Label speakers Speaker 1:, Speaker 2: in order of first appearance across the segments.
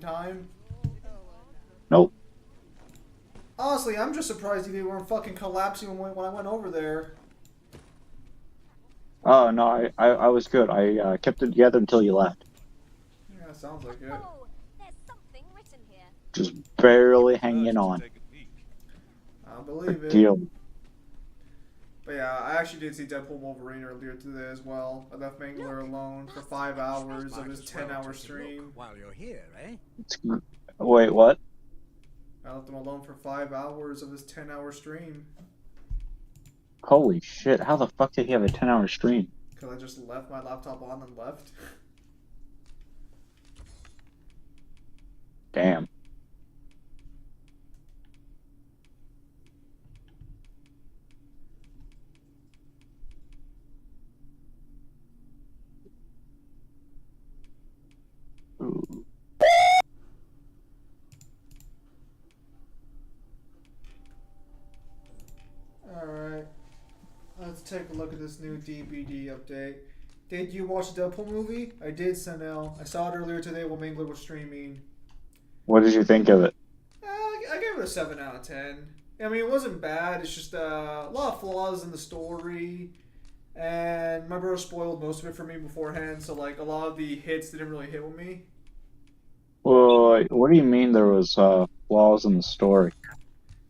Speaker 1: time?
Speaker 2: Nope.
Speaker 1: Honestly, I'm just surprised they weren't fucking collapsing when I went over there.
Speaker 2: Oh no, I was good. I kept it together until you left.
Speaker 1: Yeah, sounds like it.
Speaker 3: Oh, there's something written here.
Speaker 2: Just barely hanging on.
Speaker 1: I
Speaker 2: Good
Speaker 1: believe it.
Speaker 2: deal.
Speaker 1: But yeah, I actually did see Deadpool Wolverine earlier today as well. I left Mangler alone for 5 hours of his 10-hour stream.
Speaker 4: While you're here, eh?
Speaker 2: It's, wait, what?
Speaker 1: I left him alone for 5 hours of his 10-hour stream.
Speaker 2: Holy shit! How the fuck did he have a 10-hour stream?
Speaker 1: Because I just left my laptop on and left.
Speaker 2: Damn. Ooh.
Speaker 1: Alright. Let's take a look at this new DVD update. Did you watch the Deadpool movie? I did, Sanel. I saw it earlier today while Mangler was streaming.
Speaker 2: What did you think of it?
Speaker 1: I gave it a 7 out of 10. I mean, it wasn't bad. It's just a lot of flaws in the story. And my brother spoiled most of it for me beforehand, so like a lot of the hits didn't really hit with me.
Speaker 2: Well, what do you mean there was flaws in the story?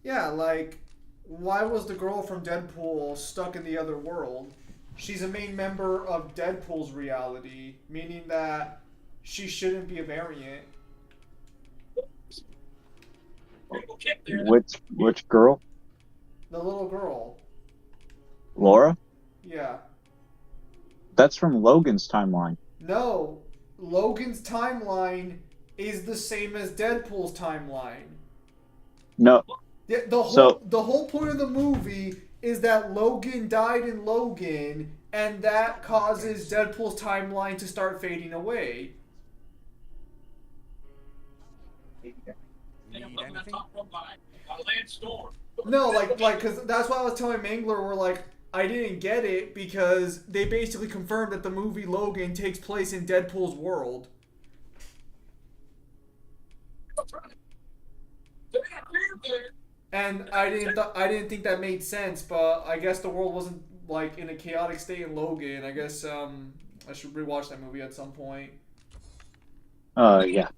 Speaker 1: Yeah, like, why was the girl from Deadpool stuck in the other world? She's a main member of Deadpool's reality, meaning that she shouldn't be a variant.
Speaker 2: Which girl?
Speaker 1: The little girl.
Speaker 2: Laura?
Speaker 1: Yeah.
Speaker 2: That's from Logan's timeline.
Speaker 1: No, Logan's timeline is the same as Deadpool's timeline.
Speaker 2: No.
Speaker 1: Yeah, the whole point of the movie is that Logan died in Logan, and that causes Deadpool's timeline to start fading away.
Speaker 4: Need anything?
Speaker 1: No, because that's why I was telling Mangler, where like I didn't get it because they basically confirmed that the movie Logan takes place in Deadpool's world. And I didn't think that made sense, but I guess the world wasn't like in a chaotic state in Logan. I guess I should rewatch that movie at some point.
Speaker 2: Yeah.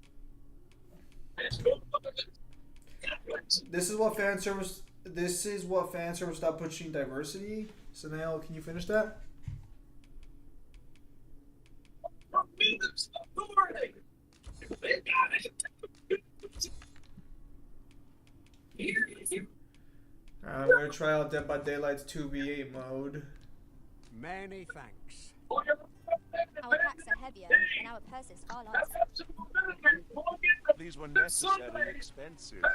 Speaker 1: This is what fan service. This is what fan service stopped pushing diversity. So now, can you finish that? I'm gonna try out Dead by Daylight's 2v8 mode.
Speaker 4: Many thanks.
Speaker 3: Our packs are heavier and our purses far larger.
Speaker 5: These were necessarily expensive, but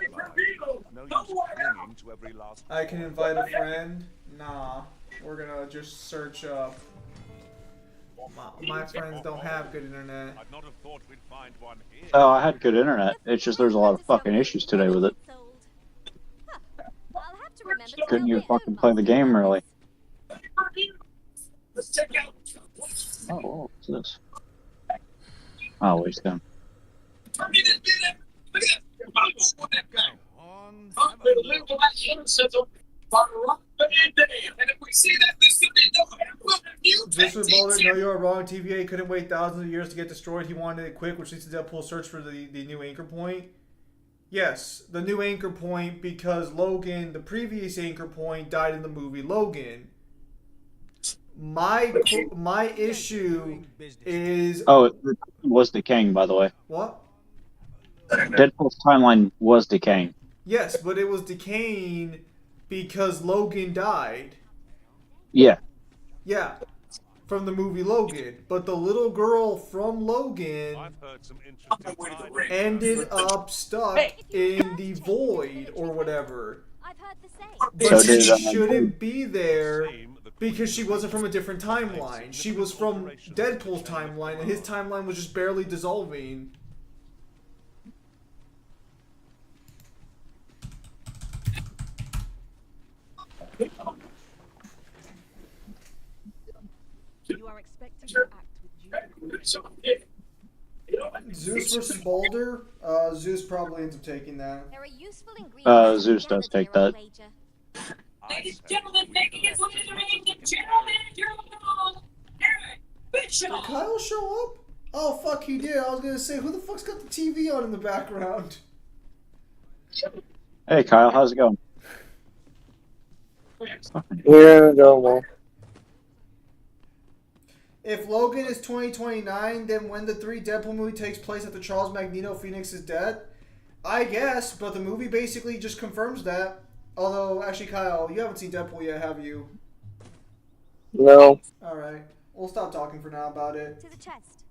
Speaker 5: no use clinging to every last.
Speaker 1: I can invite a friend. Nah, we're gonna just search up. My friends don't have good internet.
Speaker 5: I'd not have thought we'd find one here.
Speaker 2: Oh, I had good internet. It's just there's a lot of fucking issues today with it.
Speaker 3: I'll have to remember to
Speaker 2: Couldn't
Speaker 3: build
Speaker 2: even
Speaker 3: my
Speaker 2: fucking
Speaker 3: own
Speaker 2: play the
Speaker 3: master
Speaker 2: game really. Oh, what's this? Oh, waste gun.
Speaker 4: On.
Speaker 1: This was Boulder. No, you are wrong. TVA couldn't wait thousands of years to get destroyed. He wanted it quick, which leads to Deadpool's search for the new anchor point. Yes, the new anchor point because Logan, the previous anchor point, died in the movie Logan. My issue is
Speaker 2: Oh, it was decaying, by the way.
Speaker 1: what?
Speaker 2: Deadpool's timeline was decaying.
Speaker 1: Yes, but it was decaying because Logan died.
Speaker 2: Yeah.
Speaker 1: Yeah, from the movie Logan. But the little girl from Logan
Speaker 5: I've heard some interesting tidings.
Speaker 1: ended up stuck in the void or whatever.
Speaker 3: I've heard the same.
Speaker 1: But
Speaker 2: So did,
Speaker 1: she shouldn't be there because she wasn't from a different timeline. She was from Deadpool's timeline, and his timeline was just barely dissolving.
Speaker 6: You are expected to act with due
Speaker 1: Zeus versus Boulder. Zeus probably ends up taking that.
Speaker 3: There are useful ingredients
Speaker 2: Zeus does take that.
Speaker 5: Ladies and gentlemen, make it
Speaker 1: Did Kyle show up? Oh fuck, he did. I was gonna say, who the fuck's got the TV on in the background?
Speaker 2: Hey Kyle, how's it going?
Speaker 6: Yeah, go well.
Speaker 1: If Logan is 2029, then when the 3 Deadpool movie takes place after Charles Magneto Phoenix is dead? I guess, but the movie basically just confirms that. Although, actually, Kyle, you haven't seen Deadpool yet, have you?
Speaker 6: No.
Speaker 1: Alright. We'll stop talking for now about it.
Speaker 3: To the chest.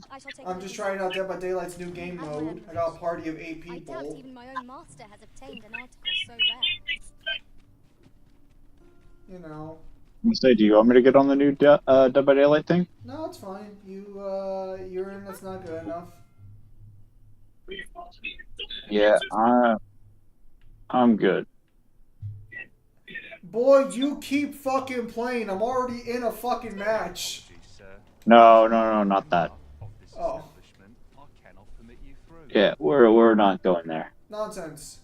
Speaker 3: I shall take
Speaker 1: I'm just trying out Dead by Daylight's new game mode. I got a party of 8
Speaker 3: I doubt
Speaker 1: people.
Speaker 3: even my own master has obtained an article so rare.
Speaker 1: You know.
Speaker 2: I'm say, do you want me to get on the new Dead by Daylight thing?
Speaker 1: No, it's fine. You're in, that's not good enough.
Speaker 2: Yeah, I'm good.
Speaker 1: Boy, you keep fucking playing. I'm already in a fucking match.
Speaker 2: No, not that.
Speaker 1: Oh.
Speaker 2: Yeah, we're not going there.
Speaker 1: Nonsense.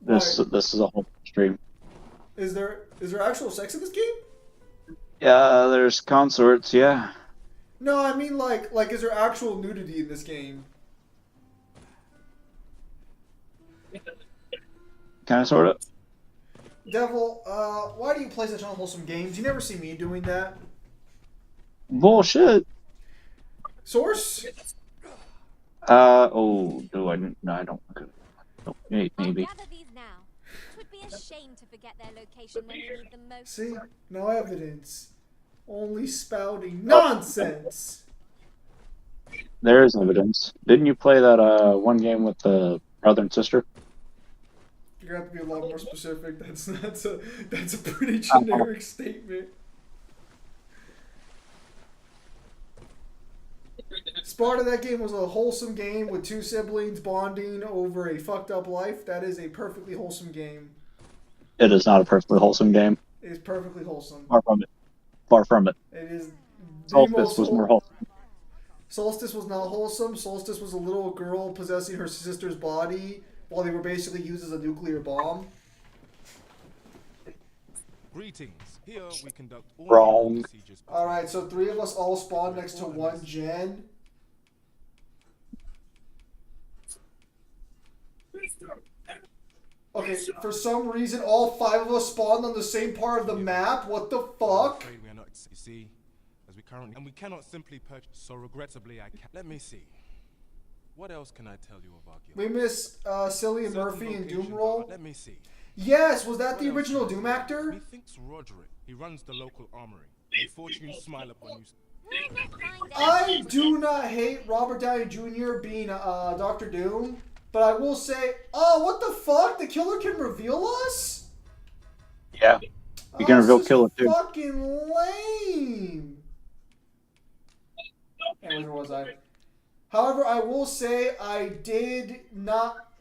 Speaker 2: This
Speaker 1: Why?
Speaker 2: is a whole stream.
Speaker 1: Is there actual sex in this game?
Speaker 2: Yeah, there's consorts. Yeah.
Speaker 1: No, I mean like is there actual nudity in this game?
Speaker 2: Kind of, sort of.
Speaker 1: Devil, why do you play such unwholesome games? You never see me doing that.
Speaker 2: Bullshit.
Speaker 1: Source?
Speaker 2: Oh, do I? No, I don't. Oh, maybe.
Speaker 3: I'll gather these now. It would be a shame to forget their location when you need them most.
Speaker 1: See? No evidence. Only spouting nonsense.
Speaker 2: There is evidence. Didn't you play that one game with the brother and sister?
Speaker 1: You're gonna have to be a lot more specific. That's a pretty generic statement. Sparta, that game was a wholesome game with 2 siblings bonding over a fucked up life. That is a perfectly wholesome game.
Speaker 2: It is not a perfectly wholesome game.
Speaker 1: It is perfectly wholesome.
Speaker 2: Far from it. Far from it.
Speaker 1: It is the
Speaker 2: Solstice
Speaker 1: most
Speaker 2: was more wholesome.
Speaker 1: Solstice was not wholesome. Solstice was a little girl possessing her sister's body while they were basically used as a nuclear bomb.
Speaker 7: Greetings. Here we conduct all
Speaker 2: Wrong.
Speaker 7: procedures.
Speaker 1: Alright, so 3 of us all spawn next to one gen. Okay, for some reason all 5 of us spawned on the same part of the map. What the fuck?
Speaker 7: Afraid we are not, you see, as we currently, and we cannot simply purchase. So regrettably, I can't. Let me see. What else can I tell you about
Speaker 1: We miss Cillian Murphy and Doom Roll.
Speaker 7: Let me see.
Speaker 1: Yes, was that the
Speaker 7: What else
Speaker 1: original
Speaker 7: can I
Speaker 1: Doom
Speaker 7: tell you?
Speaker 1: actor?
Speaker 7: Methinks Roderick. He runs the local armory. May fortune smile upon you.
Speaker 1: I do not hate Robert Downey Jr. being Doctor Doom, but I will say, oh, what the fuck? The killer can reveal us?
Speaker 2: Yeah. You can reveal
Speaker 1: this is
Speaker 2: Killer too.
Speaker 1: Fucking lame. Anyways, where was I? However, I will say I did not.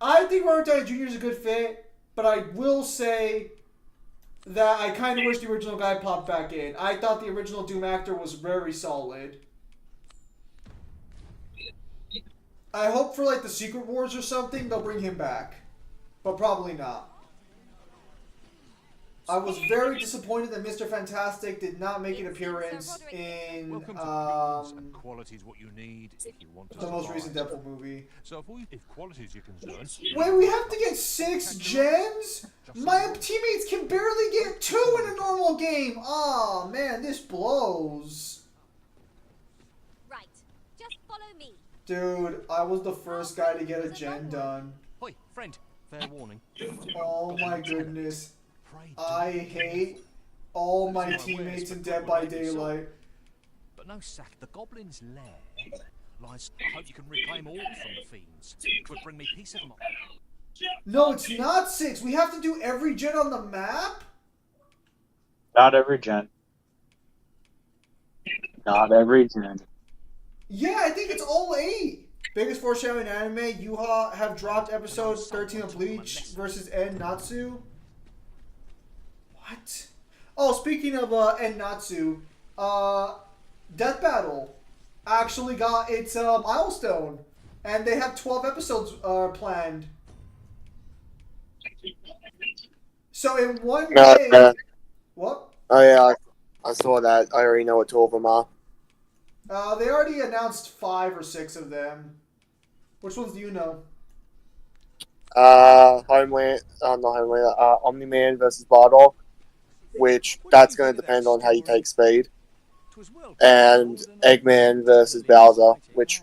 Speaker 1: I think Robert Downey Jr. is a good fit, but I will say that I kind of wish the original guy popped back in. I thought the original Doom actor was very solid. I hope for like the Secret Wars or something they'll bring him back, but probably not. I was very disappointed that Mr. Fantastic did not make an appearance in
Speaker 5: Quality is what you need if you want to
Speaker 1: the most
Speaker 5: survive.
Speaker 1: recent Deadpool movie.
Speaker 5: So if quality is your concern,
Speaker 1: Wait, we have to get 6 gens? My teammates can barely get 2 in a normal game. Aw, man, this blows.
Speaker 3: Right. Just follow me.
Speaker 1: Dude, I was the first guy to get a gen done.
Speaker 5: Oi, friend, fair warning.
Speaker 1: Oh my goodness.
Speaker 5: Pray
Speaker 1: I hate all my teammates in Dead by Daylight.
Speaker 5: But no sack, the goblin's lair lies. I hope you can reclaim all from the fiends. It would bring me peace of mind.
Speaker 1: No, it's not 6. We have to do every gen on the map?
Speaker 2: Not every gen. Not every gen.
Speaker 1: Yeah, I think it's all 8. Biggest foreshadowing in anime, Yuha have dropped episode 13 of Bleach versus En Natsu. What? Oh, speaking of En Natsu, Death Battle. actually got its milestone, and they have 12 episodes planned. So in one
Speaker 6: No,
Speaker 1: day, what?
Speaker 6: oh yeah, I saw that. I already know what two of them are.
Speaker 1: They already announced 5 or 6 of them. Which ones do you know?
Speaker 6: Homeland, not Homeland, Omni-Man versus Bardock, which that's going to depend on how you take speed. And Eggman versus Bowser, which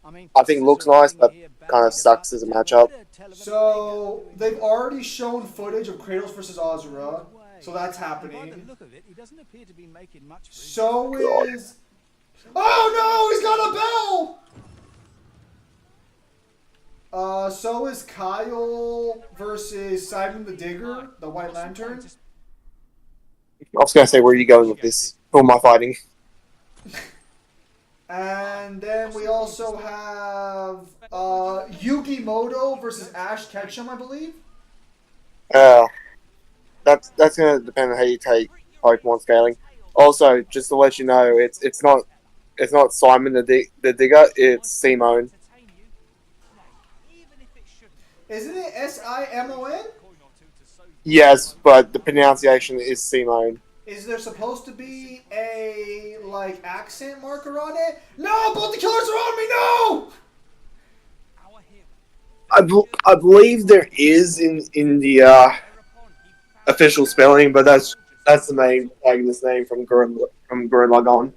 Speaker 6: I think looks nice, but kind of sucks as a matchup.
Speaker 1: So they've already shown footage of Kratos versus Azura, so that's happening. So
Speaker 6: God.
Speaker 1: is. Oh no, he's got a bell! So is Kyle versus Simon the Digger, the White Lantern.
Speaker 6: I was going to say, where are you going with this? Who am I fighting?
Speaker 1: And then we also have Yugi Moto versus Ash Ketchum, I believe.
Speaker 6: That's going to depend on how you take Pokemon scaling. Also, just to let you know, it's not Simon the Digger, it's Simone.
Speaker 1: Isn't it Simon?
Speaker 6: Yes, but the pronunciation is Simone.
Speaker 1: Is there supposed to be a like accent marker on it? No, both the killers are on me. No.
Speaker 6: I believe there is in the official spelling, but that's the main protagonist name from Gurren Lagann.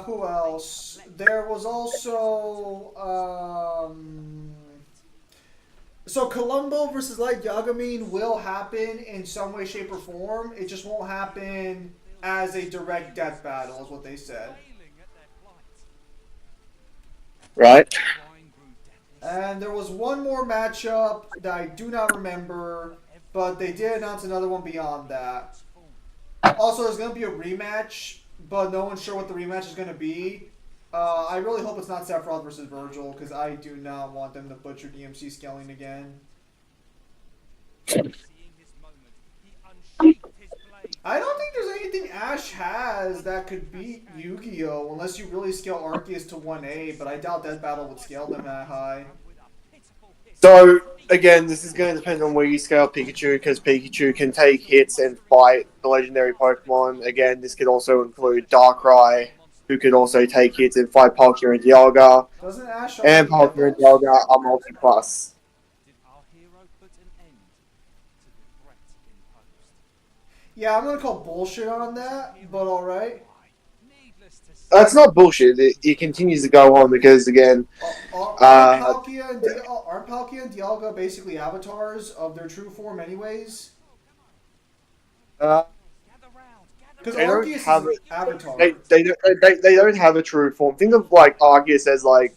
Speaker 1: Who else? There was also So Columbo versus Light Yagami will happen in some way, shape, or form. It just won't happen as a direct death battle, is what they said.
Speaker 6: Right.
Speaker 1: And there was one more matchup that I do not remember, but they did announce another one beyond that. Also, there's going to be a rematch, but no one's sure what the rematch is going to be. I really hope it's not Sephiroth versus Virgil, because I do not want them to butcher DMC scaling again. I don't think there's anything Ash has that could beat Yu-Gi-Oh! Unless you really scale Arceus to 1A, but I doubt Death Battle would scale them that high.
Speaker 6: So, again, this is going to depend on where you scale Pikachu, because Pikachu can take hits and fight the legendary Pokemon. Again, this could also include Darkrai, who could also take hits and fight Palkia and Dialga.
Speaker 1: Doesn't Ash
Speaker 6: And Palkia and Dialga are multi-plus.
Speaker 1: Yeah, I'm going to call bullshit on that, but alright.
Speaker 6: That's not bullshit. It continues to go on because, again...
Speaker 1: Aren't Palkia and Dialga basically avatars of their true form anyways? Because Arceus is an avatar.
Speaker 6: They don't have a true form. Think of like Arceus as like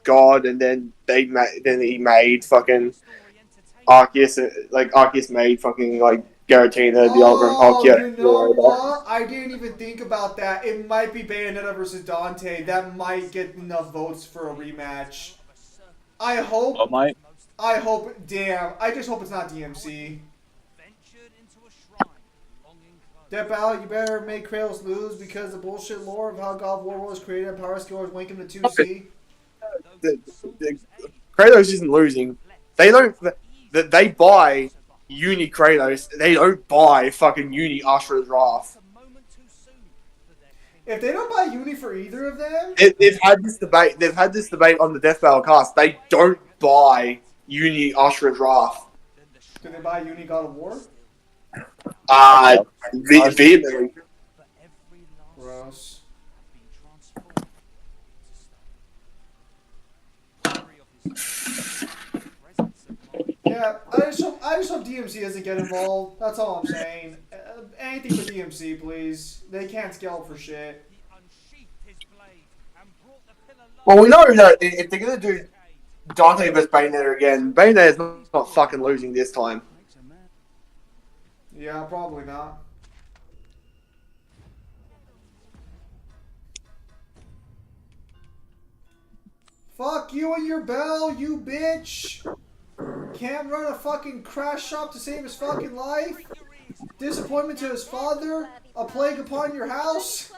Speaker 6: God, and then he made fucking Arceus, like Arceus made fucking like Giratina, Dialga, and Palkia.
Speaker 1: You know what? I didn't even think about that. It might be Bayonetta versus Dante. That might get enough votes for a rematch. I hope.
Speaker 2: What might?
Speaker 1: I hope. Damn. I just hope it's not DMC. Deadball, you better make Kratos lose because the bullshit lore of how God of War was created and power skillers link him to 2C.
Speaker 6: Kratos isn't losing. They don't. They buy Uni Kratos. They don't buy fucking Uni Ashura's Wrath.
Speaker 1: If they don't buy Uni for either of them,
Speaker 6: They've had this debate. They've had this debate on the Death Battle cast. They don't buy Uni Ashura's Wrath.
Speaker 1: do they buy Uni God of War?
Speaker 6: Vehemently.
Speaker 1: Gross. Yeah, I just hope DMC doesn't get involved. That's all I'm saying. Anything for DMC, please. They can't scale for shit.
Speaker 6: Well, we know that if they're gonna do Dante versus Bayonetta again, Bayonetta's not fucking losing this time.
Speaker 1: Yeah, probably not. Fuck you and your bell, you bitch! Can't run a fucking crash shop to save his fucking life? Disappointment to his father? A plague upon your house?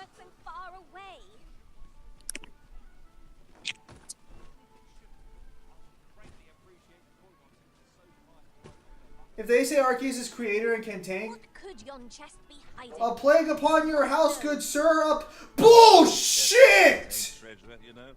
Speaker 1: If they say Arceus is creator and can tank,
Speaker 3: What could yon chest be hiding?
Speaker 1: a plague upon your house, good sir. Up. Bullshit!
Speaker 5: Treasure, you know.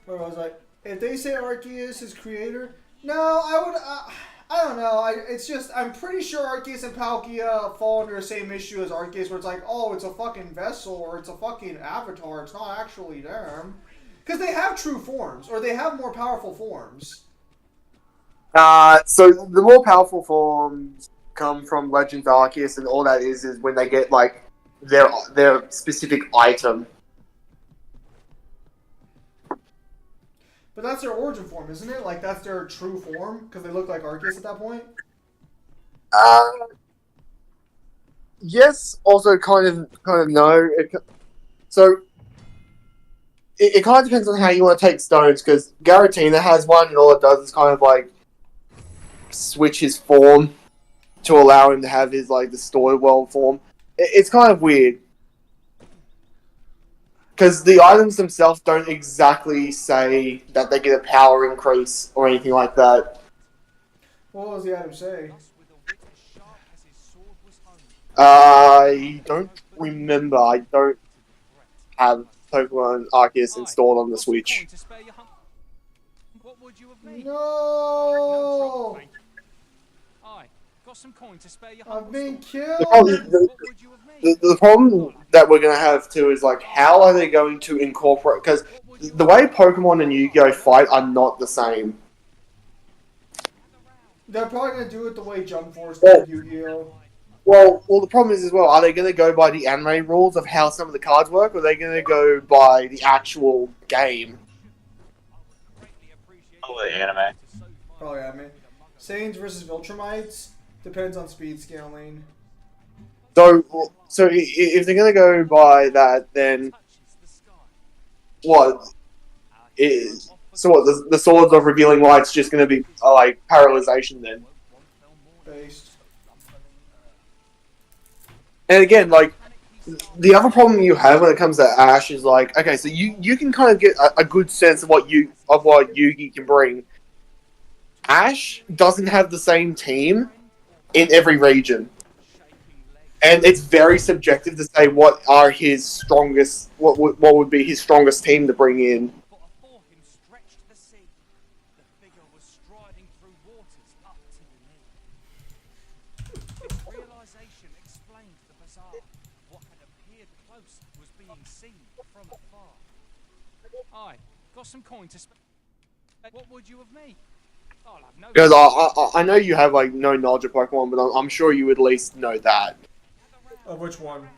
Speaker 1: Where was I? If they say Arceus is creator, no, I would. I don't know. It's just I'm pretty sure Arceus and Palkia fall under the same issue as Arceus, where it's like, oh, it's a fucking vessel or it's a fucking avatar. It's not actually them, because they have true forms or they have more powerful forms.
Speaker 6: So the more powerful forms come from Legends Arceus, and all that is when they get like their specific item.
Speaker 1: But that's their origin form, isn't it? Like that's their true form because they look like Arceus at that point.
Speaker 6: Yes. Also, kind of no. It kind of depends on how you want to take stones, because Garatina has one, and all it does is kind of like switch his form to allow him to have his like distorted world form. It's kind of weird. Because the items themselves don't exactly say that they get a power increase or anything like that.
Speaker 1: What does the item say?
Speaker 6: I don't remember. I don't have Pokemon Arceus installed on the Switch.
Speaker 8: What would you have made?
Speaker 1: No!
Speaker 8: Got some coin to spare your
Speaker 1: I've been
Speaker 6: The
Speaker 1: killed!
Speaker 6: problem, the problem that we're going to have too is like, how are they going to incorporate? Because the way Pokemon and Yu-Gi-Oh fight are not the same.
Speaker 1: They're probably going to do it the way Jump Force did Yu-Gi-Oh!
Speaker 6: Well, the problem is as well, are they going to go by the anime rules of how some of the cards work, or are they going to go by the actual game?
Speaker 2: Probably anime.
Speaker 1: Probably anime. Saiyans versus Viltrumites depends on speed scaling.
Speaker 6: So if they're going to go by that, then what is the Swords of Revealing Light's just going to be like paralyzation then?
Speaker 1: Based.
Speaker 6: And again, like, the other problem you have when it comes to Ash is like, okay, so you can kind of get a good sense of what Yugi can bring. Ash doesn't have the same team in every region, and it's very subjective to say what are his strongest, what would be his strongest team to bring in.
Speaker 8: Got some coin to spare. What would you have made? Oh, I've no.
Speaker 6: Because I know you have like no knowledge of Pokemon, but I'm sure you would at least know that.
Speaker 1: Of which one?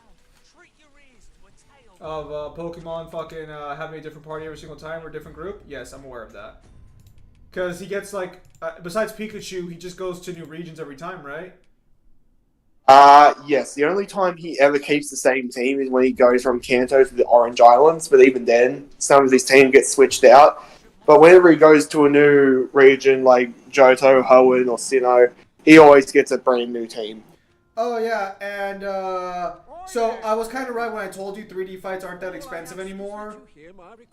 Speaker 1: Of Pokemon fucking having a different party every single time or a different group? Yes, I'm aware of that. Because he gets like, besides Pikachu, he just goes to new regions every time, right?
Speaker 6: Yes. The only time he ever keeps the same team is when he goes from Kanto to the Orange Islands, but even then, some of his team gets switched out. But whenever he goes to a new region like Johto, Hoenn, or Sinnoh, he always gets a brand new team.
Speaker 1: Oh yeah, and so I was kind of right when I told you 3D fights aren't that expensive anymore.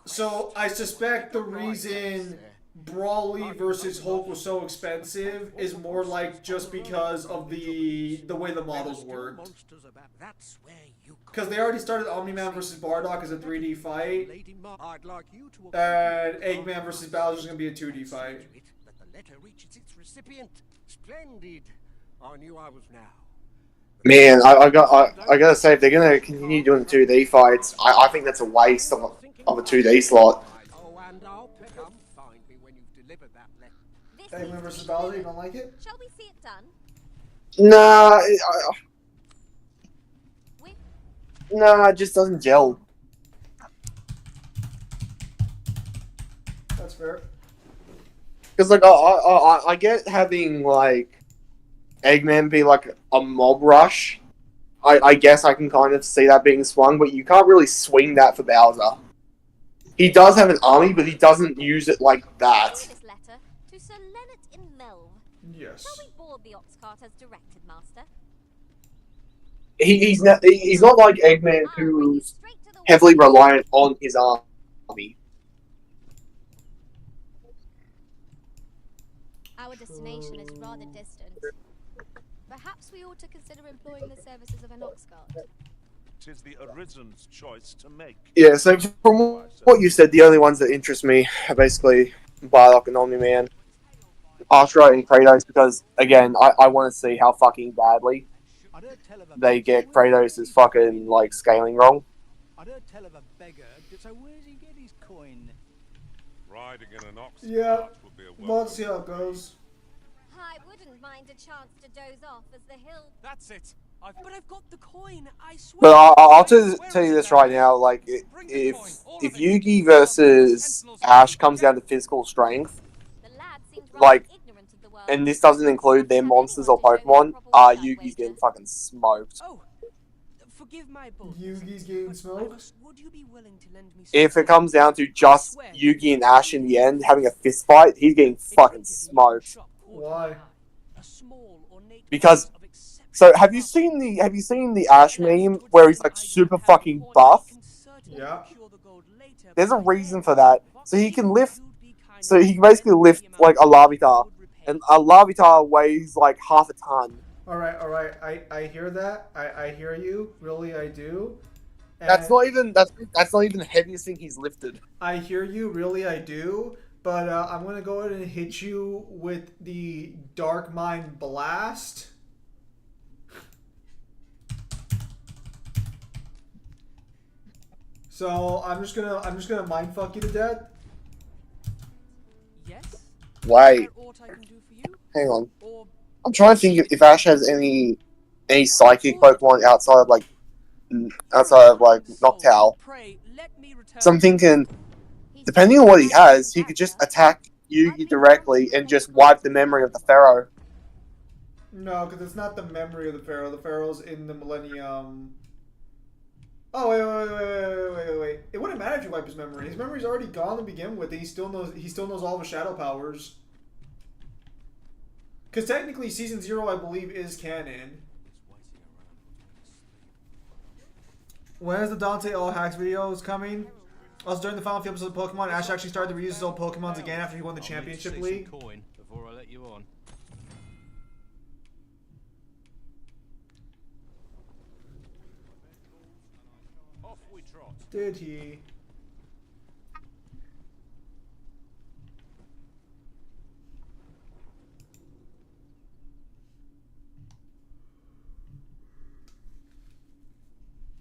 Speaker 1: So I suspect the reason Brawly versus Hulk was so expensive is more like just because of the way the models worked. Because they already started Omni-Man versus Bardock as a 3D fight, and Eggman versus Bowser is going to be a 2D fight.
Speaker 4: Let the letter reach its recipient. Splendid. I knew I was now.
Speaker 6: Man, I gotta say, if they're gonna continue doing 2D fights, I think that's a waste of a 2D slot.
Speaker 4: Oh, and I'll pick up. Find me when you've delivered that letter.
Speaker 1: Eggman versus Bowser, you don't like it?
Speaker 3: Shall we see it done?
Speaker 6: Nah, it just doesn't gel.
Speaker 1: That's fair.
Speaker 6: Because like I get having like Eggman be like a mob rush. I guess I can kind of see that being swung, but you can't really swing that for Bowser. He does have an army, but he doesn't use it like that.
Speaker 3: This letter to Sir Leonard in Melve.
Speaker 1: Yes.
Speaker 3: Shall we board the ox cart as directed, Master?
Speaker 6: he's not like Eggman,
Speaker 3: I'll bring you
Speaker 6: who's
Speaker 3: straight to the
Speaker 6: heavily reliant on his army.
Speaker 3: Our destination is rather distant. Perhaps we ought to consider employing the services of an ox cart.
Speaker 5: 'Tis the Arisen's choice to make.
Speaker 6: Yeah, so from what you said, the only ones that interest me are basically Bardock and Omni-Man. Astro and Kratos, because, again, I want to see how fucking badly
Speaker 4: I'd heard tell of a
Speaker 6: they get Kratos' fucking, like, scaling wrong.
Speaker 4: I'd heard tell of a beggar. So where's he get his coin?
Speaker 5: Riding in an ox
Speaker 1: Yeah.
Speaker 5: cart would be a
Speaker 1: Well, let's
Speaker 5: welcome.
Speaker 1: see how it goes.
Speaker 3: I wouldn't mind a chance to doze off as the hill.
Speaker 8: That's it.
Speaker 9: But I've got the coin, I swear.
Speaker 6: But I'll
Speaker 8: Where
Speaker 6: tell
Speaker 8: is
Speaker 6: you
Speaker 8: it
Speaker 6: this
Speaker 8: now?
Speaker 6: right now, like,
Speaker 8: Bring the
Speaker 6: if
Speaker 8: coin, all
Speaker 6: if
Speaker 8: of it.
Speaker 6: Yugi versus Ash comes down to physical strength,
Speaker 3: The lad seems rather
Speaker 6: like,
Speaker 3: ignorant of the world.
Speaker 6: and this doesn't include their monsters or Pokemon, Yugi's getting fucking smoked.
Speaker 9: Oh, forgive my boldness.
Speaker 1: Yugi's getting
Speaker 9: but
Speaker 1: smoked?
Speaker 9: Would you be willing to lend me
Speaker 6: If
Speaker 9: some
Speaker 6: it comes down to just Yugi and Ash in the end having a fist fight, he's getting fucking smoked.
Speaker 1: Why?
Speaker 9: a small ornate
Speaker 6: Because-
Speaker 9: piece of exceptional
Speaker 6: So have you seen the Ash meme where he's like super fucking buff?
Speaker 1: Yeah.
Speaker 6: There's a reason for that. So he can lift. So he can basically lift like a Larvitar, and a Larvitar weighs like half a ton.
Speaker 1: All right. I hear that. I hear you. Really, I do.
Speaker 6: That's
Speaker 1: And
Speaker 6: not even the heaviest thing he's lifted.
Speaker 1: I hear you. Really, I do. But I'm gonna go ahead and hit you with the Dark Mind Blast. So I'm just gonna mind fuck you to death.
Speaker 9: Yes?
Speaker 6: Wait,
Speaker 9: Is there aught I can do for you?
Speaker 6: hang on.
Speaker 9: Or
Speaker 6: I'm trying to think if Ash has any psychic Pokemon outside of like Noctowl.
Speaker 9: Pray, let me return.
Speaker 6: So I'm thinking, depending on what he has, he could just attack Yugi directly and just wipe the memory of the Pharaoh.
Speaker 1: No, because it's not the memory of the Pharaoh. The Pharaoh's in the Millennium. Oh wait! It wouldn't matter if you wipe his memory. His memory's already gone to begin with, and he still knows all of his shadow powers. Because technically, Season 0, I believe, is canon. When is the Dante All Hacks videos coming? Also, during the final few episodes of Pokemon, Ash actually started to reuse his old Pokemons again after he won the Championship League.
Speaker 8: Coin before I let you on.
Speaker 5: Off we trot.
Speaker 1: Did he?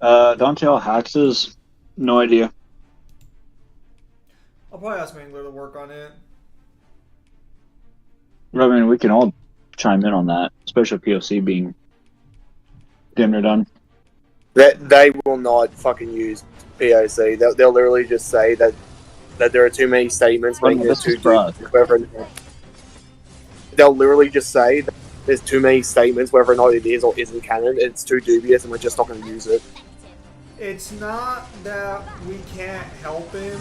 Speaker 2: Dante Haxes, no idea.
Speaker 1: I'll probably ask Mangler to work on it.
Speaker 2: I mean, we can all chime in on that, especially POC being damn near done.
Speaker 6: They will not fucking use POC. They'll literally just say that there are too many statements
Speaker 2: Well,
Speaker 6: making it
Speaker 2: this
Speaker 6: too
Speaker 2: is for us.
Speaker 6: deep. They'll literally just say that there's too many statements, whether or not it is or isn't canon. It's too dubious, and we're just not going to use it.
Speaker 1: It's not that we can't help him.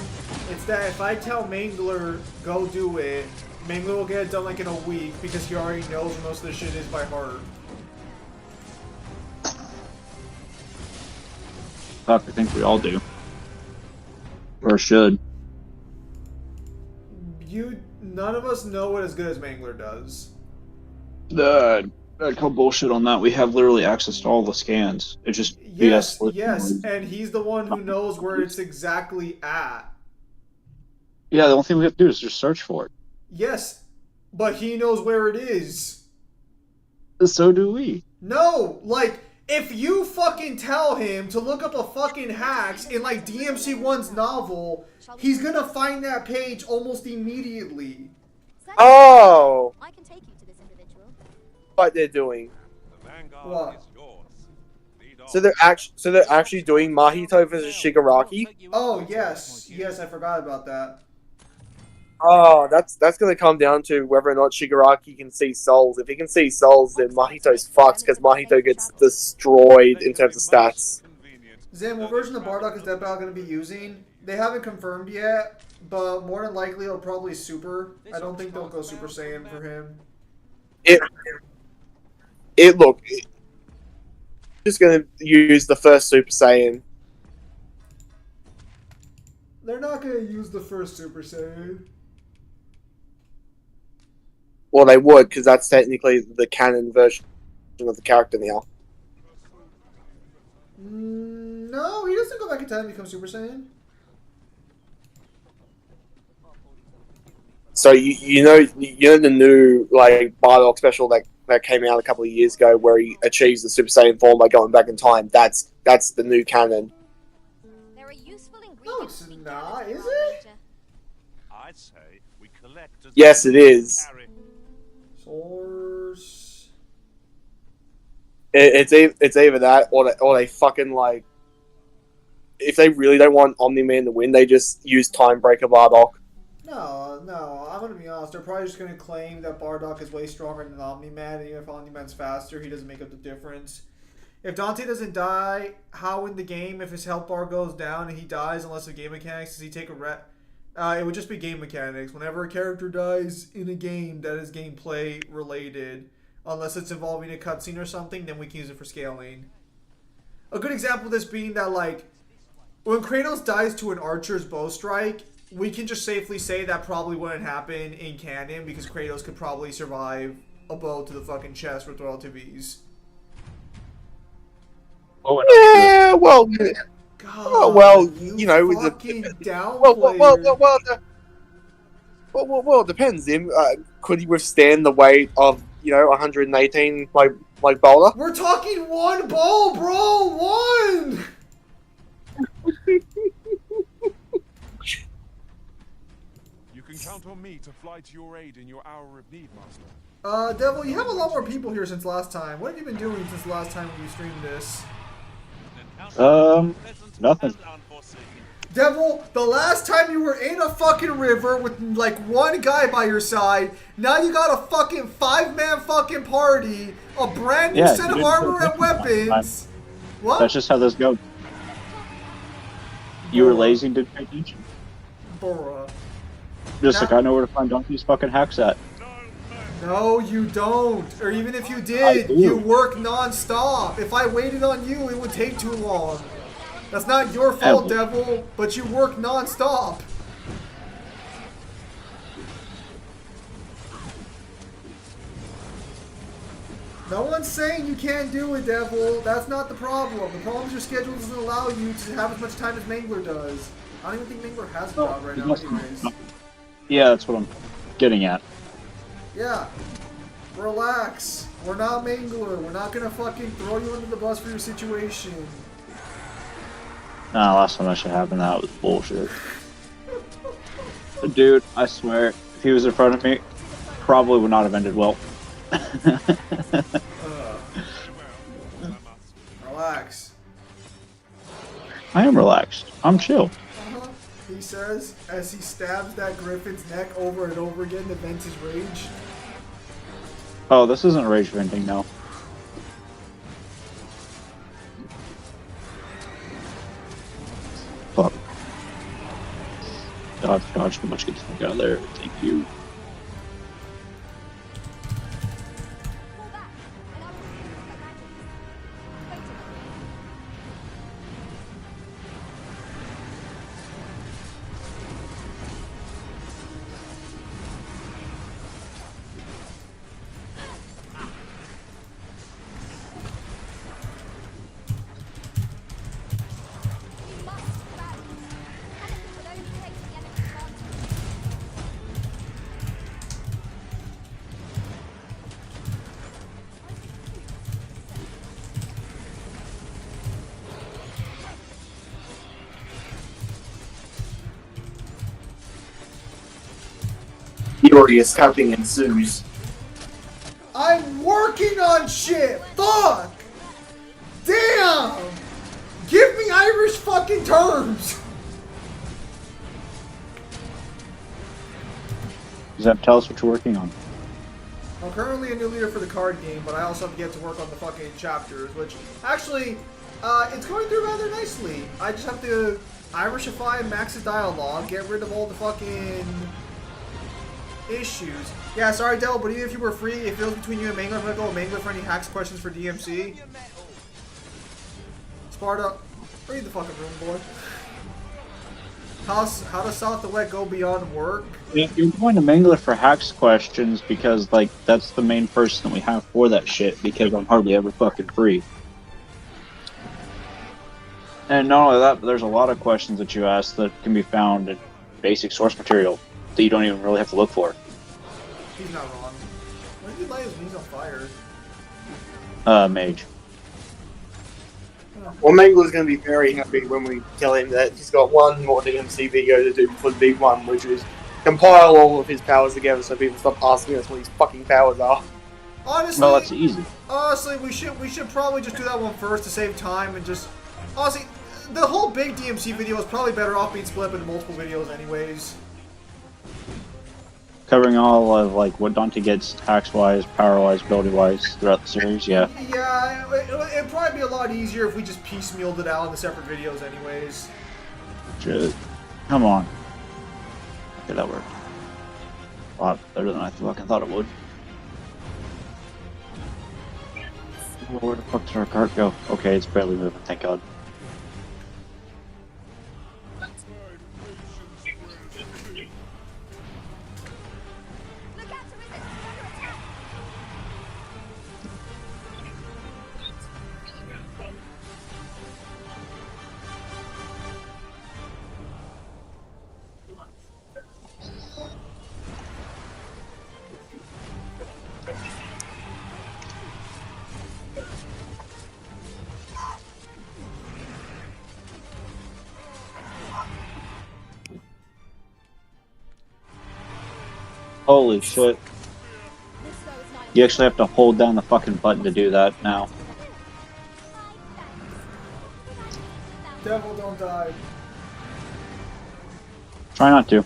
Speaker 1: It's that if I tell Mangler, go do it, Mangler will get it done like in a week because he already knows where most of the shit is by heart.
Speaker 2: Fuck, I think we all do. Or should.
Speaker 1: None of us know it as good as Mangler does.
Speaker 2: I'd call bullshit on that. We have literally access to all the scans. It's just
Speaker 1: Yes,
Speaker 2: BS.
Speaker 1: yes, and he's the one who knows where it's exactly at.
Speaker 2: Yeah, the only thing we have to do is just search for it.
Speaker 1: Yes, but he knows where it is.
Speaker 2: So do we.
Speaker 1: No, like, if you fucking tell him to look up a fucking hacks in, like, DMC1's novel, he's gonna find that page almost immediately.
Speaker 6: Oh,
Speaker 3: I can take you to this individual.
Speaker 6: what they're doing.
Speaker 5: The vanguard
Speaker 1: What?
Speaker 5: is yours. Lead on.
Speaker 6: So they're actually doing Mahito versus Shigaraki.
Speaker 1: Oh, yes, I forgot about that.
Speaker 6: Oh, that's going to come down to whether or not Shigaraki can see souls. If he can see souls, then Mahito's fucked because Mahito gets destroyed in terms of stats.
Speaker 5: Convenient.
Speaker 1: Zan, what version of Bardock is Dead Battle going to be using? They haven't confirmed yet, but more than likely it'll probably Super. I don't think they'll go Super Saiyan for him.
Speaker 6: just going to use the first Super Saiyan.
Speaker 1: They're not going to use the first Super Saiyan.
Speaker 6: Well, they would, because that's technically the canon version of the character now.
Speaker 1: No, he doesn't go back in time and become Super Saiyan.
Speaker 6: So you know the new like Bardock special that came out a couple of years ago, where he achieves the Super Saiyan form by going back in time. That's the new canon.
Speaker 3: There are useful ingredients.
Speaker 1: No, it's
Speaker 3: to be
Speaker 1: not,
Speaker 3: gathered
Speaker 1: is
Speaker 3: from our
Speaker 1: it?
Speaker 3: nature.
Speaker 5: I'd say we collect as
Speaker 6: Yes, it is.
Speaker 5: carry.
Speaker 1: Source.
Speaker 6: It's either that or they fucking like. If they really don't want Omni-Man to win, they just use Timebreaker Bardock.
Speaker 1: No, I'm gonna be honest. They're probably just gonna claim that Bardock is way stronger than Omni-Man, and even if Omni-Man's faster, he doesn't make up the difference. If Dante doesn't die, how in the game, if his health bar goes down and he dies, unless the game mechanics, does he take a it would just be game mechanics. Whenever a character dies in a game that is gameplay related, unless it's involving a cutscene or something, then we can use it for scaling. A good example of this being that, like, when Kratos dies to an archer's bow strike, we can just safely say that probably wouldn't happen in canon because Kratos could probably survive a bow to the fucking chest with relative ease.
Speaker 2: Oh,
Speaker 6: Yeah, well,
Speaker 1: God,
Speaker 6: well, you know, with
Speaker 1: fucking down
Speaker 6: well, it depends. Him, could he withstand the weight of 118 like Boulder?
Speaker 1: We're talking one bow, bro, one.
Speaker 5: You can count on me to fly to your aid in your hour of need, Master.
Speaker 1: Devil, you have a lot more people here since last time. What have you been doing since the last time you streamed this?
Speaker 2: Nothing.
Speaker 1: Devil, the last time you were in a fucking river with like one guy by your side, now you got a fucking 5-man fucking party, a brand new set of armor and weapons. What?
Speaker 2: That's just how this goes. You were lazy and didn't pay attention.
Speaker 1: Bruh.
Speaker 2: Just like I know where to find Donkey's fucking hacks at.
Speaker 1: No, you don't. Or even if you
Speaker 2: I
Speaker 1: did,
Speaker 2: do.
Speaker 1: you work non-stop. If I waited on you, it would take too long. That's not your fault, Devil, but you work non-stop. No one's saying you can't do it, Devil. That's not the problem. The problem is your schedule doesn't allow you to have as much time as Mangler does. I don't even think Mangler has a job right now anyways.
Speaker 2: Yeah, that's what I'm getting at.
Speaker 1: Yeah. Relax. We're not Mangler. We're not gonna fucking throw you under the bus for your situation.
Speaker 2: Nah, last time that shit happened, that was bullshit. Dude, I swear, if he was in front of me, probably would not have ended well.
Speaker 1: Relax.
Speaker 2: I am relaxed. I'm chill.
Speaker 1: He says as he stabs that griffin's neck over and over again to vent his rage.
Speaker 2: Oh, this isn't rage venting, no. Fuck. Dodge, too much, get the fuck out of there. Thank you.
Speaker 3: Pull back, and I will see you with my magic. Wait a minute. You must balance. Cannons will only take the enemy's advantage.
Speaker 6: Furious camping ensues.
Speaker 1: I'm working on shit! Fuck! Damn! Give me Irish fucking terms!
Speaker 2: Does that tell us what you're working on?
Speaker 1: I'm currently a new leader for the card game, but I also have to get to work on the fucking chapters, which actually, it's going through rather nicely. I just have to Irishify max the dialogue, get rid of all the fucking issues. Yeah, sorry, Del, but even if you were free, if it was between you and Mangler, I'm gonna go with Mangler for any hacks questions for DMC. Sparta, read the fucking room, boy. How does South the Wet go beyond work?
Speaker 2: You're going to Mangler for hacks questions because, like, that's the main person that we have for that shit because I'm hardly ever fucking free. And not only that, but there's a lot of questions that you ask that can be found in basic source material that you don't even really have to look for.
Speaker 1: He's not wrong. When did he light his knees on fire?
Speaker 2: Mage.
Speaker 6: Well, Mangler's going to be very happy when we tell him that he's got one more DMC video to do for the big one, which is compile all of his powers together so people stop asking us what his fucking powers are.
Speaker 1: Honestly,
Speaker 2: Well, that's easy.
Speaker 1: Honestly, we should probably just do that one first to save time and just honestly, the whole big DMC video is probably better off being split up into multiple videos, anyways.
Speaker 2: Covering all of like what Dante gets hacks-wise, power-wise, ability-wise throughout the series, yeah.
Speaker 1: Yeah, it'd probably be a lot easier if we just piecemealed it out in the separate videos, anyways.
Speaker 2: Shit. Come on. Okay, that worked. A lot better than I fucking thought it would. Where the fuck did our cart go? Okay, it's barely moving, thank God. Holy shit. You actually have to hold down the fucking button to do that now.
Speaker 1: Devil, don't die.
Speaker 2: Try not to.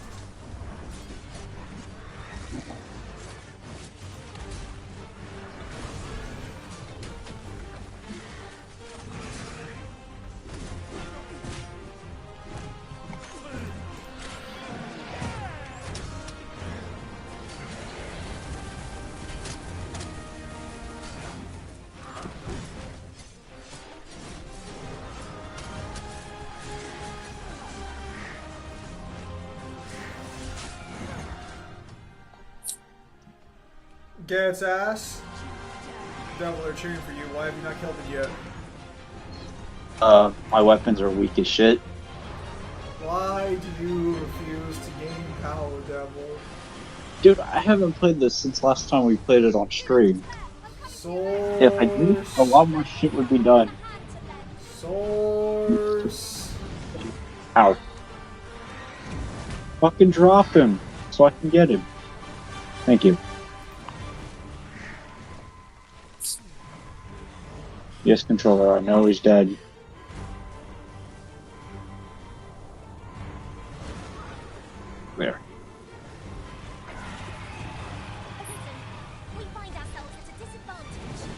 Speaker 1: Get its ass. Devil, they're cheering for you. Why have you not killed it yet?
Speaker 2: My weapons are weak as shit.
Speaker 1: Why do you refuse to gain power, Devil?
Speaker 2: Dude, I haven't played this since last time we played it on stream.
Speaker 1: Source.
Speaker 2: If I did, a lot more shit would be done.
Speaker 1: Source.
Speaker 2: Ow. Fucking drop him, so I can get him. Thank you. Yes, controller, I know he's dead. Where?
Speaker 3: We find ourselves at a disadvantage.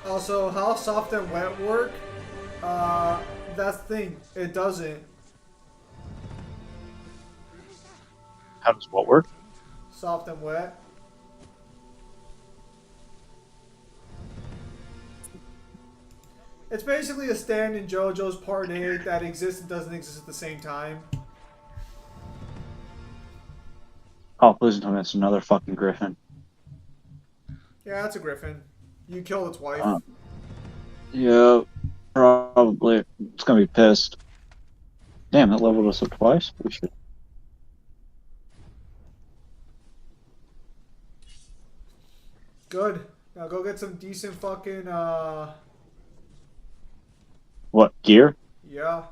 Speaker 1: Also, how soft and wet work? That's the thing. It doesn't.
Speaker 2: How does what work?
Speaker 1: Soft and wet. It's basically a stand in JoJo's Part 8 that exists and doesn't exist at the same time.
Speaker 2: Oh, please tell me it's another fucking griffin.
Speaker 1: Yeah, that's a griffin. You killed its wife.
Speaker 2: Yeah, probably. It's gonna be pissed. Damn, that leveled us up twice? We should.
Speaker 1: Good. Now go get some decent fucking,
Speaker 2: What, gear?
Speaker 1: yeah.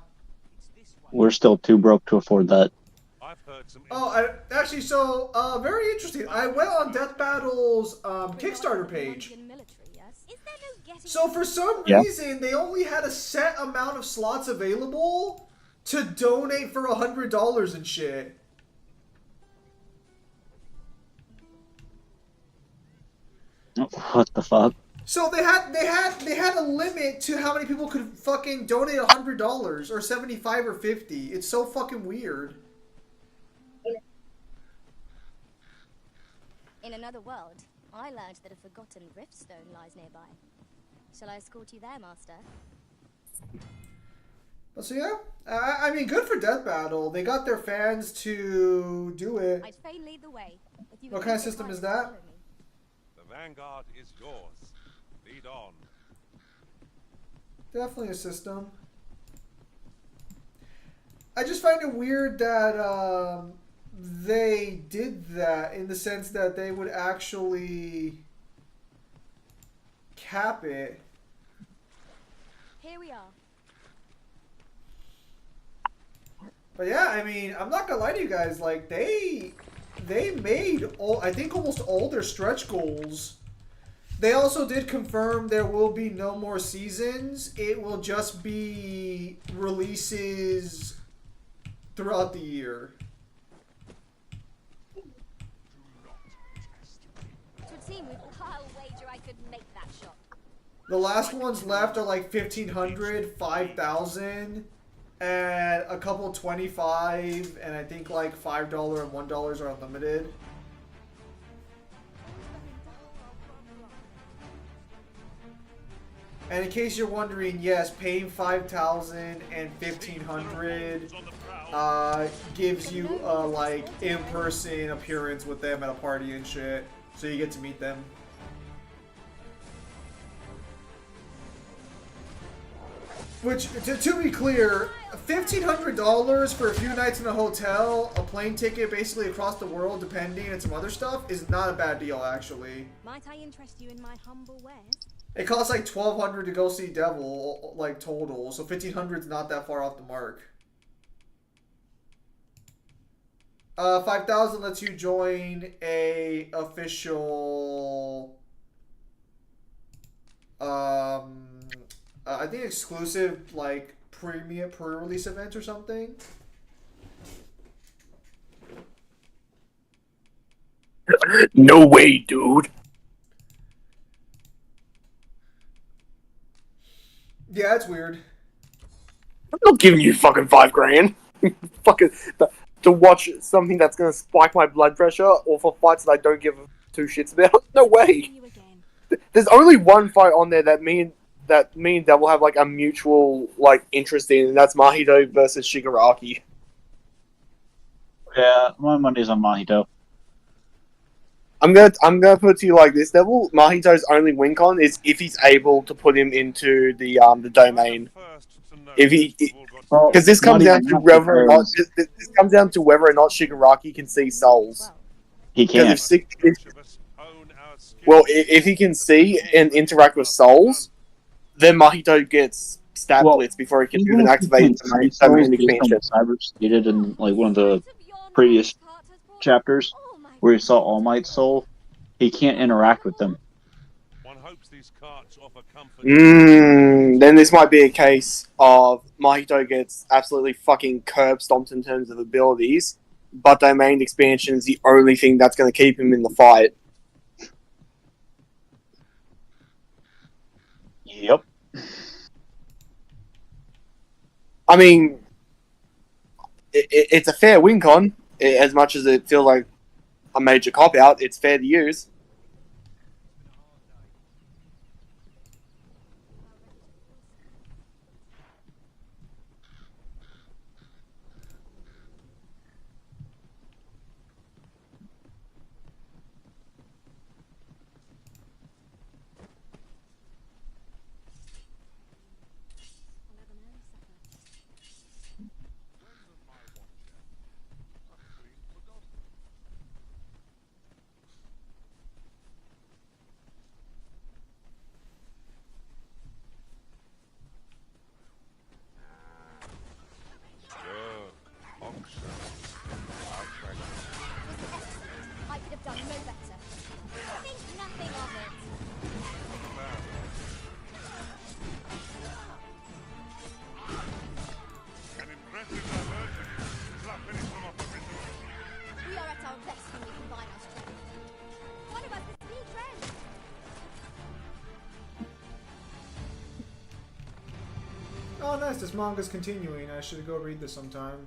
Speaker 2: We're still too broke to afford that.
Speaker 5: I've heard some.
Speaker 1: Actually, so, very interesting. I went on Death Battle's, Kickstarter page. So for some reason, they only had a set amount of slots available to donate for $100 and shit.
Speaker 2: What the fuck?
Speaker 1: So they had a limit to how many people could fucking donate $100 or 75 or 50. It's so fucking weird.
Speaker 3: In another world, I learned that a forgotten riftstone lies nearby. Shall I escort you there, Master?
Speaker 1: So yeah, I mean, good for Death Battle. They got their fans to do it.
Speaker 3: I'd fain lead the way. If you
Speaker 1: What kind of system is that?
Speaker 5: The vanguard is yours. Lead on.
Speaker 1: Definitely a system. I just find it weird that they did that in the sense that they would actually cap it.
Speaker 3: Here we are.
Speaker 1: But yeah, I mean, I'm not gonna lie to you guys. Like they made I think almost all their stretch goals. They also did confirm there will be no more seasons. It will just be releases throughout the year.
Speaker 3: It would seem with I'll wager I could make that shot.
Speaker 1: The last ones left are like 1,500, 5,000, and a couple 25, and I think like $5 and $1 are unlimited. And in case you're wondering, yes, paying 5,000 and 1,500 gives you a like in-person appearance with them at a party and shit, so you get to meet them. Which, to be clear, $1,500 for a few nights in a hotel, a plane ticket basically across the world, depending, and some other stuff, is not a bad deal, actually.
Speaker 3: Might I interest you in my humble wares?
Speaker 1: It costs like $1,200 to go see Devil, like total, so $1,500 is not that far off the mark. 5,000 lets you join a official, I think exclusive like premium pre-release event or something.
Speaker 6: No way, dude.
Speaker 1: Yeah, it's weird.
Speaker 6: I'm not giving you fucking $5,000. Fucking to watch something that's gonna spike my blood pressure, or for fights that I don't give two shits about. No way. There's only one fight on there that me and Devil have like a mutual like interest in, and that's Mahito versus Shigaraki.
Speaker 2: Yeah, my money's on Mahito.
Speaker 6: I'm gonna put it to you like this, Devil. Mahito's only win con is if he's able to put him into the domain. If he, because this comes down to whether or not this comes down to whether or not Shigaraki can see souls.
Speaker 2: He can't.
Speaker 6: If he can see and interact with souls, then Mahito gets stat blitz before he can even activate the main expansion.
Speaker 2: Cyber stated in like one of the previous chapters where he saw All Might's soul, he can't interact with them.
Speaker 6: Then this might be a case of Mahito gets absolutely fucking curb stomped in terms of abilities, but domain expansion is the only thing that's going to keep him in the fight.
Speaker 2: Yep.
Speaker 6: I mean, it's a fair win con, as much as it feels like a major cop-out. It's fair to use.
Speaker 1: Oh, nice. This manga's continuing. I should go read this sometime.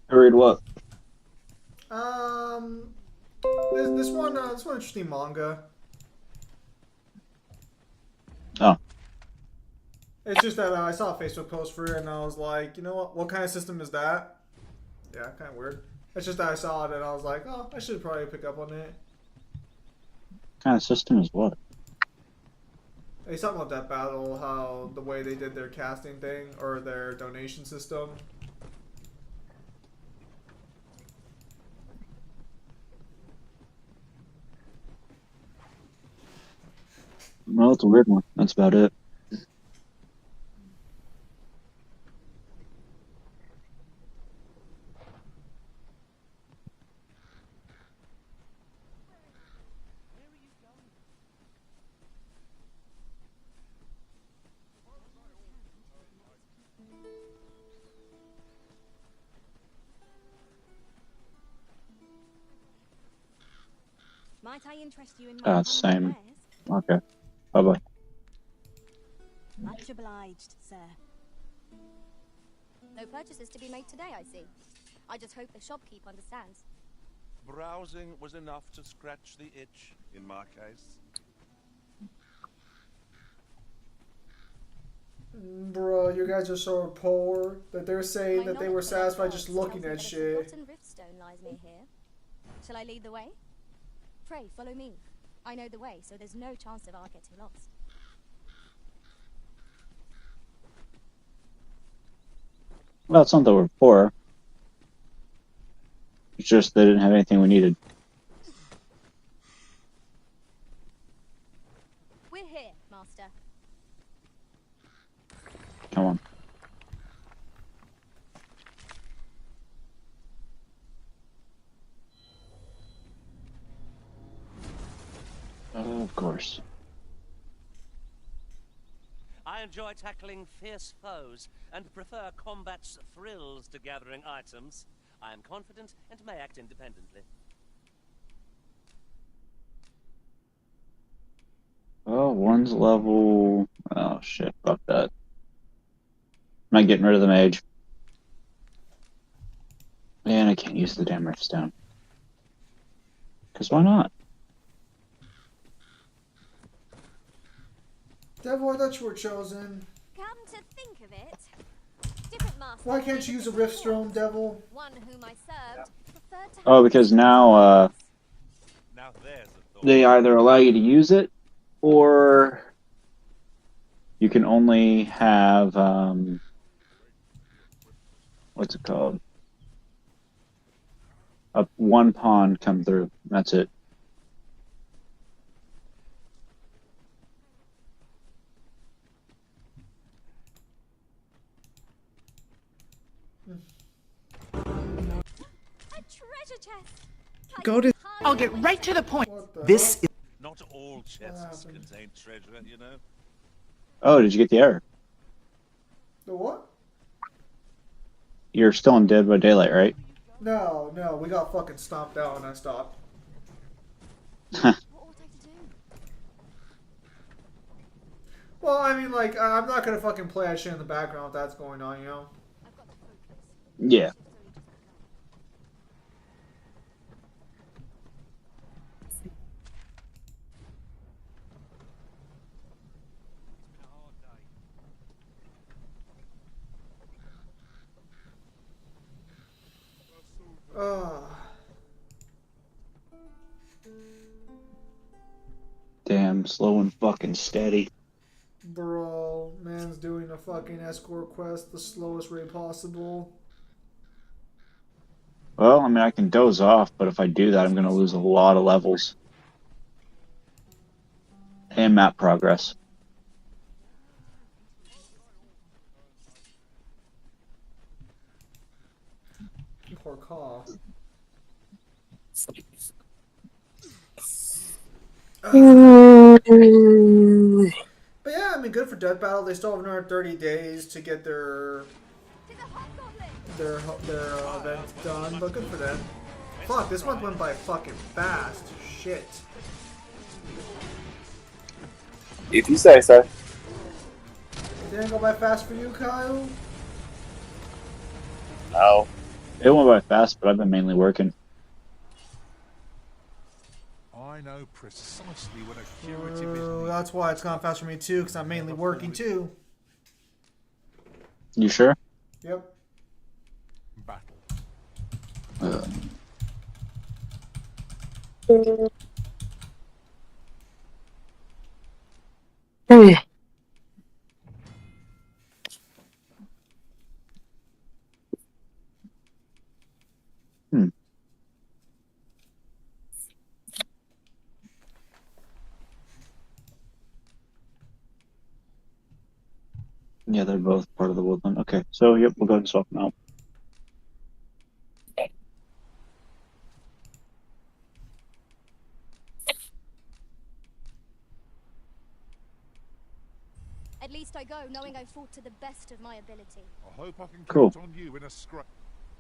Speaker 2: Read what?
Speaker 1: This one interesting manga.
Speaker 2: Oh.
Speaker 1: It's just that I saw a Facebook post for it and I was like, you know what kind of system is that? Yeah, kind of weird. It's just that I saw it and I was like, oh, I should probably pick up on it.
Speaker 2: What kind of system is what?
Speaker 1: He's talking about that battle, how the way they did their casting thing or their donation system.
Speaker 2: Well, it's a weird one. That's about it.
Speaker 3: Might I interest you in my
Speaker 2: Same. Okay. Bye-bye.
Speaker 3: Much obliged, sir. No purchases to be made today, I see. I just hope the shopkeep understands.
Speaker 5: Browsing was enough to scratch the itch, in my case.
Speaker 1: Bro, you guys are so poor that they're saying that they were satisfied just looking at shit.
Speaker 3: Riftstone lies near here. Shall I lead the way? Pray, follow me. I know the way, so there's no chance of our getting lost.
Speaker 2: Well, it's not that we're poor. It's just they didn't have anything we needed.
Speaker 3: We're here, Master.
Speaker 2: Come on. Of course.
Speaker 10: I enjoy tackling fierce foes and prefer combat's thrills to gathering items. I am confident and may act independently.
Speaker 2: Oh, one's level... Oh, shit. Fuck that. I'm not getting rid of the mage. Man, I can't use the damn riftstone. Because why not?
Speaker 1: Devil, I thought you were chosen.
Speaker 3: Come to think of it, different masters.
Speaker 1: Why can't you use a riftstone, Devil?
Speaker 3: One whom I served preferred to
Speaker 2: Oh, because now,
Speaker 5: Now there's a thought.
Speaker 2: they either allow you to use it, or you can only have, what's it called? One pawn come through. That's it.
Speaker 3: a treasure chest.
Speaker 11: Go to. I'll get right to the point.
Speaker 1: This
Speaker 11: is.
Speaker 5: Not all chests contain treasure, you know.
Speaker 2: Oh, did you get the error?
Speaker 1: The what?
Speaker 2: You're still in Dead by Daylight, right?
Speaker 1: No, we got fucking stomped out and I stopped.
Speaker 3: What ought I to do?
Speaker 1: Well, I mean, like, I'm not gonna fucking play that shit in the background if that's going on, you know?
Speaker 3: I've got to focus.
Speaker 2: Yeah. Damn, slow and fucking steady.
Speaker 1: Bro, man's doing a fucking escort quest the slowest way possible.
Speaker 2: Well, I mean, I can doze off, but if I do that, I'm going to lose a lot of levels. And map progress.
Speaker 1: Poor call. But yeah, I mean, good for Death Battle. They still have another 30 days to get their event done, but good for them. Fuck, this month went by fucking fast. Shit.
Speaker 6: If you say so.
Speaker 1: I Didn't go by fast for you, Kyle?
Speaker 6: No.
Speaker 2: It went by fast, but I've been mainly working.
Speaker 5: I know precisely what a curative is.
Speaker 1: That's why it's gone fast for me too, because I'm mainly working too.
Speaker 2: You sure?
Speaker 1: Yep.
Speaker 5: Battle.
Speaker 2: Yeah, they're both part of the woodland. Okay, so yep, we'll go ahead and swap them out.
Speaker 3: At least I go knowing I fought to the best of my ability.
Speaker 5: I hope I can
Speaker 2: Cool.
Speaker 5: count on you in a scrap.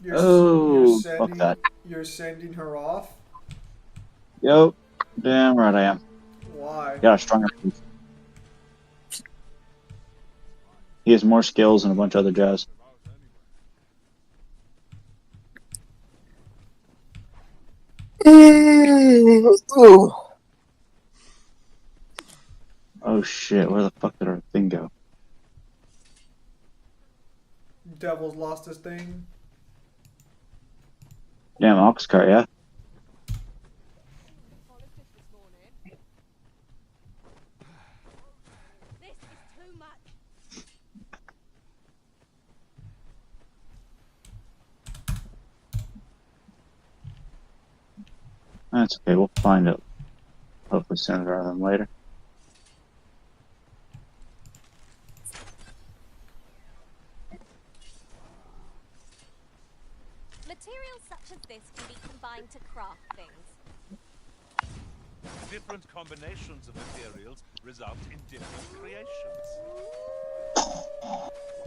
Speaker 2: Fuck that.
Speaker 1: You're sending her off?
Speaker 2: Yep. Damn right I am.
Speaker 1: Why?
Speaker 2: Got a stronger piece. He has more skills and a bunch of other jazz. Oh shit, where the fuck did our thing go?
Speaker 1: Devil's lost his thing.
Speaker 2: Damn, ox cart, yeah?
Speaker 3: This is too much.
Speaker 2: That's okay, we'll find it. Hopefully sooner rather than later.
Speaker 3: Materials such as this can be combined to craft things.
Speaker 5: Different combinations of materials result in different creations.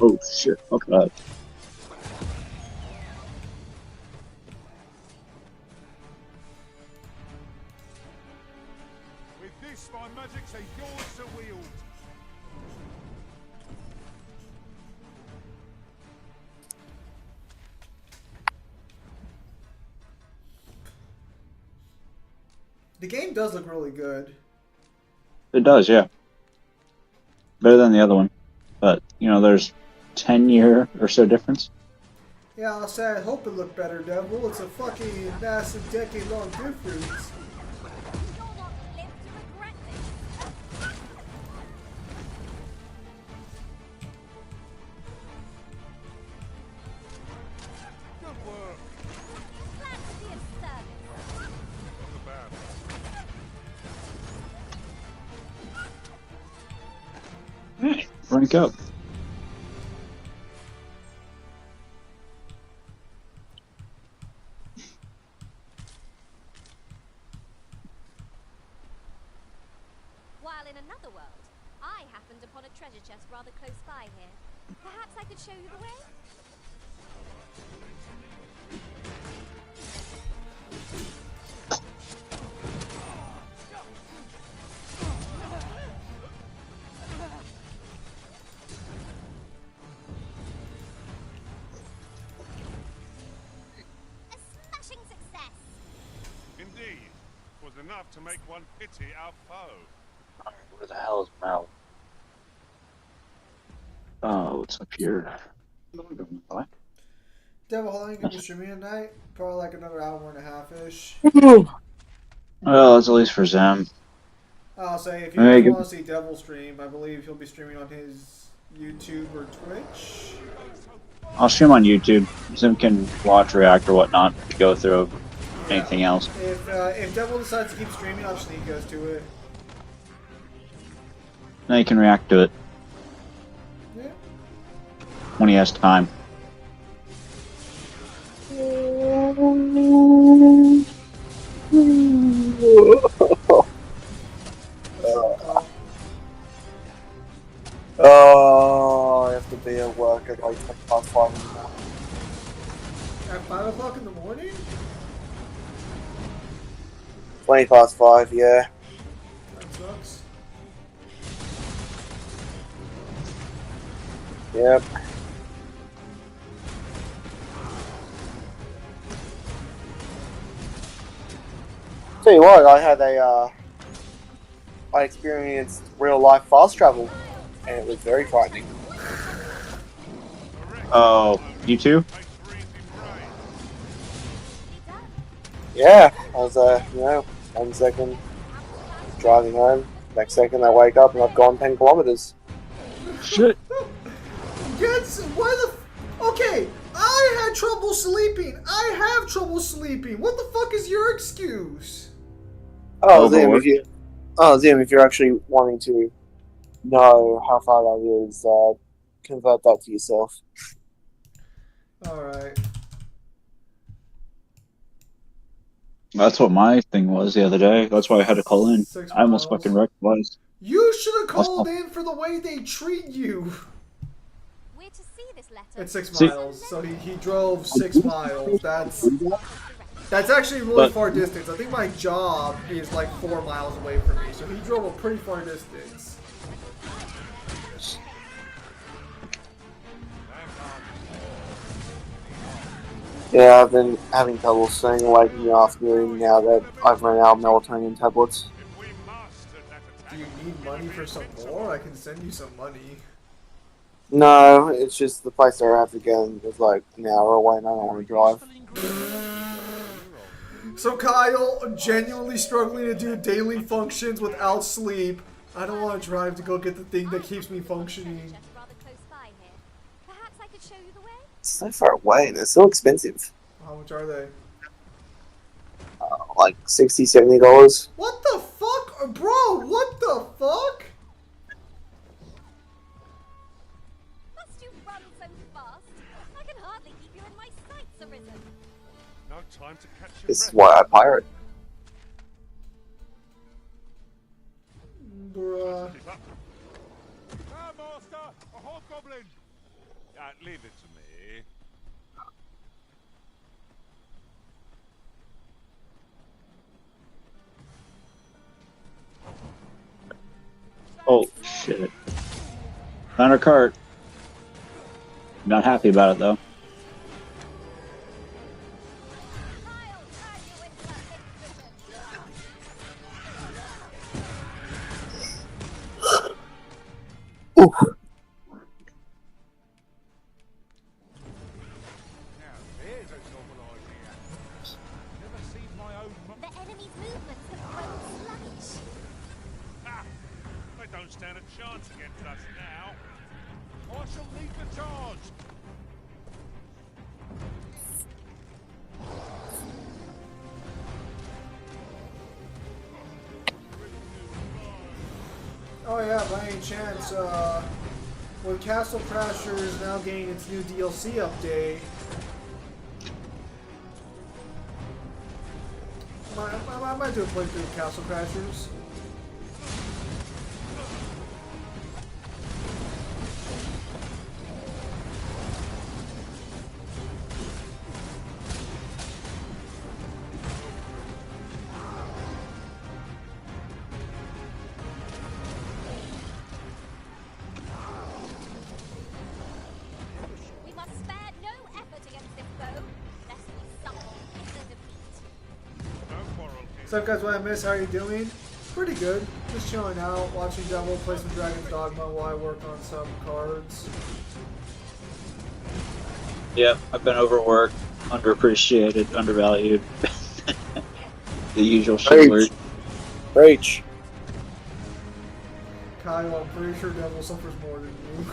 Speaker 2: Oh shit, okay.
Speaker 5: With this, my magics are yours to wield.
Speaker 1: The game does look really good.
Speaker 2: It does, yeah. Better than the other one. But, you know, there's 10-year or so difference.
Speaker 1: Yeah, I'll say I hope it looked better, Devil. It's a fucking massive decade-long difference.
Speaker 2: Rank up.
Speaker 3: While in another world, I happened upon a treasure chest rather close by here. Perhaps I could show you the way?
Speaker 5: Indeed, was enough to make one pity our foe.
Speaker 2: Where the hell is Mal? Oh, it's up here.
Speaker 1: Devil, how long are you going to be streaming tonight? Probably like another hour and a half-ish.
Speaker 2: Well, it's at least for Zem.
Speaker 1: I'll say, if you guys want to see Devil stream, I believe he'll be streaming on his YouTube or Twitch.
Speaker 2: I'll stream on YouTube. Zim can watch, react, or whatnot to go through anything else.
Speaker 1: If Devil decides to keep streaming, I'll sneak us to it.
Speaker 2: Now you can react to it.
Speaker 1: Yeah.
Speaker 2: When he has time.
Speaker 6: Oh, I have to be at work at like 5 in the morning.
Speaker 1: At 5 o'clock in the morning?
Speaker 6: 5:20, yeah.
Speaker 1: That sucks.
Speaker 6: Yep. Tell you what, I experienced real life fast travel, and it was very frightening.
Speaker 2: Oh, you too?
Speaker 6: Yeah, I was, 1 second driving home, next second I wake up and I've gone 10 kilometers.
Speaker 2: Shit.
Speaker 1: Yes, why the okay, I had trouble sleeping. I have trouble sleeping. What the fuck is your excuse?
Speaker 6: Oh, Zim, if you're actually wanting to know how far that is, convert that to yourself.
Speaker 1: Alright.
Speaker 2: That's what my thing was the other day. That's why I had to call in.
Speaker 1: 6
Speaker 2: I almost
Speaker 1: miles.
Speaker 2: fucking wrecked twice.
Speaker 1: You should have called in for the way they treat you.
Speaker 3: We're to see this letter.
Speaker 1: It's 6 miles, so he drove 6 miles. That's actually really far distance. I think my job is like 4 miles away from me, so he drove a pretty far distance.
Speaker 6: Yeah, I've been having trouble staying awake in the afternoon now that I've run out of melatonin tablets.
Speaker 1: Do you need money for some more? I can send you some money.
Speaker 6: No, it's just the place where I have to go is like an hour away and I don't want to drive.
Speaker 1: So Kyle, genuinely struggling to do daily functions without sleep. I don't want to drive to go get the thing that keeps me functioning.
Speaker 3: Perhaps I could show you the way?
Speaker 6: It's so far away and they're so expensive.
Speaker 1: How much are they?
Speaker 6: Like $60, $70.
Speaker 1: What the fuck? Bro, what the fuck?
Speaker 3: Must you run so fast? I can hardly keep you in my sights, Arisen.
Speaker 5: No time to catch your
Speaker 6: This is
Speaker 5: breath.
Speaker 6: why I pirate.
Speaker 1: Bruh.
Speaker 5: Ah, master! A hobgoblin! Leave it to me.
Speaker 2: Oh, shit. Found our cart. Not happy about it, though.
Speaker 6: Ooh.
Speaker 3: The enemy's movements have grown sluggish.
Speaker 5: They don't stand a chance against us now. I shall lead the charge.
Speaker 1: Oh yeah, by any chance, with Castle Crashers now getting its new DLC update, I might do a playthrough of Castle Crashers.
Speaker 3: We must spare no effort against this foe, lest we suffer bitter defeat.
Speaker 5: No quarrel, King.
Speaker 1: What's up guys, what I miss, how are you doing? Pretty good. Just chilling out, watching Devil play some Dragon's Dogma while I work on some cards.
Speaker 2: Yep, I've been overworked, underappreciated, undervalued. The usual shit word.
Speaker 6: Preach.
Speaker 1: Kyle, I'm pretty sure Devil suffers more than you.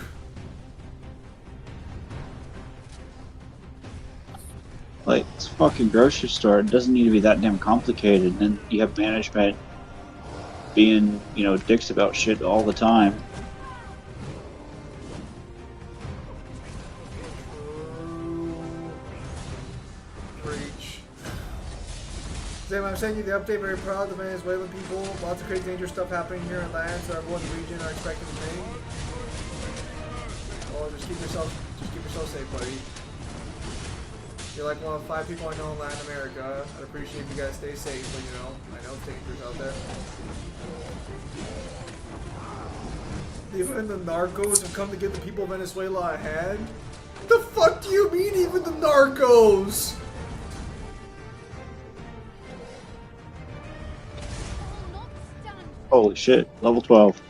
Speaker 2: Like, it's a fucking grocery store. It doesn't need to be that damn complicated. And you have management being, dicks about shit all the time.
Speaker 1: Preach. Sam, I'm sending you the update. Very proud of the Venezuelan people. Lots of crazy dangerous stuff happening here in land, so everyone in the region are expecting the thing. Oh, just keep yourself safe, buddy. You're like one of 5 people I know in Latin America. I'd appreciate if you guys stay safe, but I know it's dangerous out there. Even the narcos have come to get the people of Venezuela a hand? The fuck do you mean, even the narcos?
Speaker 2: Holy shit, level 12.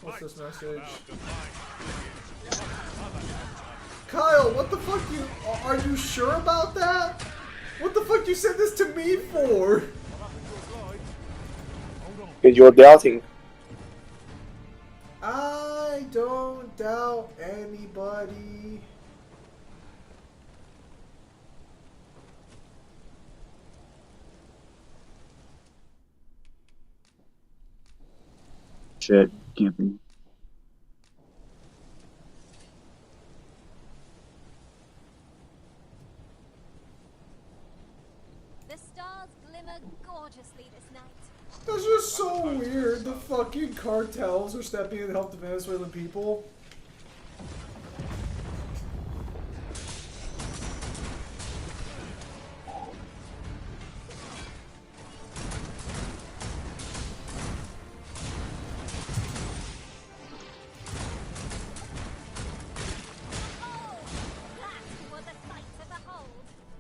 Speaker 1: What's this message? Kyle, what the fuck are you sure about that? What the fuck you sent this to me for?
Speaker 6: Because you're doubting.
Speaker 1: I don't doubt anybody.
Speaker 2: Shit, can't be.
Speaker 3: The stars glimmer gorgeously this night.
Speaker 1: That's just so weird. The fucking cartels are stepping in to help the Venezuelan people.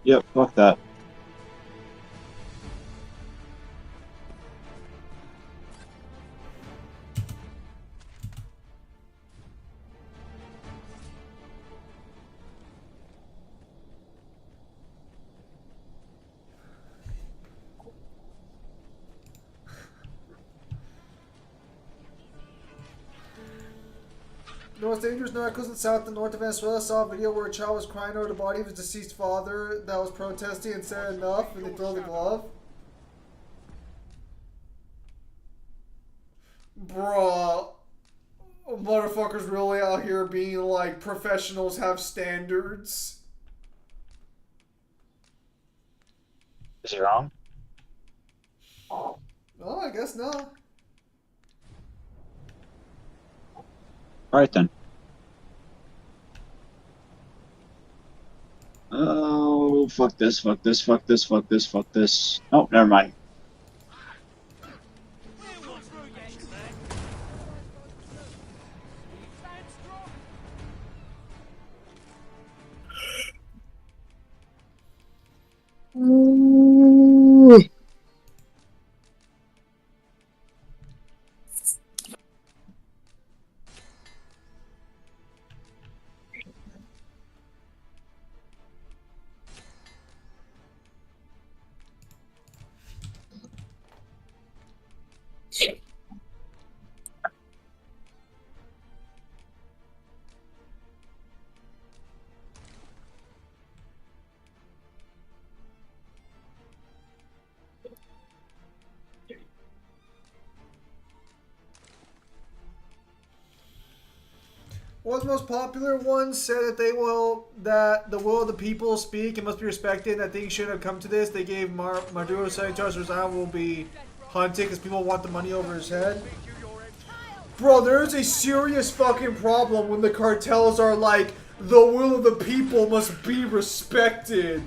Speaker 2: Yep, fuck that.
Speaker 1: The most dangerous narcos in South and North of Venezuela saw a video where a child was crying over the body of his deceased father that was protesting and said enough, and they throw the glove. Bruh. Motherfuckers really out here being like professionals have standards.
Speaker 2: Is he wrong?
Speaker 1: Oh, I guess not.
Speaker 2: Alright then. Oh, fuck this, fuck this, fuck this, fuck this, fuck this. Oh, never mind.
Speaker 1: One of the most popular ones said that that the will of the people speak and must be respected, and that things shouldn't have come to this. They gave Maduro saying Charles Rosano will be hunted because people want the money over his head. Bro, there's a serious fucking problem when the cartels are like, the will of the people must be respected.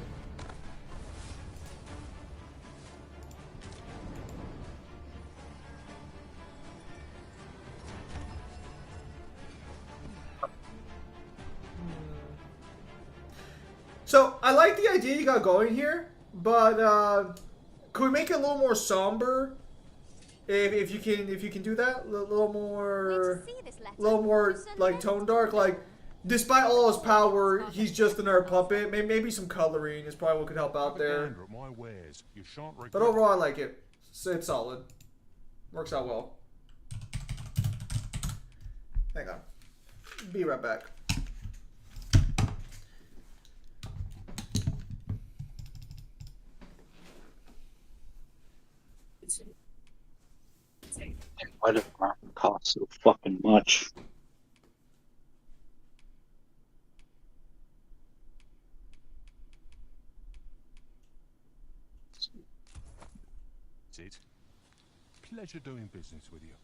Speaker 1: So, I like the idea you got going here, but could we make it a little more somber? If you can do that, a little more like tone dark. Like, despite all his power, he's just another puppet. Maybe some coloring is probably what could help out there. But overall, I like it. It's solid. Works out well. Hang on. Be right back.
Speaker 2: Why does armor cost so fucking much?
Speaker 5: Sid, pleasure doing business with you.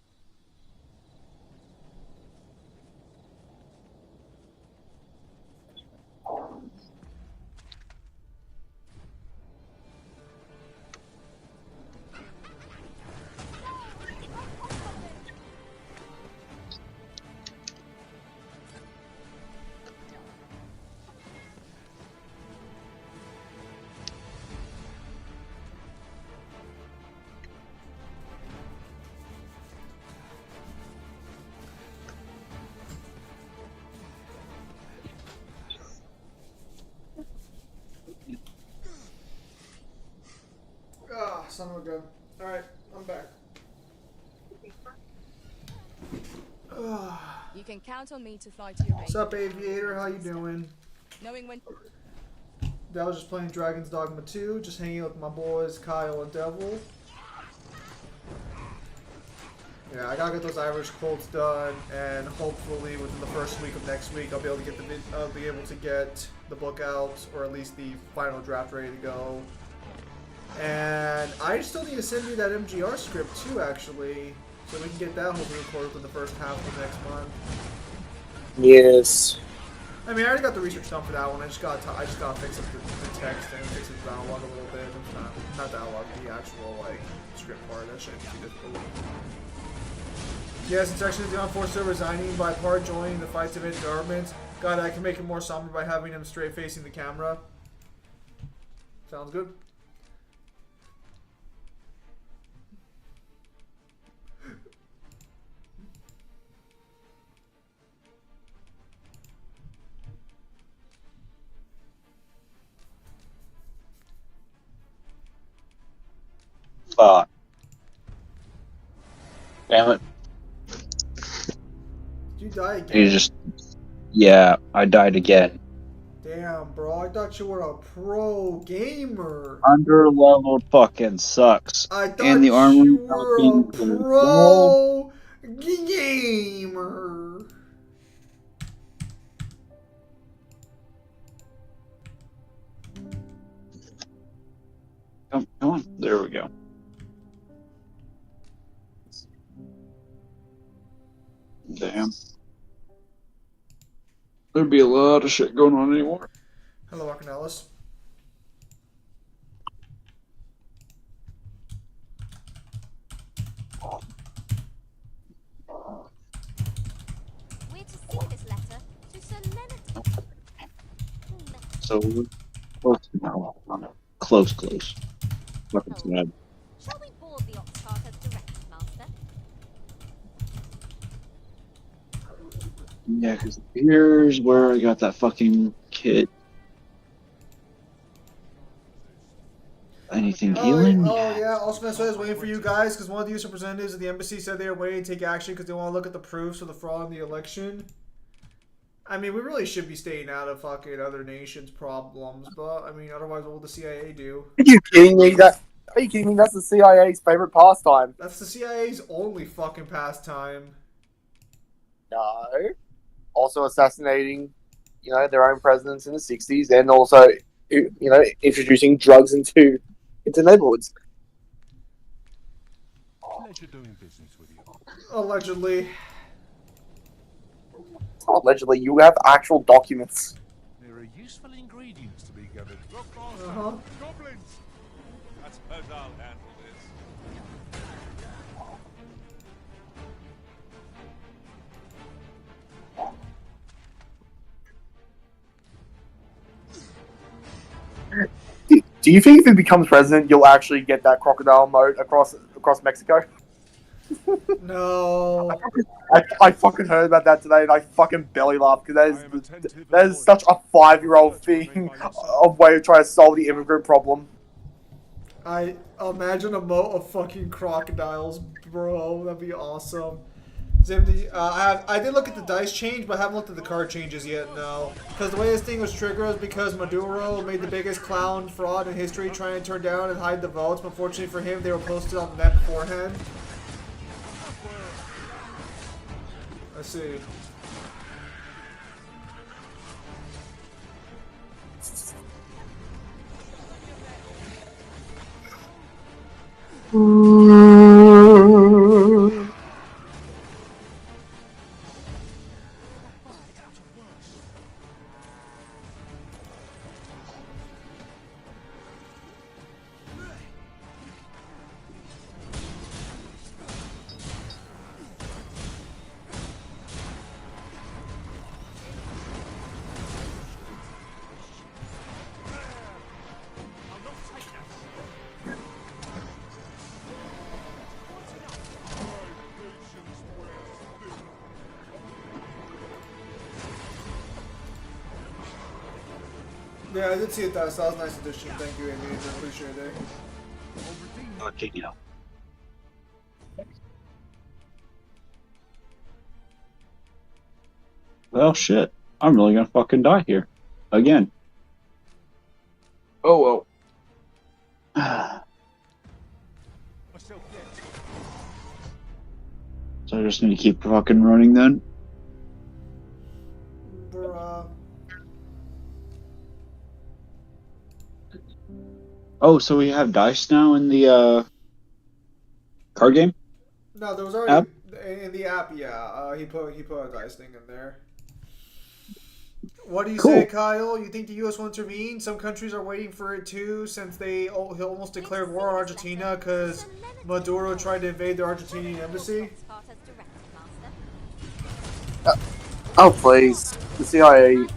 Speaker 1: son of a gun. Alright, I'm back.
Speaker 3: You can count on me to fly to your aid.
Speaker 1: What's up, Aviator? How you doing?
Speaker 3: Knowing when.
Speaker 1: I was just playing Dragon's Dogma 2, just hanging out with my boys Kyle and Devil. Yeah, I gotta get those Irish Colts done, and hopefully within the first week of next week, I'll be able to get the book out, or at least the final draft ready to go. And I still need to send you that MGR script too, actually, so we can get that hopefully recorded within the first half of next month.
Speaker 6: Yes.
Speaker 1: I mean, I already got the research done for that one. I just gotta fix up the text and fix the dialogue a little bit. It's not dialogue, the actual like script part. That shouldn't be too difficult. Yes, it's actually the unforced resigning by part joining the fight to evade government. God, I can make it more somber by having him straight facing the camera. Sounds good.
Speaker 2: Fuck. Damn it.
Speaker 1: Did you die again?
Speaker 2: You just... Yeah, I died again.
Speaker 1: Damn, bro. I thought you were a pro gamer.
Speaker 2: Under-leveled fucking sucks.
Speaker 1: I thought
Speaker 2: and the armor
Speaker 1: you were a pro gamer.
Speaker 2: Come on. There we go. Damn. There'd be a lot of shit going on anymore.
Speaker 1: Hello, Arkin Ellis.
Speaker 3: We're to see this letter to Sir Leonard.
Speaker 2: So, close now. Close. Fucking sad.
Speaker 3: Shall we board the ox cart as directed, Master?
Speaker 2: Yeah, because here's where I got that fucking kit. Anything healing?
Speaker 1: Oh yeah, also Venezuela is waiting for you guys because one of the U.S. representatives at the embassy said they were waiting to take action because they want to look at the proofs of the fraud in the election. I mean, we really should be staying out of fucking other nations' problems, but I mean, otherwise, what will the CIA do?
Speaker 6: Are you kidding me? Are you kidding me? That's the CIA's favorite pastime.
Speaker 1: That's the CIA's only fucking pastime.
Speaker 6: No. Also assassinating, their own presidents in the 60s, and also, introducing drugs into neighborhoods.
Speaker 7: Pleasure doing business with you.
Speaker 1: Allegedly.
Speaker 6: It's not allegedly, you have actual documents.
Speaker 7: There are useful ingredients to be gathered.
Speaker 5: Goblins! I suppose I'll handle this.
Speaker 6: Do you think if he becomes president, you'll actually get that crocodile mode across Mexico?
Speaker 1: No.
Speaker 6: I fucking heard about that today, and I fucking belly laughed because that is such a 5-year-old thing of way of trying to solve the immigrant problem.
Speaker 1: I imagine a moat of fucking crocodiles, bro. That'd be awesome. I did look at the dice change, but I haven't looked at the card changes yet, no. Because the way this thing was triggered was because Maduro made the biggest clown fraud in history trying to turn down and hide the votes, but fortunately for him, they were posted on the net beforehand. I see. Yeah, I did see it. That was a nice addition. Thank you, Amy. I appreciate it.
Speaker 2: Okay, well, shit. I'm really gonna fucking die here. Again. Oh, well. So I just need to keep fucking running then?
Speaker 1: Bruh.
Speaker 2: Oh, so we have dice now in the, card game?
Speaker 1: No, there was already
Speaker 2: App?
Speaker 1: in the app. Yeah, he put a dice thing in there. What do you
Speaker 2: Cool.
Speaker 1: say, Kyle? You think the U.S. will intervene? Some countries are waiting for it too, since he almost declared war on Argentina because Maduro tried to invade the Argentinian embassy.
Speaker 6: Oh please, the CIA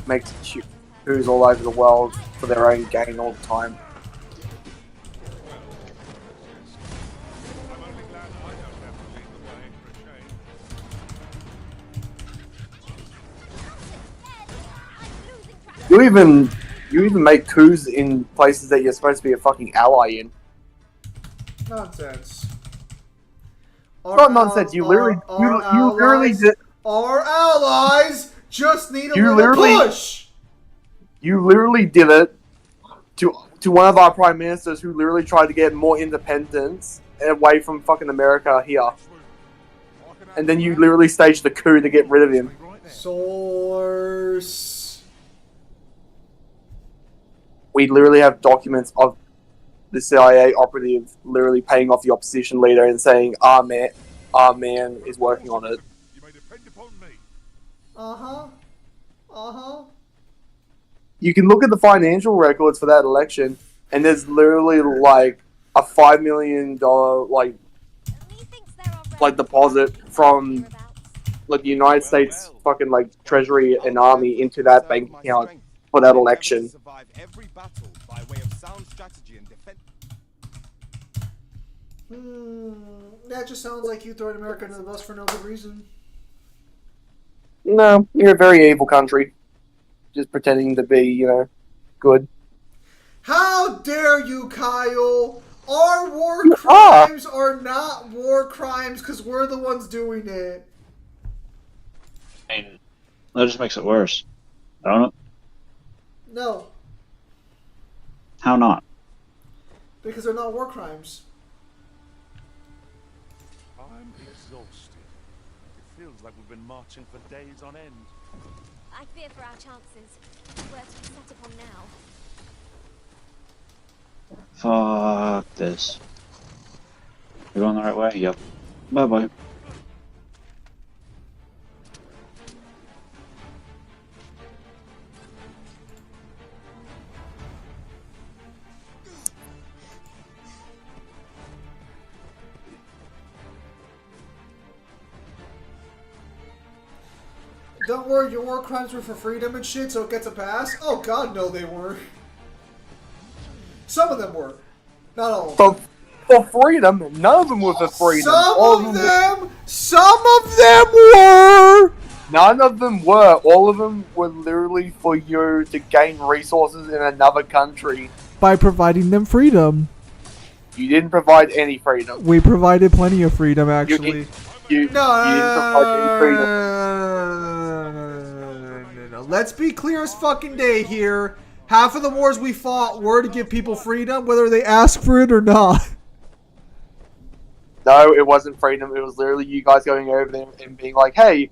Speaker 6: makes coups all over the world for their own gain all the time. You even make coups in places that you're supposed to be a fucking ally in.
Speaker 1: Nonsense.
Speaker 6: Not nonsense. You literally did.
Speaker 1: Our allies just need a little
Speaker 6: literally
Speaker 1: push.
Speaker 6: You literally did it to one of our prime ministers who literally tried to get more independence away from fucking America here. And then you literally staged the coup to get rid of him.
Speaker 1: Source.
Speaker 6: We literally have documents of the CIA operative literally paying off the opposition leader and saying, our man is working on it. You can look at the financial records for that election, and there's literally like a $5 million like deposit from like the United States fucking like Treasury and Army into that bank account for that election.
Speaker 1: That just sounds like you throwing America under the bus for no good reason.
Speaker 6: No, you're a very evil country. Just pretending to be, good.
Speaker 1: How dare you, Kyle? Our war crimes are not war crimes because we're the ones doing it.
Speaker 2: I mean, that just makes it worse. I don't know.
Speaker 1: No.
Speaker 2: How not?
Speaker 1: Because they're not war crimes.
Speaker 5: I'm exhausted. It feels like we've been marching for days on end.
Speaker 3: I fear for our chances. Where to be set upon now?
Speaker 2: Fuck this. You going the right way? Yep. Bye-bye.
Speaker 1: Don't worry, your war crimes were for freedom and shit, so it gets a pass? Oh god, no they weren't. Some of them were. Not all of them.
Speaker 6: For freedom, none of them were for freedom.
Speaker 1: Some of them were!
Speaker 6: None of them were. All of them were literally for you to gain resources in another country.
Speaker 1: By providing them freedom.
Speaker 6: You didn't provide any freedom.
Speaker 1: We provided plenty of freedom, actually.
Speaker 6: You didn't provide any freedom.
Speaker 1: No. Let's be clear as fucking day here. Half of the wars we fought were to give people freedom, whether they ask for it or not.
Speaker 6: No, it wasn't freedom. It was literally you guys going over there and being like, hey,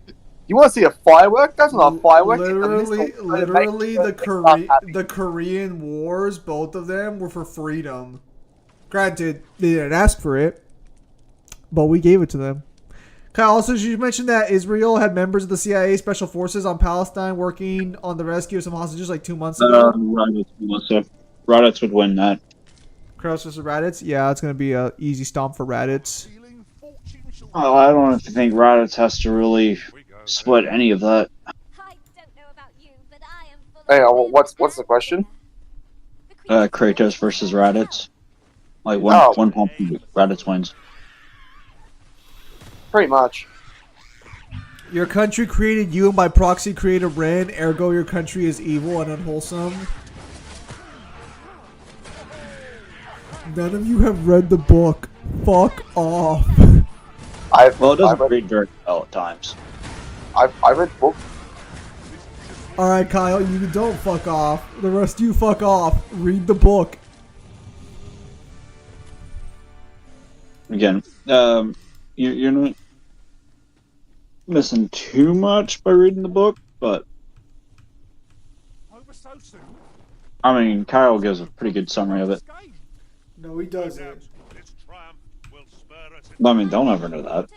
Speaker 6: you want to see a firework? That's not a firework.
Speaker 1: Literally, the Korean Wars, both of them were for freedom. Granted, they didn't ask for it, but we gave it to them. Kyle, also, you mentioned that Israel had members of the CIA Special Forces on Palestine working on the rescue of some hostages like 2 months ago.
Speaker 2: Raditz would win that.
Speaker 1: Kraus versus Raditz? Yeah, it's going to be an easy stomp for Raditz.
Speaker 2: Oh, I don't think Raditz has to really split any of that.
Speaker 6: Hey, what's the question?
Speaker 2: Kratos versus Raditz. Like one pump, Raditz wins.
Speaker 6: Pretty much.
Speaker 1: Your country created you and by proxy created Ren, ergo your country is evil and unwholesome. None of you have read the book. Fuck off.
Speaker 2: Well, it doesn't read during development times.
Speaker 6: I read the book.
Speaker 1: Alright, Kyle, you don't fuck off. The rest of you fuck off. Read the book.
Speaker 2: Again, you're not missing too much by reading the book, but
Speaker 5: Over so soon.
Speaker 2: I mean, Kyle gives a pretty good summary of it.
Speaker 1: No, he doesn't.
Speaker 5: Its triumph will spur us.
Speaker 2: I mean, they'll never know that.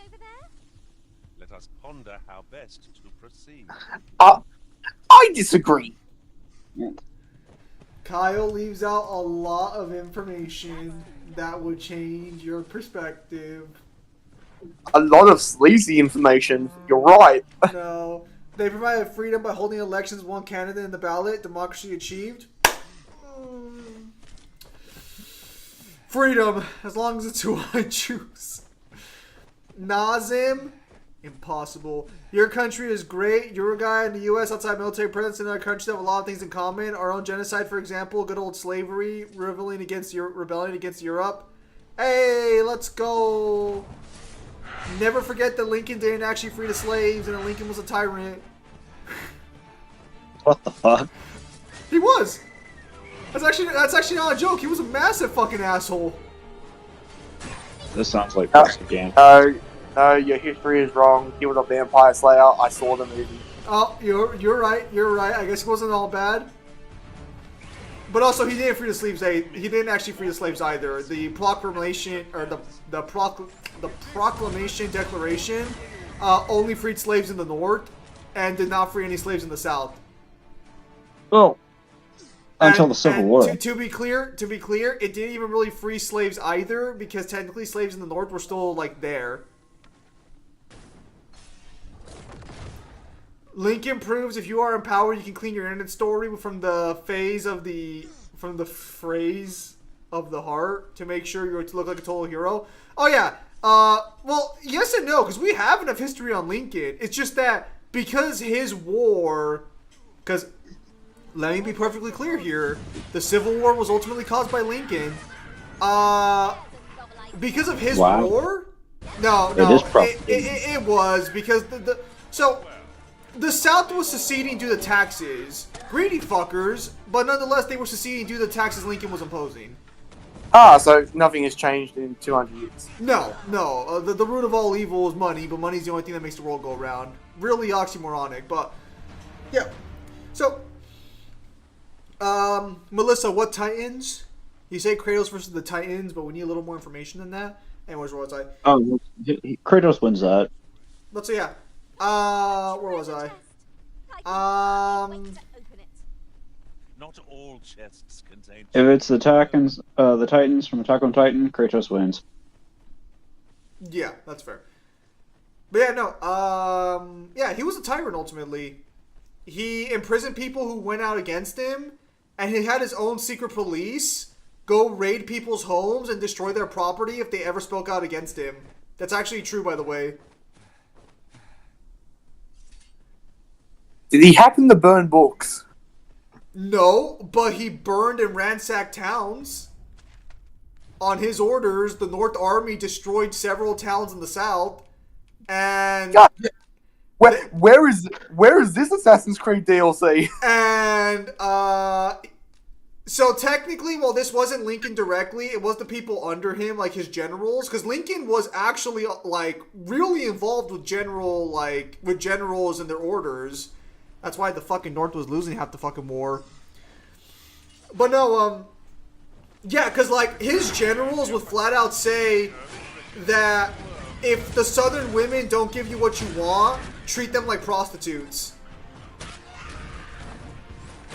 Speaker 5: Let us ponder how best to proceed.
Speaker 6: I disagree.
Speaker 1: Kyle leaves out a lot of information that would change your perspective.
Speaker 6: A lot of sleazy information. You're right.
Speaker 1: No. They provided freedom by holding elections one candidate in the ballot. Democracy achieved. Freedom, as long as it's who I choose. Nazim, impossible. Your country is great. Uruguay and the U.S. outside military presence in other countries have a lot of things in common. Our own genocide, for example, good old slavery, rebellion against Europe. Hey, let's go. Never forget that Lincoln didn't actually free the slaves and that Lincoln was a tyrant.
Speaker 2: What the fuck?
Speaker 1: He was. That's actually not a joke. He was a massive fucking asshole.
Speaker 2: This sounds like propaganda.
Speaker 6: Your history is wrong. He was a vampire slayer. I saw the movie.
Speaker 1: Oh, you're right. You're right. I guess it wasn't all bad. But also, he didn't free the slaves. He didn't actually free the slaves either. The proclamation or the proclamation declaration only freed slaves in the north and did not free any slaves in the south.
Speaker 2: Well, until the Civil War.
Speaker 1: To be clear, it didn't even really free slaves either because technically slaves in the north were still like there. Lincoln proves if you are empowered, you can clean your internet story from the phrase of the heart to make sure you look like a total hero. Oh yeah. Well, yes and no, because we have enough history on Lincoln. It's just that because his war, because let me be perfectly clear here, the Civil War was ultimately caused by Lincoln. Because of his war. No, it was because the South was seceding due to taxes. Greedy fuckers, but nonetheless they were seceding due to the taxes Lincoln was imposing.
Speaker 6: So nothing has changed in 200 years.
Speaker 1: No. The root of all evil is money, but money's the only thing that makes the world go around. Really oxymoronic, but yeah. So, Melissa, what Titans? You say Kratos versus the Titans, but we need a little more information than that. Anyways, where was I?
Speaker 2: Oh, Kratos wins that.
Speaker 1: Let's see, yeah. Where was I?
Speaker 5: Not all chests contain.
Speaker 2: If it's the Titans from Attack on Titan, Kratos wins.
Speaker 1: Yeah, that's fair. But yeah, no. Yeah, he was a tyrant ultimately. He imprisoned people who went out against him, and he had his own secret police go raid people's homes and destroy their property if they ever spoke out against him. That's actually true, by the way.
Speaker 6: Did he happen to burn books?
Speaker 1: No, but he burned and ransacked towns. On his orders, the North Army destroyed several towns in the South, and
Speaker 6: God, where is this Assassin's Creed DLC?
Speaker 1: And so technically, well, this wasn't Lincoln directly. It was the people under him, like his generals, because Lincoln was actually like really involved with generals and their orders. That's why the fucking North was losing half the fucking war. But no, yeah, because like his generals would flat out say that if the Southern women don't give you what you want, treat them like prostitutes.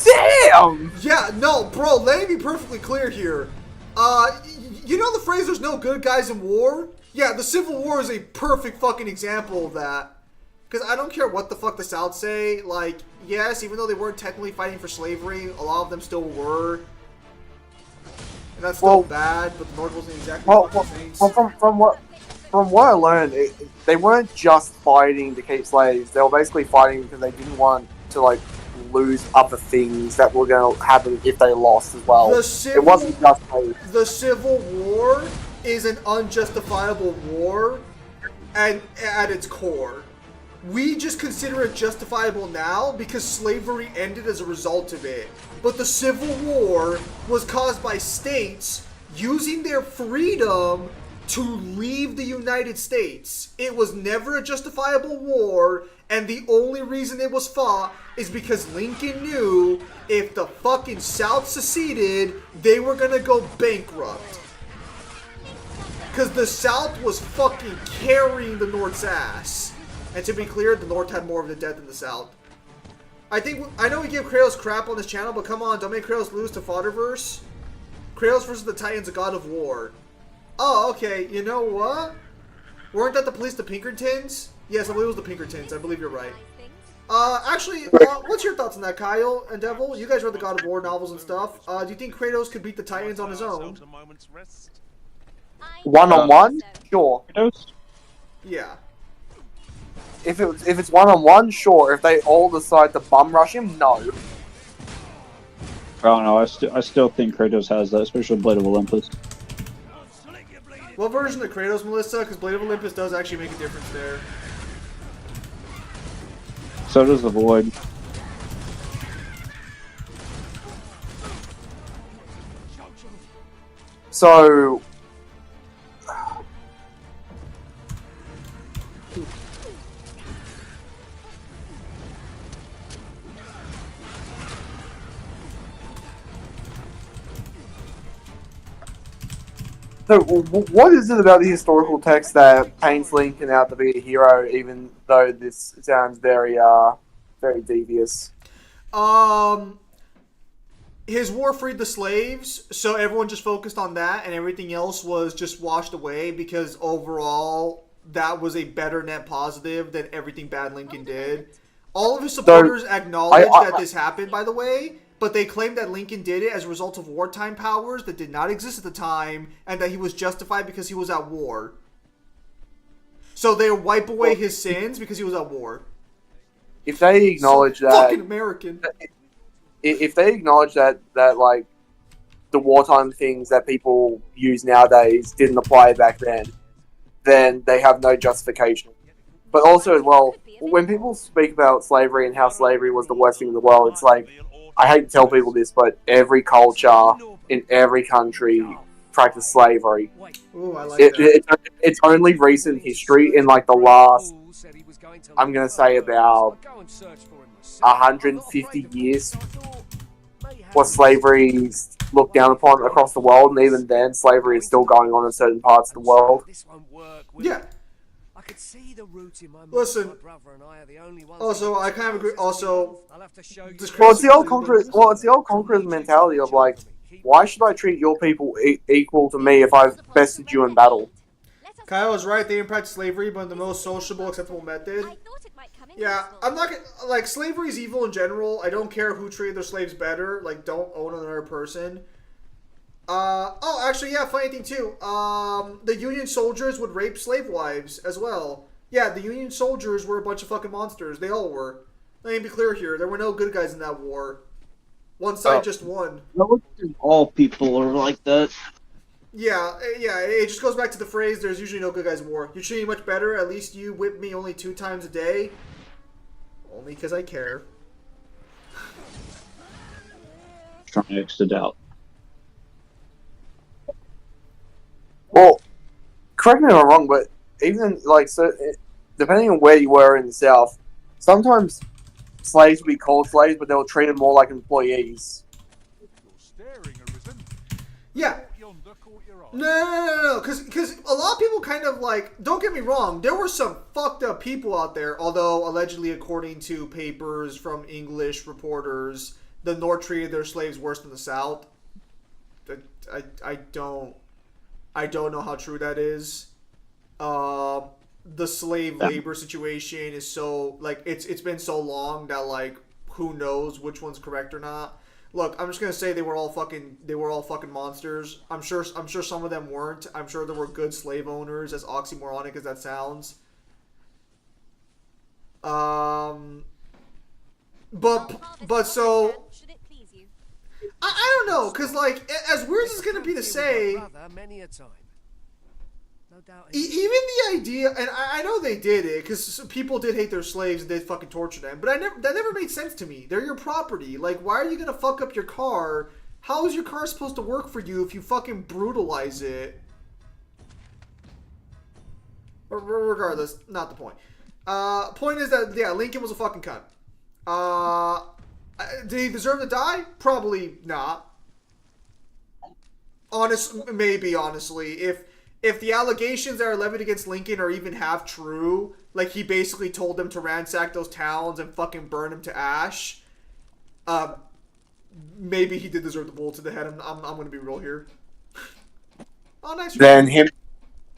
Speaker 6: Damn!
Speaker 1: Yeah, no, bro, let me be perfectly clear here. You know the phrase, there's no good guys in war? Yeah, the Civil War is a perfect fucking example of that. Because I don't care what the fuck the South say. Like, yes, even though they weren't technically fighting for slavery, a lot of them still were. And that's still bad, but the North wasn't exactly fucking saints.
Speaker 6: From what I learned, they weren't just fighting to keep slaves. They were basically fighting because they didn't want to, like, lose other things that were going to happen if they lost as well. It wasn't just
Speaker 1: the Civil War is an unjustifiable war, and at its core. We just consider it justifiable now because slavery ended as a result of it. But the Civil War was caused by states using their freedom to leave the United States. It was never a justifiable war, and the only reason it was fought is because Lincoln knew if the fucking South seceded, they were gonna go bankrupt. Because the South was fucking carrying the North's ass. And to be clear, the North had more of the dead than the South. I know we give Kratos crap on this channel, but come on, don't make Kratos lose to Fodderverse. Kratos versus the Titans, a god of war. Oh, okay, you know what? Weren't that the police, the Pinkertons? Yes, I believe it was the Pinkertons. I believe you're right. Actually, what's your thoughts on that, Kyle and Devil? You guys read the God of War novels and stuff. Do you think Kratos could beat the Titans on his own?
Speaker 6: One-on-one? Sure.
Speaker 1: Yeah.
Speaker 6: If it's one-on-one, sure. If they all decide to bum rush him, no.
Speaker 2: I don't know. I still think Kratos has that, especially Blade of Olympus.
Speaker 1: What version of Kratos, Melissa? Because Blade of Olympus does actually make a difference there.
Speaker 2: So does the Void.
Speaker 6: So... So, what is it about the historical text that paints Lincoln out to be a hero, even though this sounds very, very devious?
Speaker 1: His war freed the slaves, so everyone just focused on that, and everything else was just washed away because overall, that was a better net positive than everything bad Lincoln did. All of his supporters acknowledge that this happened, by the way, but they claimed that Lincoln did it as a result of wartime powers that did not exist at the time, and that he was justified because he was at war. So they wipe away his sins because he was at war.
Speaker 6: If they acknowledge that...
Speaker 1: Fucking American.
Speaker 6: If they acknowledge that like, the wartime things that people use nowadays didn't apply back then they have no justification. But also, as well, when people speak about slavery and how slavery was the worst thing in the world, it's like, I hate to tell people this, but every culture in every country practiced slavery.
Speaker 1: Ooh, I like that.
Speaker 6: It's only recent history in like the last, I'm going to say about 150 years, was slavery looked down upon across the world, and even then, slavery is still going on in certain parts of the world.
Speaker 1: Yeah. Listen. Also, I kind of agree. Also,
Speaker 6: it's the old conqueror's mentality of like, why should I treat your people equal to me if I've bested you in battle?
Speaker 1: Kyle was right. They didn't practice slavery, but in the most sociable, acceptable method. Yeah, I'm not gonna, like, slavery is evil in general. I don't care who treated their slaves better. Like, don't own another person. Oh, actually, yeah, funny thing too. The Union soldiers would rape slave wives as well. Yeah, the Union soldiers were a bunch of fucking monsters. They all were. Let me be clear here. There were no good guys in that war. One side just won.
Speaker 2: No, all people are like that.
Speaker 1: Yeah, it just goes back to the phrase, there's usually no good guys in war. You treat me much better, at least you whip me only 2 times a day. Only because I care.
Speaker 2: Trying to exit out.
Speaker 6: Well, correct me if I'm wrong, but even, like, so, depending on where you were in the South, sometimes slaves would be called slaves, but they were treated more like employees.
Speaker 1: Yeah. No, because a lot of people kind of, like, don't get me wrong, there were some fucked up people out there, although allegedly, according to papers from English reporters, the North treated their slaves worse than the South. I don't know how true that is. The slave labor situation is so, like, it's been so long that, like, who knows which one's correct or not. Look, I'm just gonna say they were all fucking monsters. I'm sure some of them weren't. I'm sure there were good slave owners, as oxymoronic as that sounds. but so I don't know, cause like as weird as it's gonna be to say,
Speaker 4: many a time. No doubt.
Speaker 1: Even the idea, and I know they did it because people did hate their slaves and they fucking torture them, but that never made sense to me. They're your property. Like, why are you gonna fuck up your car? How is your car supposed to work for you if you fucking brutalize it? Regardless, not the point. Point is that yeah, Lincoln was a fucking cunt. Did he deserve to die? Probably not. Honestly, if the allegations that are levied against Lincoln are even half true, like he basically told them to ransack those towns and fucking burn them to ash, maybe he did deserve the bullet to the head. I'm gonna be real here. Oh, nice.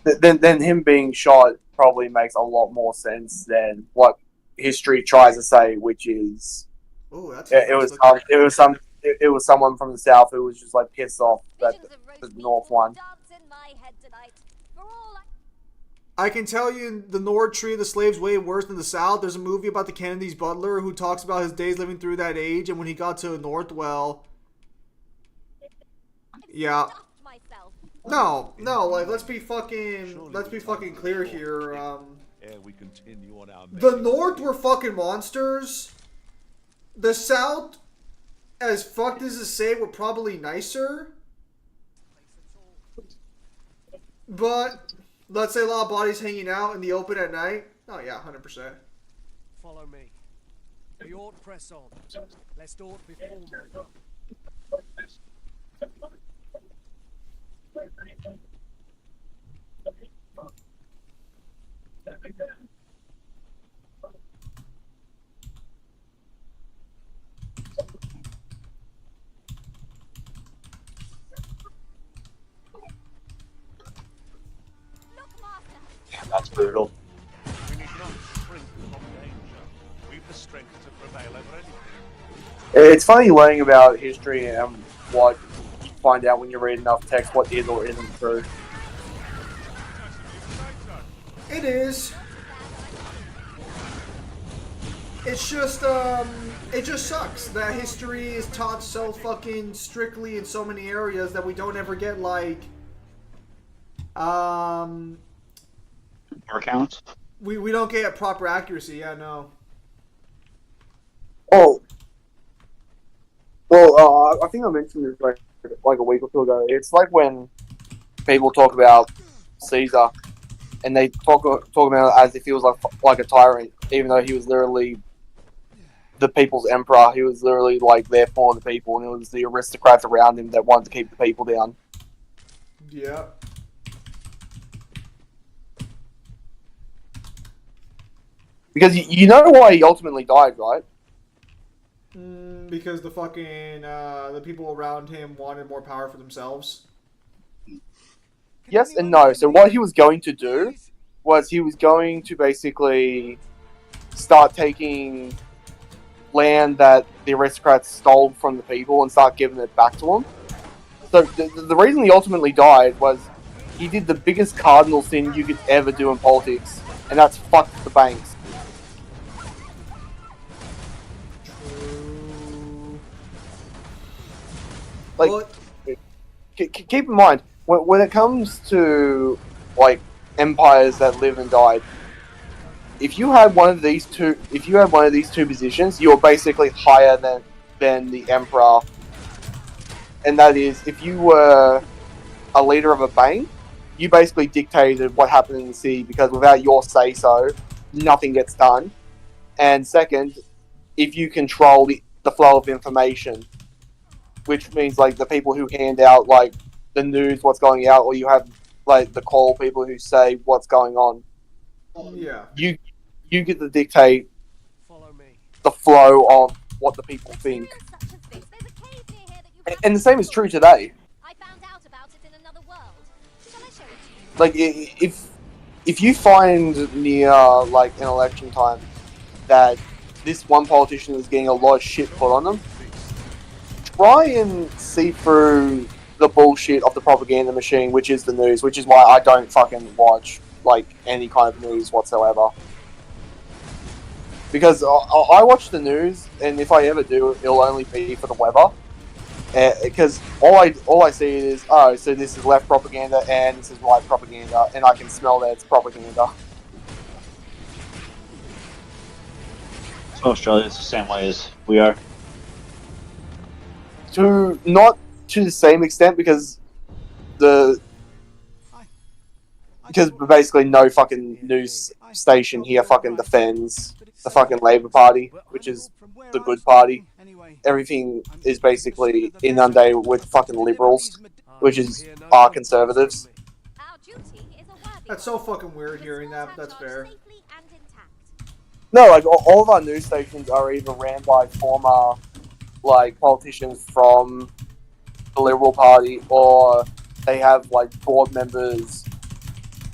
Speaker 6: Then him being shot probably makes a lot more sense than what history tries to say, which is it was someone from the south who was just like pissed off that the north won.
Speaker 1: I can tell you the North treated the slaves way worse than the South. There's a movie about the Kennedy's butler who talks about his days living through that age, and when he got to the North, well, yeah. No, like let's be fucking clear here. The North were fucking monsters. The South, as fucked as to say, were probably nicer. But let's say a lot of bodies hanging out in the open at night. Oh yeah, 100%.
Speaker 4: Follow me. We ought press on. Lest aught befall my
Speaker 2: Yeah, that's brutal.
Speaker 5: We need not shrink from danger. We've the strength to prevail over anything.
Speaker 6: It's funny learning about history and what you find out when you read enough text, what is or isn't true.
Speaker 1: It is. It's just, it just sucks that history is taught so fucking strictly in so many areas that we don't ever get, like,
Speaker 2: More counts?
Speaker 1: We don't get proper accuracy, yeah, no.
Speaker 6: Oh. Well, I think I mentioned this like a week or two ago. It's like when people talk about Caesar, and they talk about it as if he was like a tyrant, even though he was literally the people's emperor. He was literally like there for the people, and it was the aristocrats around him that wanted to keep the people down.
Speaker 1: Yeah.
Speaker 6: Because you know why he ultimately died, right?
Speaker 1: Because the fucking the people around him wanted more power for themselves.
Speaker 6: Yes and no. So what he was going to do was he was going to basically start taking land that the aristocrats stole from the people and start giving it back to them. So the reason he ultimately died was he did the biggest cardinal sin you could ever do in politics, and that's fuck the banks. Like, keep in mind when it comes to like empires that live and died. If you had one of these two, positions, you're basically higher than the emperor. And that is, if you were a leader of a bank, you basically dictated what happened in the city because without your say so, nothing gets done. And second, if you control the flow of information, which means like the people who hand out like the news, what's going out, or you have like the call people who say what's going on.
Speaker 1: Yeah.
Speaker 6: You get to dictate the flow of what the people think. And the same is true today.
Speaker 3: I found out about it in another world. Shall I show it to you?
Speaker 6: Like if you find near like an election time that this one politician is getting a lot of shit put on them, try and see through the bullshit of the propaganda machine, which is the news, which is why I don't fucking watch like any kind of news whatsoever. Because I watch the news, and if I ever do, it'll only be for the weather. Because all I see is, oh, so this is left propaganda and this is right propaganda, and I can smell that it's propaganda.
Speaker 2: So Australia's the same way as we are.
Speaker 6: Not to the same extent, because basically no fucking news station here fucking defends the fucking Labour Party, which is the good party. Everything is basically inundated with fucking liberals, which is our conservatives.
Speaker 1: That's so fucking weird hearing that, but that's fair.
Speaker 6: No, like, all of our news stations are either ran by former, like, politicians from the Liberal Party, or they have, like, board members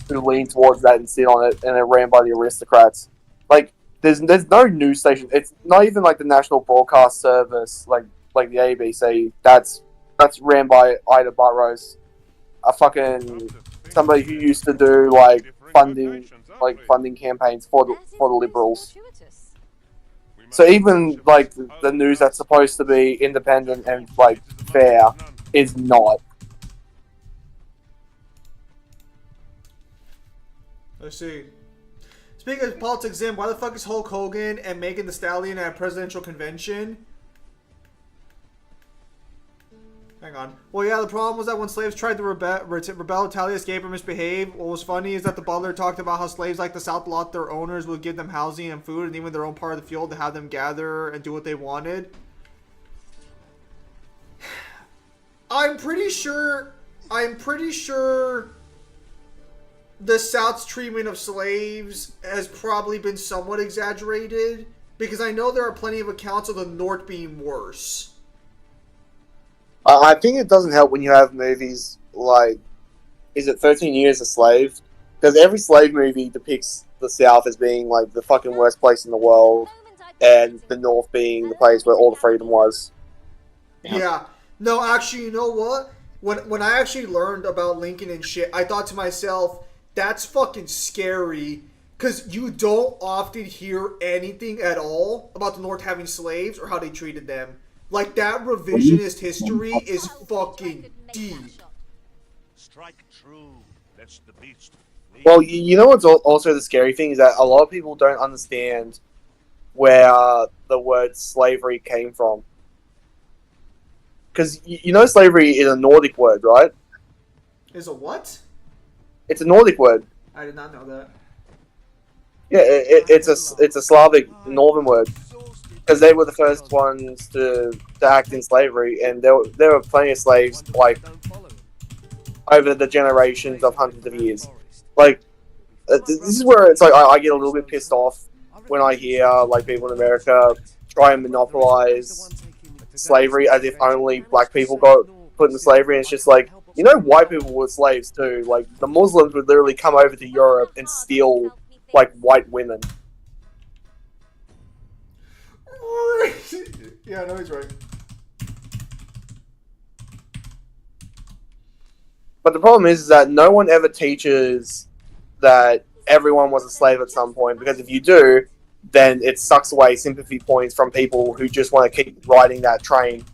Speaker 6: who lean towards that and sit on it, and they're ran by the aristocrats. Like, there's no news station. It's not even, like, the National Broadcast Service, like the ABC. That's ran by Ida Buttrose, a fucking somebody who used to do, like, funding campaigns for the Liberals. So even, like, the news that's supposed to be independent and, like, fair is not.
Speaker 1: Let's see. Speaking of politics, Zim, why the fuck is Hulk Hogan and Megan Thee Stallion at a presidential convention? Hang on. Well, yeah, the problem was that when slaves tried to rebel, retaliate, escape, or misbehave, what was funny is that the butler talked about how slaves like the South lot their owners would give them housing and food and even their own part of the field to have them gather and do what they wanted. I'm pretty sure the South's treatment of slaves has probably been somewhat exaggerated, because I know there are plenty of accounts of the North being worse.
Speaker 6: I think it doesn't help when you have movies like, is it 13 Years a Slave? Because every slave movie depicts the South as being, like, the fucking worst place in the world, and the North being the place where all the freedom was.
Speaker 1: Yeah. No, actually, you know what? When I actually learned about Lincoln and shit, I thought to myself, that's fucking scary, because you don't often hear anything at all about the North having slaves or how they treated them. Like, that revisionist history is fucking deep.
Speaker 5: Strike true, lest the beast flee.
Speaker 6: Well, you know what's also the scary thing is that a lot of people don't understand where the word slavery came from. Because you know slavery is a Nordic word, right?
Speaker 1: Is a what?
Speaker 6: It's a Nordic word.
Speaker 1: I did not know that.
Speaker 6: Yeah, it's a Slavic northern word. Because they were the first ones to act in slavery, and there were plenty of slaves, like, over the generations of hundreds of years. Like, this is where it's like I get a little bit pissed off when I hear, like, people in America try and monopolize slavery as if only black people got put into slavery, and it's just like, you know, white people were slaves too. Like, the Muslims would literally come over to Europe and steal, like, white women.
Speaker 1: Yeah, no, he's right.
Speaker 6: But the problem is that no one ever teaches that everyone was a slave at some point, because if you do, then it sucks away sympathy points from people who just want to keep riding that train.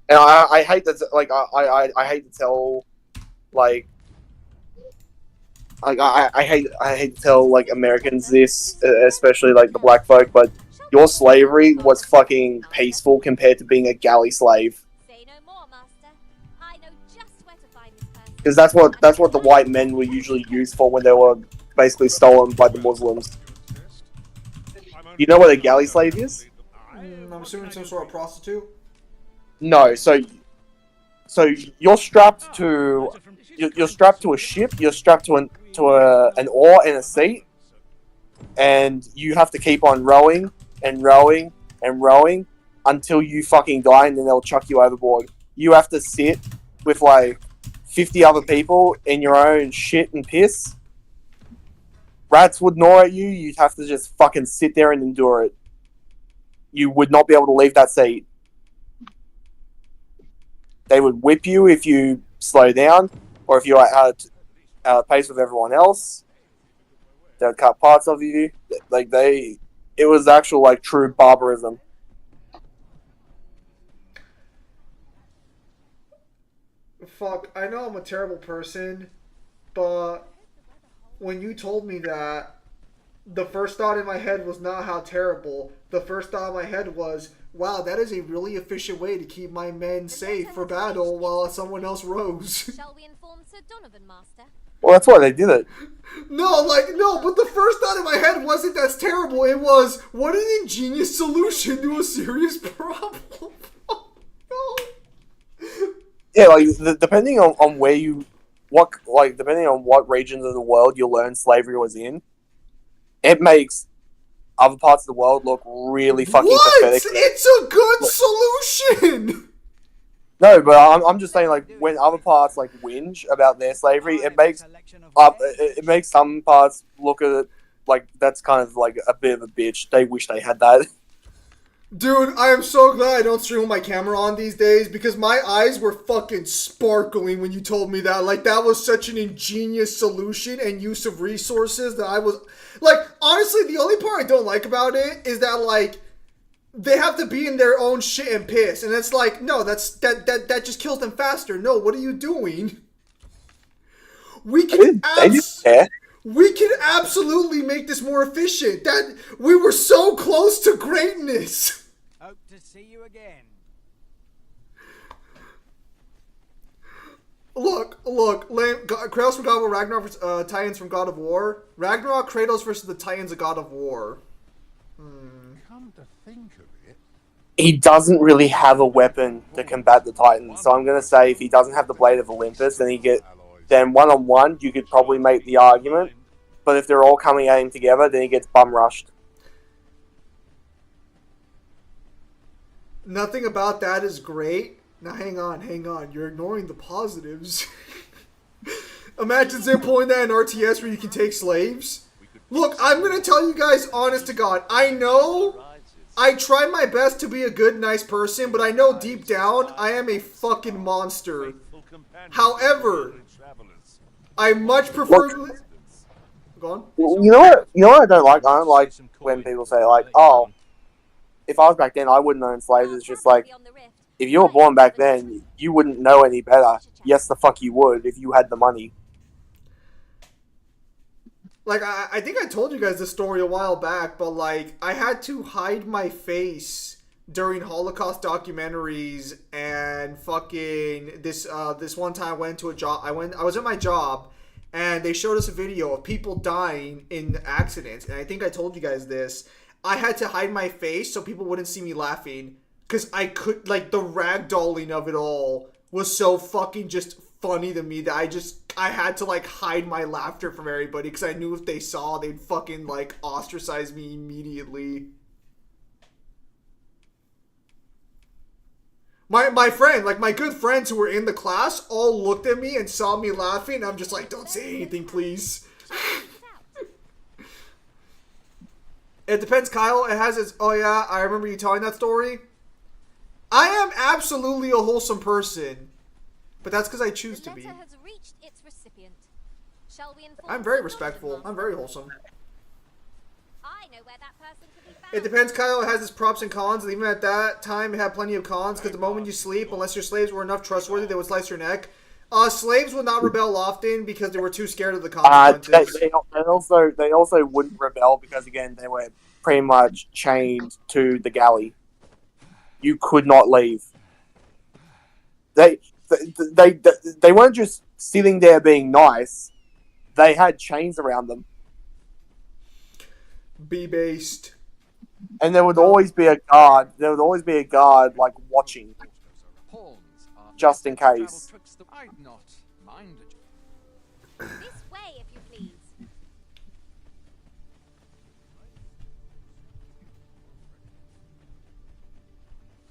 Speaker 6: And I hate that, like, I hate to tell, like, I hate to tell, like, Americans this, especially, like, the black folk, but your slavery was fucking peaceful compared to being a galley slave. Because that's what the white men were usually used for when they were basically stolen by the Muslims. You know what a galley slave is?
Speaker 1: I'm assuming some sort of prostitute.
Speaker 6: No, so you're strapped to a ship. You're strapped to an oar and a seat, and you have to keep on rowing and rowing and rowing until you fucking die, and then they'll chuck you overboard. You have to sit with, like, 50 other people in your own shit and piss. Rats would gnaw at you. You'd have to just fucking sit there and endure it. You would not be able to leave that seat. They would whip you if you slow down, or if you out of pace with everyone else. They would cut parts of you. Like it was actual like true barbarism.
Speaker 1: Fuck, I know I'm a terrible person, but when you told me that, the first thought in my head was not how terrible. The first thought in my head was, wow, that is a really efficient way to keep my men safe for battle while someone else rows.
Speaker 3: Shall we inform Sir Donovan, Master?
Speaker 6: Well, that's why they did it.
Speaker 1: No, but the first thought in my head wasn't that's terrible. It was, what an ingenious solution to a serious problem. No.
Speaker 6: Yeah, like depending on where you, depending on what regions of the world you learn slavery was in, it makes other parts of the world look really fucking pathetic.
Speaker 1: It's a good solution.
Speaker 6: No, but I'm just saying, like, when other parts like whinge about their slavery, it makes some parts look at it like that's kind of like a bit of a bitch. They wish they had that.
Speaker 1: Dude, I am so glad I don't stream with my camera on these days because my eyes were fucking sparkling when you told me that. Like, that was such an ingenious solution and use of resources that I was... Like, honestly, the only part I don't like about it is that, like, they have to be in their own shit and piss. And it's like, no, that just kills them faster. No, what are you doing? We can absolutely make this more efficient. That we were so close to greatness.
Speaker 8: Hope to see you again.
Speaker 1: Look, Kratos from God of War, Ragnarok versus Titans from God of War. Ragnarok, Kratos versus the Titans of God of War.
Speaker 5: Come to think of it,
Speaker 6: He doesn't really have a weapon to combat the Titans, so I'm gonna say if he doesn't have the Blade of Olympus, then one-on-one you could probably make the argument. But if they're all coming at him together, then he gets bum rushed.
Speaker 1: Nothing about that is great. Now hang on. You're ignoring the positives. Imagine them pulling that in RTS where you can take slaves. Look, I'm gonna tell you guys honest to God. I know I try my best to be a good, nice person, but I know deep down I am a fucking monster. However, I much prefer... Go on.
Speaker 6: You know what I don't like? I don't like when people say, like, oh, if I was back then, I wouldn't own slaves. It's just like, if you were born back then, you wouldn't know any better. Yes, the fuck you would if you had the money.
Speaker 1: Like, I think I told you guys this story a while back, but, like, I had to hide my face during Holocaust documentaries and fucking this one time I went to a job. I was at my job and they showed us a video of people dying in accidents. And I think I told you guys this. I had to hide my face so people wouldn't see me laughing because I could, like, the ragdolling of it all was so fucking just funny to me that I had to, like, hide my laughter from everybody because I knew if they saw, they'd fucking, like, ostracize me immediately. My friend, like, my good friends who were in the class all looked at me and saw me laughing, and I'm just like, don't say anything, please. It depends, Kyle. It has its... Oh, yeah, I remember you telling that story. I am absolutely a wholesome person, but that's because I choose to be.
Speaker 3: The letter has reached its recipient. Shall we inform
Speaker 1: I'm very respectful. I'm very wholesome.
Speaker 3: I know where that person could be found.
Speaker 1: It depends, Kyle. It has its props and cons, and even at that time, it had plenty of cons, because the moment you sleep, unless your slaves were enough trustworthy, they would slice your neck. Slaves would not rebel often because they were too scared of the consequences.
Speaker 6: They also wouldn't rebel because, again, they were pretty much chained to the galley. You could not leave. They weren't just sitting there being nice. They had chains around them.
Speaker 1: Be-based.
Speaker 6: And there would always be a guard. There would always be a guard, like, watching. Just in case.
Speaker 8: I'd not mind it.
Speaker 3: This way, if you please.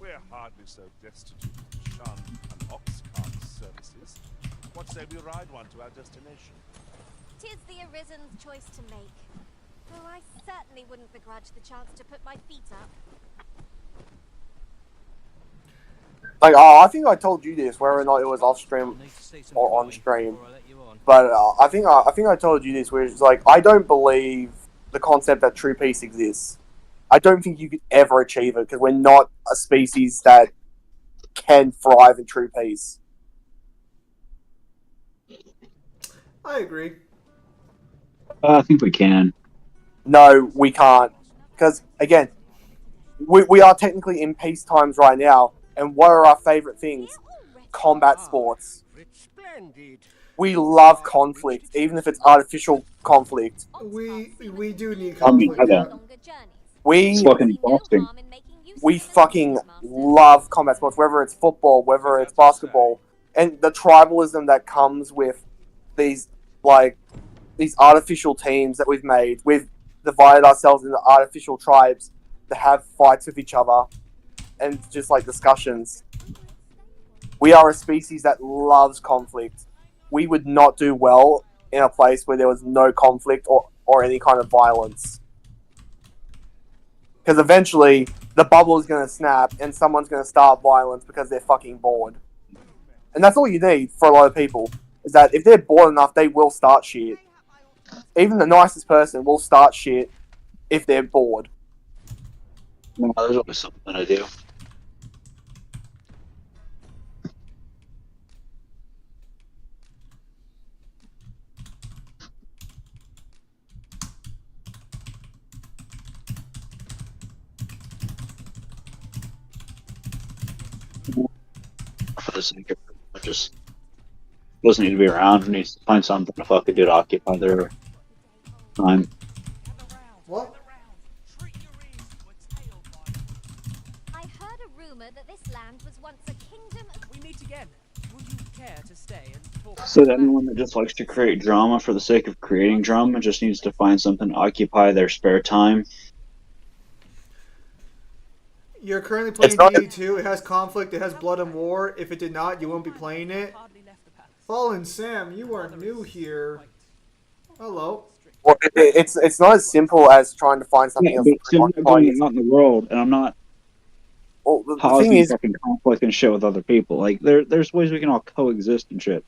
Speaker 5: we're hardly so destitute to shun an ox cart's services. What say we ride one to our destination?
Speaker 3: 'Tis the Arisen's choice to make. Though I certainly wouldn't begrudge the chance to put my feet up.
Speaker 6: Like, I think I told you this, whether or not it was off stream or on stream. But I think I told you this, where it's like I don't believe the concept that true peace exists. I don't think you could ever achieve it because we're not a species that can thrive in true peace.
Speaker 1: I agree.
Speaker 2: I think we can.
Speaker 6: No, we can't. Because, again, we are technically in peace times right now, and what are our favorite things? Combat sports.
Speaker 4: Splendid.
Speaker 6: We love conflict, even if it's artificial conflict.
Speaker 1: We do need
Speaker 2: I mean,
Speaker 1: conflict, yeah.
Speaker 2: it's
Speaker 6: We
Speaker 2: fucking exhausting.
Speaker 6: fucking love combat sports, whether it's football, whether it's basketball, and the tribalism that comes with these these artificial teams that we've made. We've divided ourselves into artificial tribes to have fights with each other and just like discussions. We are a species that loves conflict. We would not do well in a place where there was no conflict or any kind of violence. Because eventually, the bubble is going to snap and someone's going to start violence because they're fucking bored. And that's all you need for a lot of people, is that if they're bored enough, they will start shit. Even the nicest person will start shit if they're bored.
Speaker 2: No, there's always something to do. For the sake of it, just doesn't need to be around. Needs to find something to fucking do to occupy their time.
Speaker 1: What?
Speaker 3: I heard a rumor that this land was once a kingdom of...
Speaker 9: We meet again. Would you care to stay and talk?
Speaker 2: So that anyone that just likes to create drama for the sake of creating drama just needs to find something to occupy their spare time.
Speaker 1: You're currently playing DD2. It has conflict. It has blood and war. If it did not, you wouldn't be playing it. Fallen Sam, you are new here. Hello.
Speaker 6: Well, it's not as simple as trying to find something else.
Speaker 2: But still not going out in the world, and I'm not causing fucking conflict and shit with other people. Like there's ways we can all coexist and shit.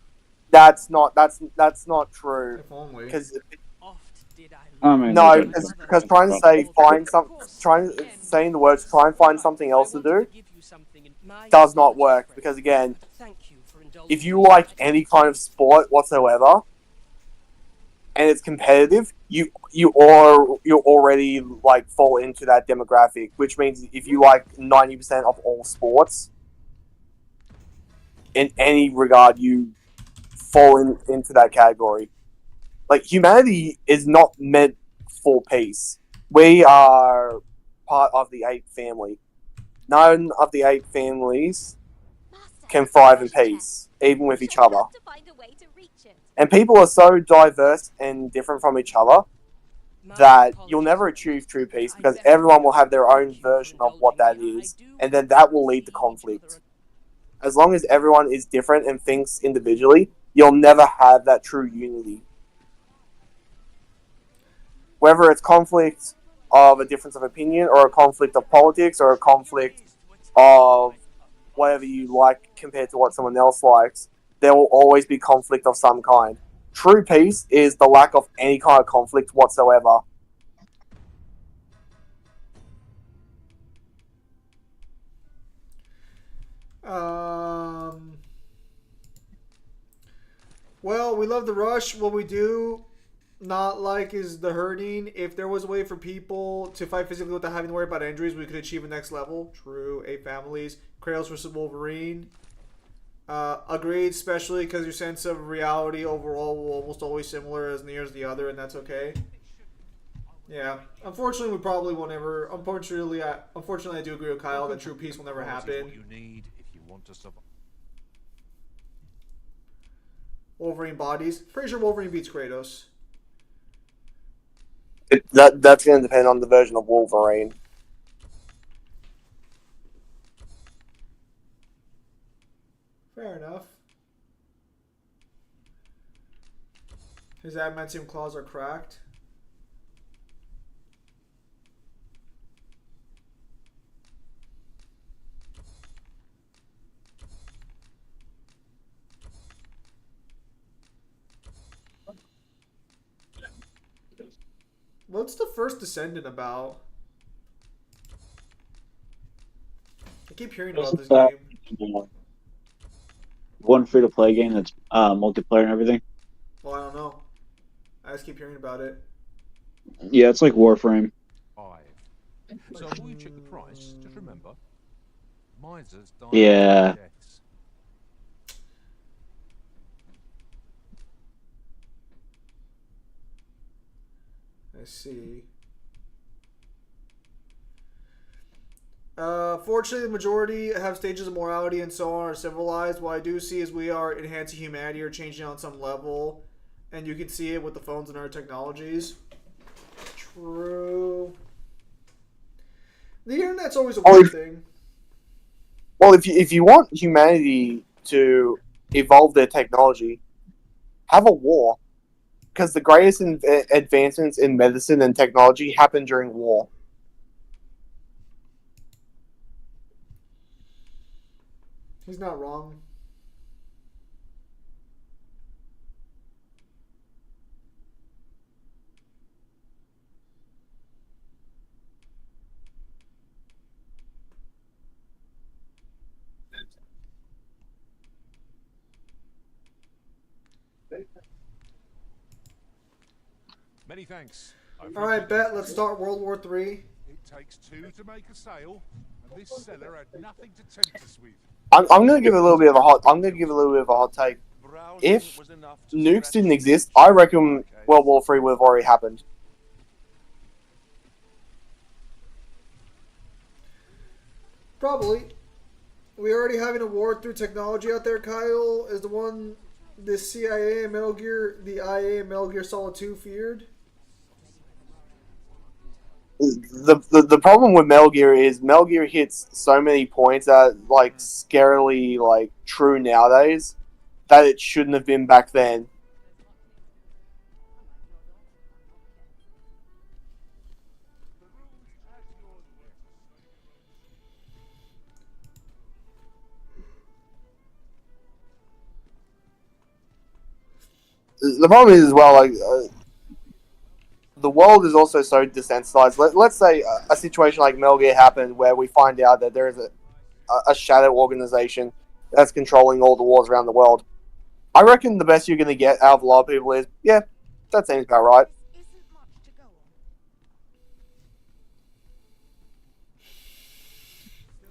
Speaker 6: That's not true.
Speaker 1: If only.
Speaker 6: Because
Speaker 2: no,
Speaker 6: because trying to say saying the words try and find something else to do does not work. Because again, if you like any kind of sport whatsoever and it's competitive, you already like fall into that demographic. Which means if you like 90% of all sports in any regard, you fall into that category. Like, humanity is not meant for peace. We are part of the ape family. None of the ape families can thrive in peace, even with each other. And people are so diverse and different from each other that you'll never achieve true peace because everyone will have their own version of what that is, and then that will lead to conflict. As long as everyone is different and thinks individually, you'll never have that true unity. Whether it's conflict of a difference of opinion, or a conflict of politics, or a conflict of whatever you like compared to what someone else likes, there will always be conflict of some kind. True peace is the lack of any kind of conflict whatsoever.
Speaker 1: Well, we love the rush. What we do not like is the hurting. If there was a way for people to fight physically without having to worry about injuries, we could achieve a next level. True. 8 families. Kratos versus Wolverine. Agreed, especially because your sense of reality overall will almost always similar as near as the other, and that's okay. Yeah. Unfortunately, we probably will never. Unfortunately, I do agree with Kyle that true peace will never happen.
Speaker 5: What you need if you want to survive.
Speaker 1: Wolverine bodies. Pretty sure Wolverine beats Kratos.
Speaker 6: That's going to depend on the version of Wolverine.
Speaker 1: Fair enough. His adamantium claws are cracked. What's the first Descendant about? I keep hearing about this game.
Speaker 2: One free-to-play game that's multiplayer and everything.
Speaker 1: Well, I don't know. I just keep hearing about it.
Speaker 2: Yeah, it's like Warframe.
Speaker 5: So before you check the price, just remember, misers die
Speaker 2: Yeah.
Speaker 5: deaths.
Speaker 1: I see. Fortunately, the majority have stages of morality and so on are civilized. What I do see is we are enhancing humanity or changing on some level. And you can see it with the phones and our technologies. True. The internet's always a weird thing.
Speaker 6: Well, if you want humanity to evolve their technology, have a war. Because the greatest advancements in medicine and technology happen during war.
Speaker 1: He's not wrong.
Speaker 5: Many thanks.
Speaker 1: Alright, bet. Let's start World War III.
Speaker 5: It takes two to make a sale, and this seller had nothing to tempt us with.
Speaker 6: I'm gonna give a little bit of a hot take. If nukes didn't exist, I reckon World War III would have already happened.
Speaker 1: Probably. We already having a war through technology out there, Kyle. Is the CIA and Metal Gear, the IA and Metal Gear Solid 2 feared?
Speaker 6: The problem with Metal Gear is Metal Gear hits so many points that like scarily like true nowadays that it shouldn't have been back then. The problem is as well like the world is also so desensitized. Let's say a situation like Metal Gear happened where we find out that there is a shadow organization that's controlling all the wars around the world. I reckon the best you're going to get out of a lot of people is, yeah, that seems about right.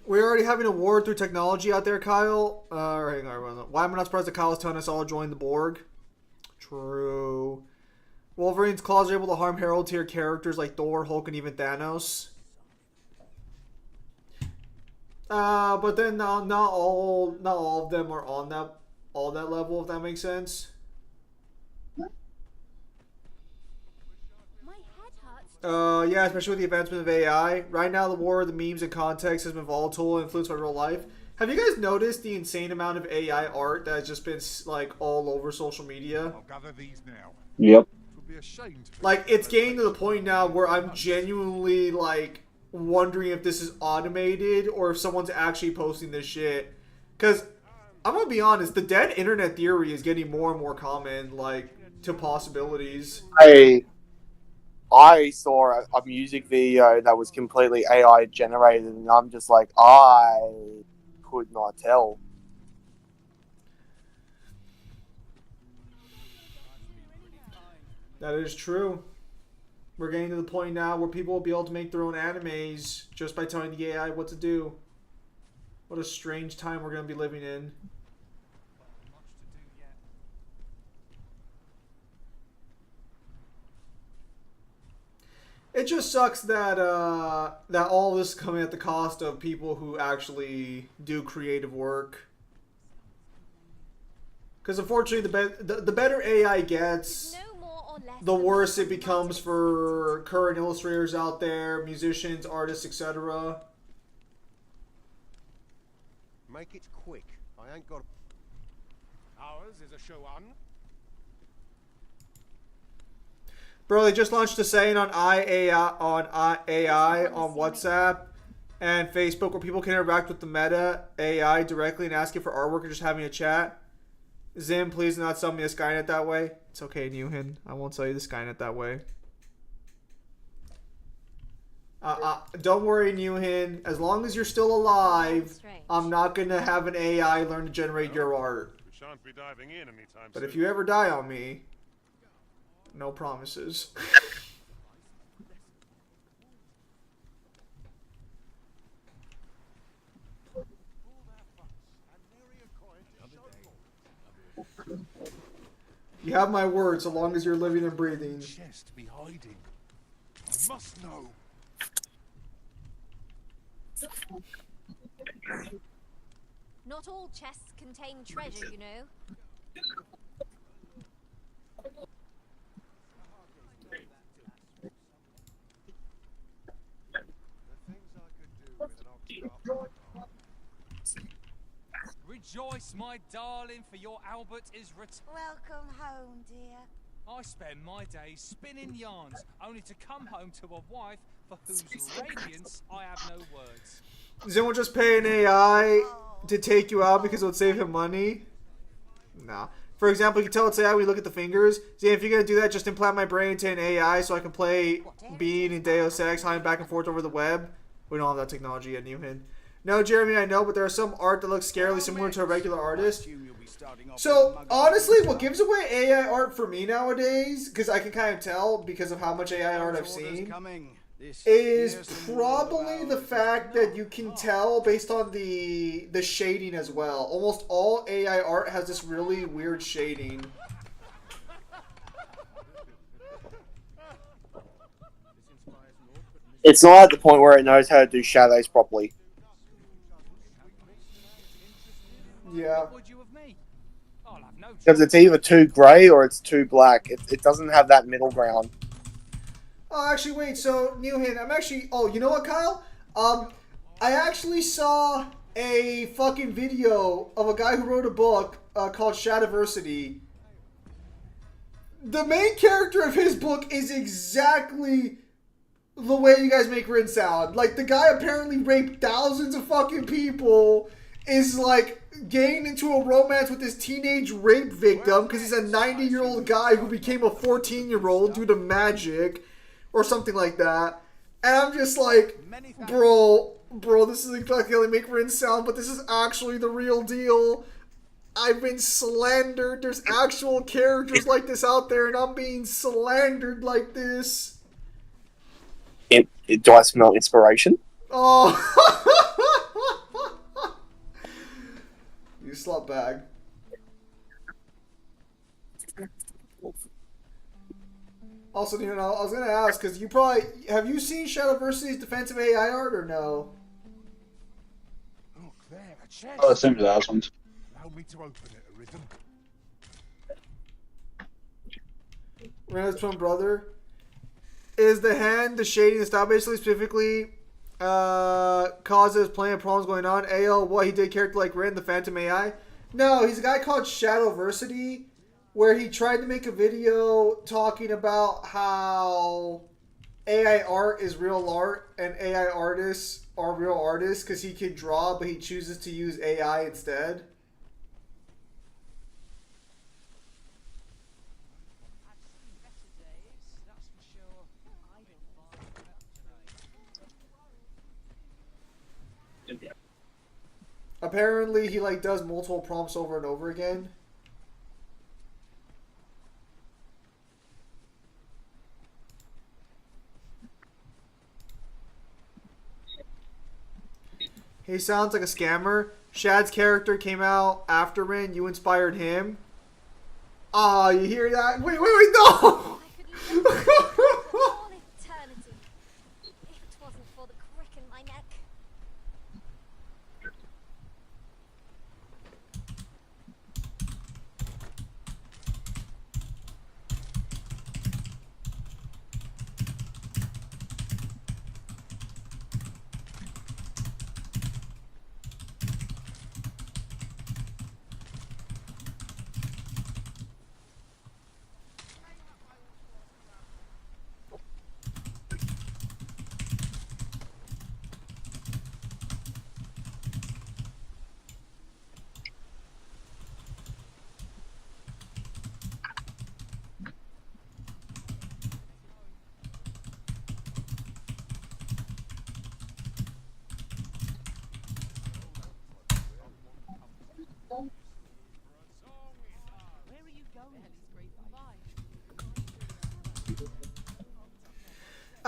Speaker 1: We're already having a war through technology out there, Kyle. Hang on. Why am I not surprised that Kyle is telling us all to join the Borg? True. Wolverine's claws are able to harm Herald tier characters like Thor, Hulk, and even Thanos. But then not all of them are on that level, if that makes sense. Yeah, especially with the advancement of AI. Right now, the war of the memes and context has been volatile and influenced by real life. Have you guys noticed the insane amount of AI art that has just been like all over social media?
Speaker 5: I'll gather these now.
Speaker 2: Yep.
Speaker 1: Like, it's getting to the point now where I'm genuinely like wondering if this is automated or if someone's actually posting this shit. Because I'm gonna be honest, the dead internet theory is getting more and more common, like, to possibilities.
Speaker 6: I saw a music video that was completely AI generated, and I'm just like, I could not tell.
Speaker 1: That is true. We're getting to the point now where people will be able to make their own animes just by telling the AI what to do. What a strange time we're going to be living in. It just sucks that that all this is coming at the cost of people who actually do creative work. Because unfortunately, the better AI gets, the worse it becomes for current illustrators out there, musicians, artists, etc.
Speaker 7: Make it quick. I ain't got.
Speaker 5: Ours is a show on.
Speaker 1: Bro, they just launched a saying on AI on WhatsApp and Facebook where people can interact with the meta AI directly and ask it for artwork or just having a chat. Zim, please do not sell me a Skynet that way. It's okay, Newhan. I won't sell you the Skynet that way. Don't worry, Newhin. As long as you're still alive,
Speaker 3: Strange.
Speaker 1: I'm not gonna have an AI learn to generate your art.
Speaker 5: We shan't be diving in anytime
Speaker 1: But
Speaker 5: soon.
Speaker 1: if you ever die on me, no promises. You have my word, so long as you're living and breathing.
Speaker 5: Chest be hiding. I must know.
Speaker 3: Not all chests contain treasure, you know.
Speaker 8: Rejoice, my darling, for your Albert is returned.
Speaker 12: Welcome home, dear.
Speaker 8: I spend my days spinning yarns, only to come home to a wife for whose radiance I have no words.
Speaker 1: Does anyone just pay an AI to take you out because it would save him money? Nah. For example, you can tell it's AI when you look at the fingers. See, if you're going to do that, just implant my brain into an AI so I can play Bean and Deus Ex, hopping back and forth over the web. We don't have that technology yet, Newman. No, Jeremy, I know, but there's some art that looks scarily similar to a regular artist. So, honestly, what gives away AI art for me nowadays, because I can kind of tell because of how much AI art I've seen, is probably the fact that you can tell based on the shading as well. Almost all AI art has this really weird shading.
Speaker 6: It's not at the point where it knows how to do shadows properly.
Speaker 1: Yeah.
Speaker 8: What would you of me? I'll have no
Speaker 6: Because it's either too grey or it's too black. It doesn't have that middle ground.
Speaker 1: Oh, actually, wait. So, Newhan, I'm actually... Oh, you know what, Kyle? I actually saw a fucking video of a guy who wrote a book called Shadiversity. The main character of his book is exactly the way you guys make Rin sound. Like, the guy apparently raped thousands of fucking people, is, like, getting into a romance with this teenage rape victim because he's a 90-year-old guy who became a 14-year-old due to magic or something like that. And I'm just like, bro, this is exactly how they make Rin sound, but this is actually the real deal. I've been slandered. There's actual characters like this out there, and I'm being slandered like this.
Speaker 6: Do I smell inspiration?
Speaker 1: Oh. You slut bag. Also, you know, I was gonna ask because you probably have you seen Shadowversity's defensive AI art or no?
Speaker 5: Look there, a chest.
Speaker 2: Oh, the same as last ones.
Speaker 5: Allow me to open it, a rhythm.
Speaker 1: Randall's twin brother. Is the hand, the shading, the style basically specifically causes plenty of problems going on? AO, what he did character like Rin, the Phantom AI? No, he's a guy called Shadowversity, where he tried to make a video talking about how AI art is real art and AI artists are real artists because he can draw, but he chooses to use AI instead. Apparently, he like does multiple prompts over and over again. He sounds like a scammer. Shad's character came out after Rin. You inspired him. Ah, you hear that? Wait, no!
Speaker 3: All eternity. If it wasn't for the crick in my neck.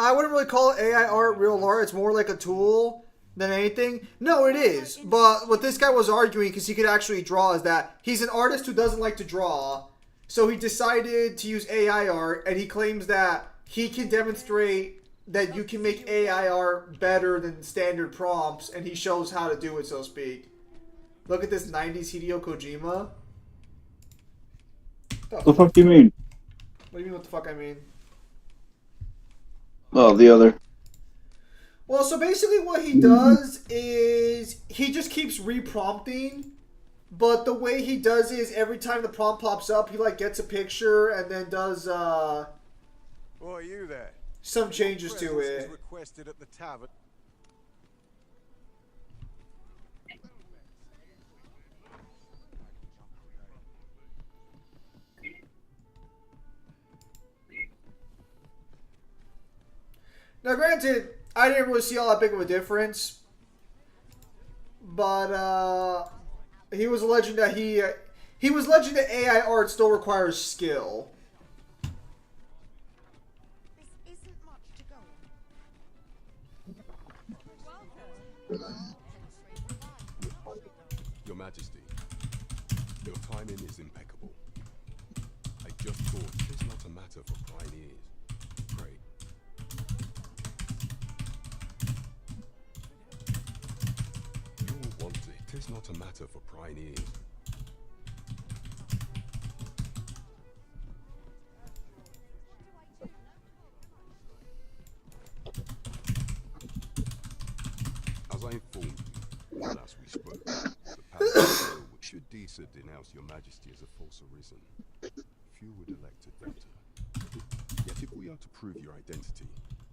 Speaker 1: I wouldn't really call it AI art real art. It's more like a tool than anything. No, it is. But what this guy was arguing, because he could actually draw, is that he's an artist who doesn't like to draw. So he decided to use AI art, and he claims that he can demonstrate that you can make AI art better than standard prompts, and he shows how to do it, so to speak. Look at this 90s Hideo Kojima.
Speaker 2: What the fuck do you mean?
Speaker 1: What do you mean, what the fuck I mean?
Speaker 2: Oh, the other.
Speaker 1: Well, so basically what he does is he just keeps reprompting, but the way he does it is every time the prompt pops up, he like gets a picture and then does
Speaker 4: Why are you there?
Speaker 1: some changes to
Speaker 4: Presence is
Speaker 1: it.
Speaker 4: requested at the tavern.
Speaker 1: Now, granted, I didn't really see all that big of a difference, but he was alleging that he was alleging that AI art still requires skill.
Speaker 12: This isn't much to go
Speaker 7: Your Majesty, your timing is impeccable. I just thought it's not a matter for pioneers. Pray. You will want it. Tis not a matter for pioneers. As I informed you last we spoke, the palace should Disa denounce your Majesty as a false arisen. Few would elect to enter. Yet if we are to prove your identity,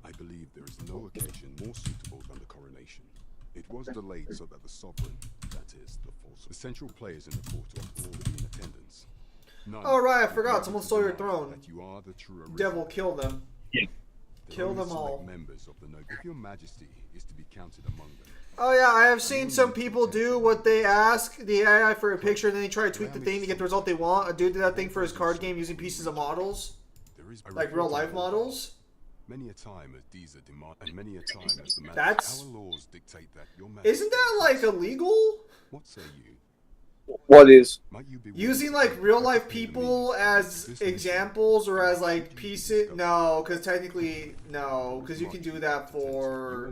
Speaker 7: I believe there is no occasion more suitable than the coronation. It was delayed so that the sovereign, that is, the central players in the court, will all be in attendance.
Speaker 1: Oh right, I forgot. Someone stole your throne.
Speaker 7: That you are the true arisen.
Speaker 1: Devil, kill them.
Speaker 2: Yeah.
Speaker 1: Kill them all.
Speaker 7: Members of the if your Majesty is to be counted among them.
Speaker 1: Oh yeah, I have seen some people do what they ask the AI for a picture, and then they try to tweak the thing to get the result they want. A dude did that thing for his card game using pieces of models, like real life models.
Speaker 7: Many a time as Disa demand, and many a time as the
Speaker 1: That's...
Speaker 7: our laws dictate that your Majesty.
Speaker 1: Isn't that like illegal?
Speaker 7: What say you?
Speaker 6: What is?
Speaker 1: Using like real life people as examples or as like pieces? No, because technically no, because you can do that for.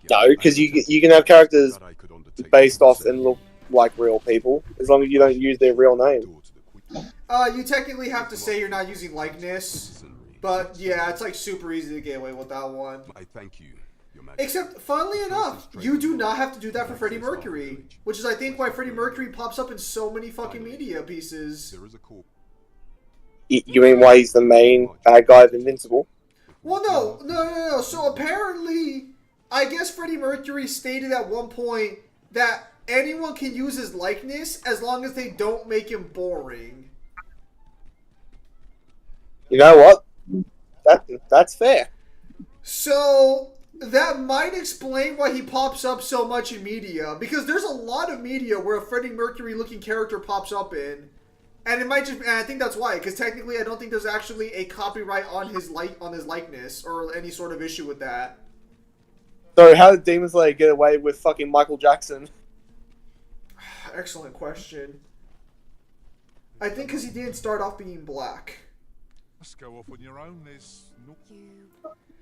Speaker 6: No, because you can have characters based off and look like real people as long as you don't use their real name.
Speaker 1: You technically have to say you're not using likeness, but yeah, it's like super easy to get away with that one.
Speaker 7: I thank you.
Speaker 1: Except, funnily enough, you do not have to do that for Freddie Mercury, which is, I think, why Freddie Mercury pops up in so many fucking media pieces.
Speaker 6: You mean why he's the main bad guy of Invincible?
Speaker 1: Well, no. So apparently, I guess Freddie Mercury stated at one point that anyone can use his likeness as long as they don't make him boring.
Speaker 6: You know what? That's fair.
Speaker 1: So that might explain why he pops up so much in media, because there's a lot of media where a Freddie Mercury looking character pops up in, and it might just, and I think that's why, because technically I don't think there's actually a copyright on his likeness or any sort of issue with that.
Speaker 6: So how did Demon Slayer get away with fucking Michael Jackson?
Speaker 1: Excellent question. I think because he didn't start off being black.
Speaker 5: Let's go off on your own. There's no...
Speaker 3: You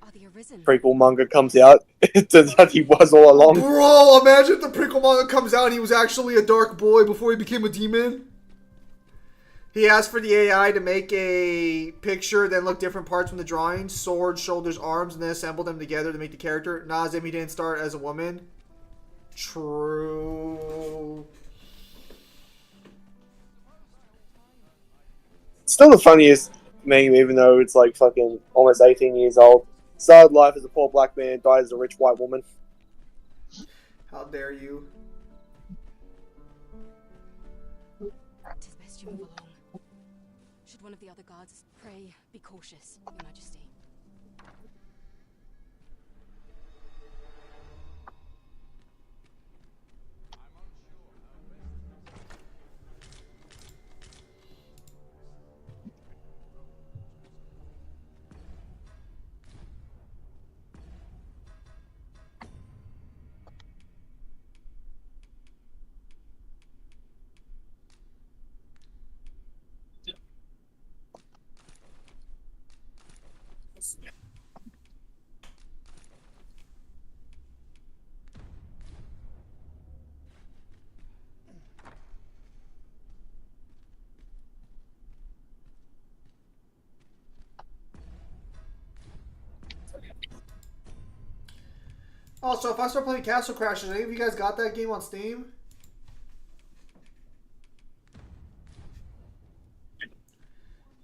Speaker 3: are the Arisen.
Speaker 6: Prequel manga comes out. It turns out he was all along.
Speaker 1: Bro, imagine if the prequel manga comes out and he was actually a dark boy before he became a demon. He asked for the AI to make a picture, then look different parts from the drawings. Swords, shoulders, arms, and then assemble them together to make the character. Nazim, he didn't start as a woman. True.
Speaker 6: Still the funniest meme, even though it's like fucking almost 18 years old. Started life as a poor black man, died as a rich white woman.
Speaker 1: How dare you?
Speaker 3: Tis best you move along. Should one of the other guards pray, be cautious, Your Majesty.
Speaker 1: Also, if I start playing Castle Crashers, any of you guys got that game on Steam?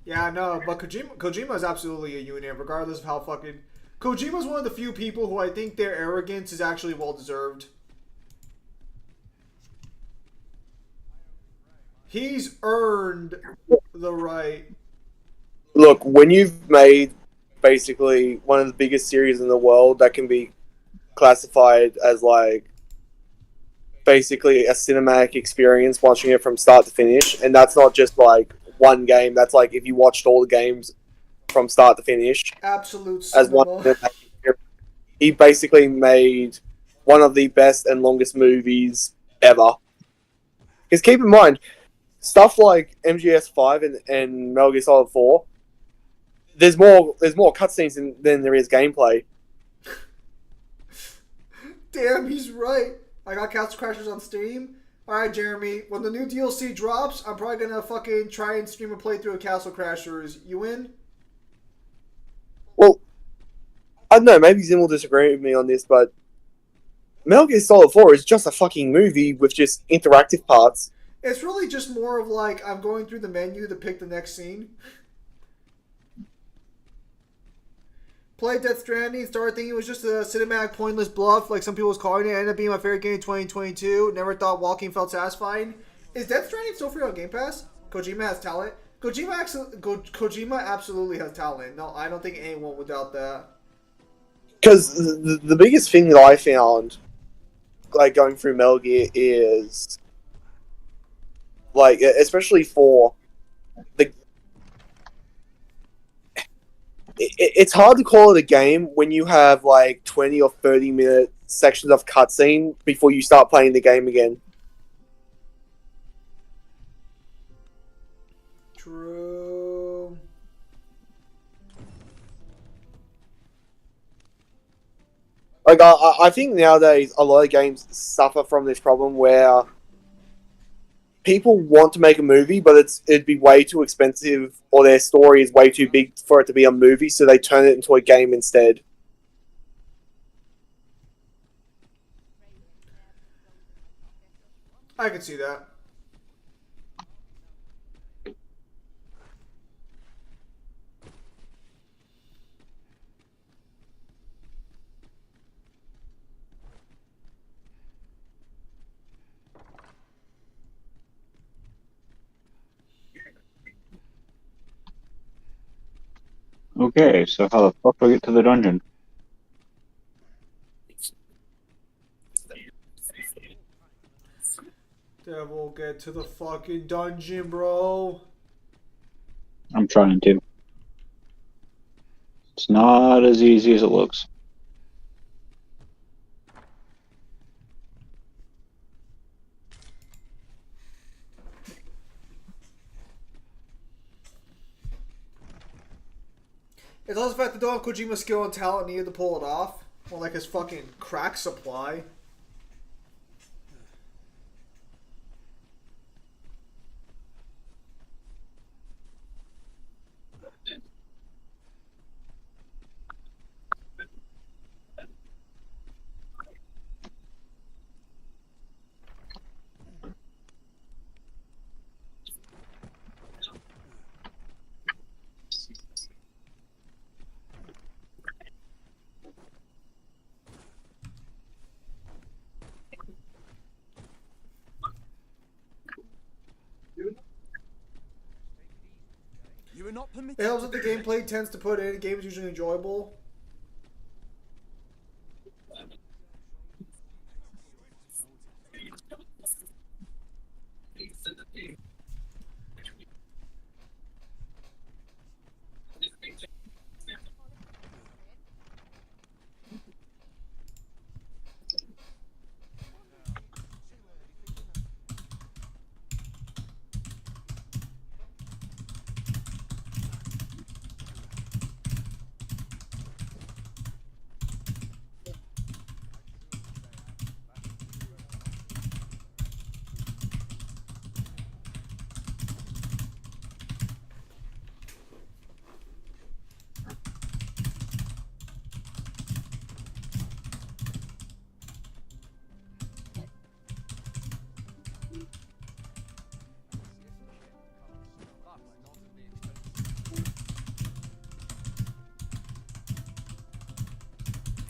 Speaker 1: Yeah, no, but Kojima is absolutely a unit, regardless of how fucking... Kojima's one of the few people who I think their arrogance is actually well-deserved. He's earned the right.
Speaker 6: Look, when you've made basically one of the biggest series in the world that can be classified as like basically a cinematic experience watching it from start to finish, and that's not just like one game, that's like if you watched all the games from start to finish
Speaker 1: Absolute
Speaker 6: as one
Speaker 1: cinema.
Speaker 6: he basically made one of the best and longest movies ever. Because keep in mind, stuff like MGS5 and Metal Gear Solid 4, there's more cutscenes than there is gameplay.
Speaker 1: Damn, he's right. I got Castle Crashers on Steam. Alright, Jeremy, when the new DLC drops, I'm probably gonna fucking try and stream a playthrough of Castle Crashers. You in?
Speaker 6: Well, I don't know, maybe Zim will disagree with me on this, but Metal Gear Solid 4 is just a fucking movie with just interactive parts.
Speaker 1: It's really just more of like, I'm going through the menu to pick the next scene. Played Death Stranding, started thinking it was just a cinematic pointless bluff, like some people was calling it. Ended up being my favorite game in 2022. Never thought walking felt satisfying. Is Death Stranding still free on Game Pass? Kojima has talent. Kojima absolutely has talent. No, I don't think anyone would doubt that.
Speaker 6: Because the biggest thing that I found, like, going through Metal Gear is, like, especially for the... It's hard to call it a game when you have, like, 20 or 30-minute sections of cutscene before you start playing the game again.
Speaker 1: True.
Speaker 6: Like, I think nowadays a lot of games suffer from this problem where people want to make a movie, but it'd be way too expensive, or their story is way too big for it to be a movie, so they turn it into a game instead.
Speaker 1: I can see that.
Speaker 2: Okay, so how the fuck do I get to the dungeon?
Speaker 1: Devil, get to the fucking dungeon, bro.
Speaker 2: I'm trying to. It's not as easy as it looks.
Speaker 1: It's also the fact that they don't have Kojima's skill and talent needed to pull it off. Or like his fucking crack supply.
Speaker 4: You are not permitted.
Speaker 1: It helps that the gameplay tends to put in. Games usually enjoyable.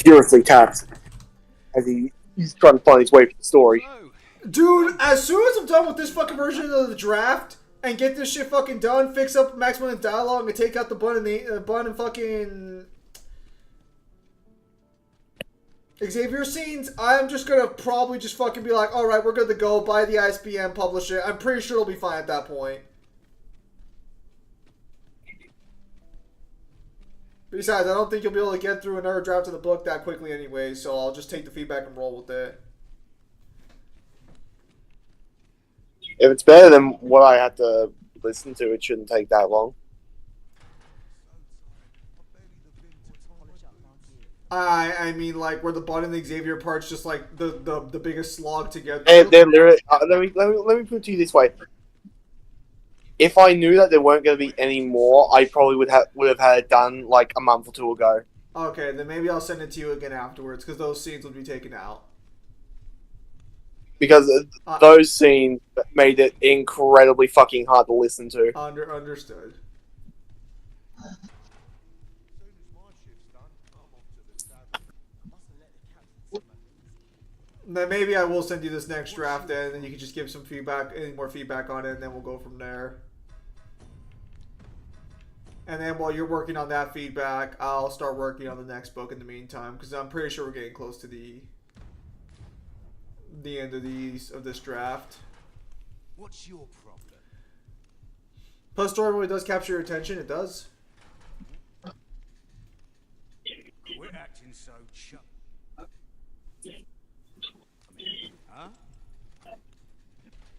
Speaker 6: furiously tapped as he's trying to find his way through the story.
Speaker 1: Dude, as soon as I'm done with this fucking version of the draft and get this shit fucking done, fix up maximum dialogue and take out the bun and fucking Xavier scenes, I'm just gonna probably just fucking be like, alright, we're good to go, buy the ISBN, publish it. I'm pretty sure it'll be fine at that point. Besides, I don't think you'll be able to get through another draft of the book that quickly anyway, so I'll just take the feedback and roll with it.
Speaker 6: If it's better than what I had to listen to, it shouldn't take that long.
Speaker 1: I mean, like, where the Bud and the Xavier part's just like the biggest slog together.
Speaker 6: And they're literally, let me put it to you this way: if I knew that there weren't going to be any more, I probably would have had it done like a month or two ago.
Speaker 1: Okay, then maybe I'll send it to you again afterwards, because those scenes would be taken out.
Speaker 6: Because those scenes made it incredibly fucking hard to listen to.
Speaker 1: Understood. Then maybe I will send you this next draft, and then you can just give some feedback, any more feedback on it, and then we'll go from there. And then while you're working on that feedback, I'll start working on the next book in the meantime, because I'm pretty sure we're getting close to the end of this draft.
Speaker 4: What's your problem?
Speaker 1: Plus, story really does capture your attention. It does.
Speaker 4: We're acting so huh?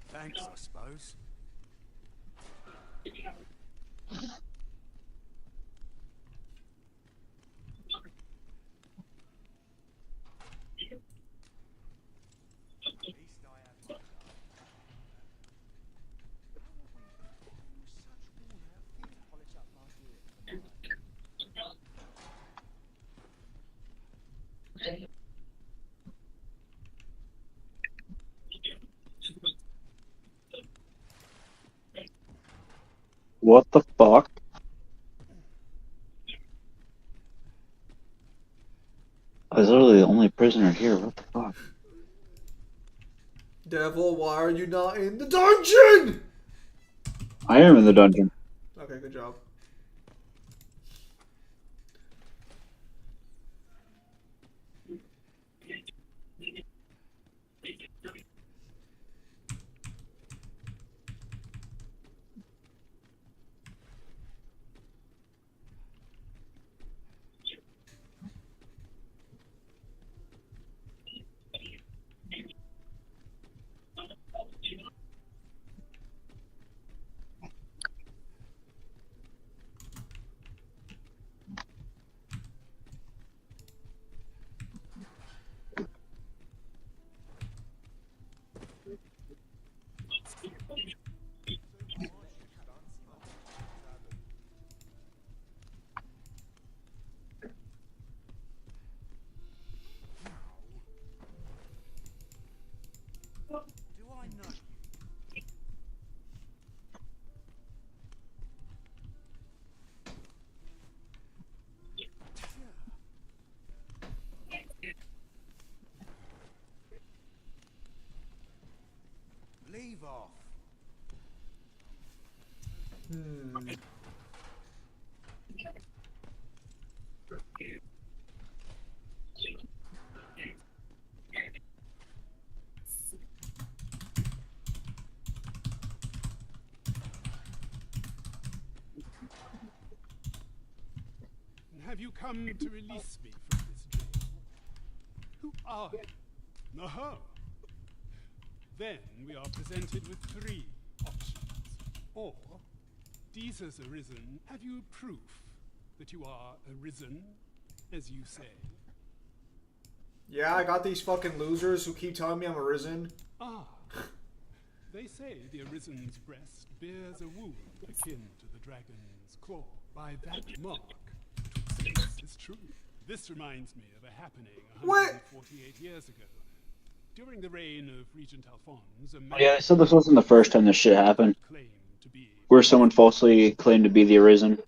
Speaker 4: Thanks, I suppose.
Speaker 2: What the fuck? I was literally the only prisoner here. What the fuck?
Speaker 1: Devil, why are you not in the dungeon?
Speaker 2: I am in the dungeon.
Speaker 1: Okay, good job.
Speaker 4: Leave off.
Speaker 13: Have you come to release me from this jail? Who are you? No. Then we are presented with three options. Or, Deezer's arisen. Have you proof that you are arisen, as you say?
Speaker 1: Yeah, I got these fucking losers who keep telling me I'm arisen.
Speaker 13: Ah. They say the arisen's breast bears a wound akin to the dragon's claw. By that mark, this is true. This reminds me of a happening 148 years ago. During the reign of Regent Alphonse,
Speaker 2: Yeah, they said this wasn't the first time this shit happened. Where someone falsely claimed to be the Arisen.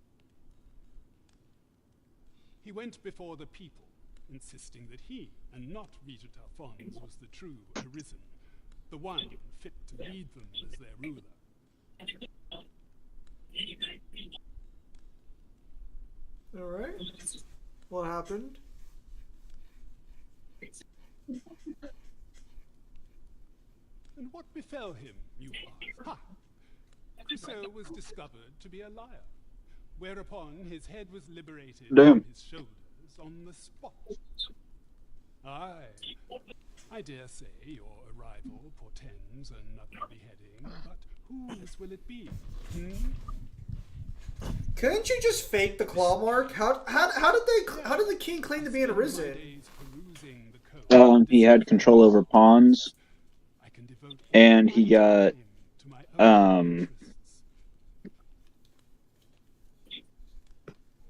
Speaker 13: He went before the people insisting that he, and not Regent Alphonse, was the true Arisen, the one fit to lead them as their ruler.
Speaker 1: Alright. What happened?
Speaker 13: And what befell him, you ask? Ha! Crusoe was discovered to be a liar, whereupon his head was liberated
Speaker 2: Damn.
Speaker 13: from his shoulders on the spot. Aye, I dare say your arrival portends another beheading, but whose will it be?
Speaker 1: Couldn't you just fake the claw mark? How did the king claim to be an Arisen?
Speaker 2: He had control over pawns, and he got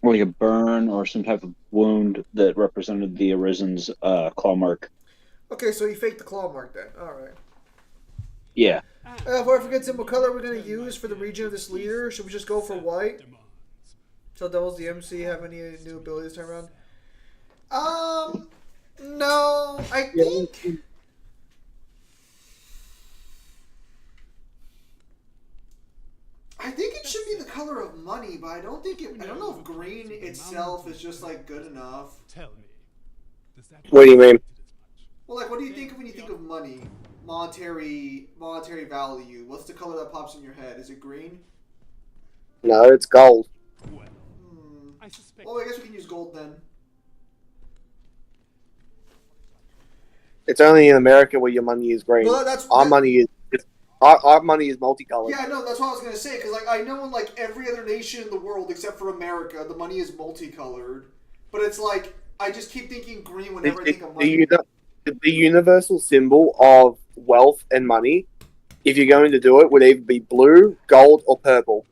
Speaker 2: like a burn or some type of wound that represented the Arisen's claw mark.
Speaker 1: Okay, so he faked the claw mark then. Alright.
Speaker 2: Yeah.
Speaker 1: Before I forget, Tim, what color are we going to use for the region of this leader? Should we just go for white? So Devil's the MC have any new abilities this time around? No, I think... I think it should be the color of money, but I don't think it... I don't know if green itself is just, like, good enough.
Speaker 13: Tell me.
Speaker 6: What do you mean?
Speaker 1: Well, like, what do you think of when you think of money? Monetary value. What's the color that pops in your head? Is it green?
Speaker 6: No, it's gold.
Speaker 1: Well, I guess we can use gold then.
Speaker 6: It's only in America where your money is green.
Speaker 1: Well,
Speaker 6: our money is multicolored.
Speaker 1: Yeah, no, that's what I was gonna say. Because like I know in like every other nation in the world except for America, the money is multicolored. But it's like I just keep thinking green whenever I think of money.
Speaker 6: The universal symbol of wealth and money, if you're going to do it, would either be blue, gold, or purple.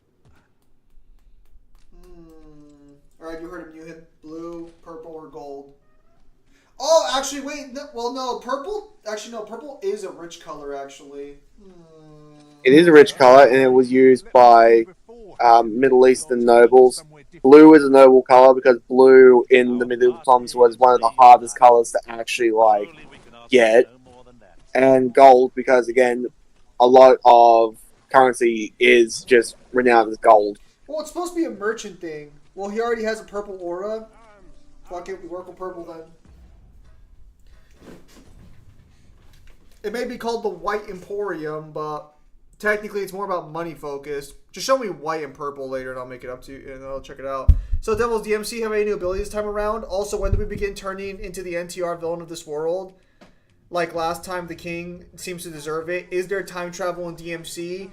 Speaker 1: Alright, you heard him. You hit blue, purple, or gold. Oh, actually, wait. No, purple. Actually, no, purple is a rich color. Actually,
Speaker 6: It is a rich color, and it was used by Middle Eastern nobles. Blue is a noble color because blue in the Middle East was one of the hardest colors to actually get, and gold because again, a lot of currency is just renowned as gold.
Speaker 1: Well, it's supposed to be a merchant thing. Well, he already has a purple aura. Fuck it, we work with purple then. It may be called the White Emporium, but technically it's more about money focused. Just show me white and purple later and I'll make it up to you and I'll check it out. So Devil's DMC have any new abilities this time around? Also, when do we begin turning into the NTR villain of this world? Like last time, the king seems to deserve it. Is there time travel in DMC?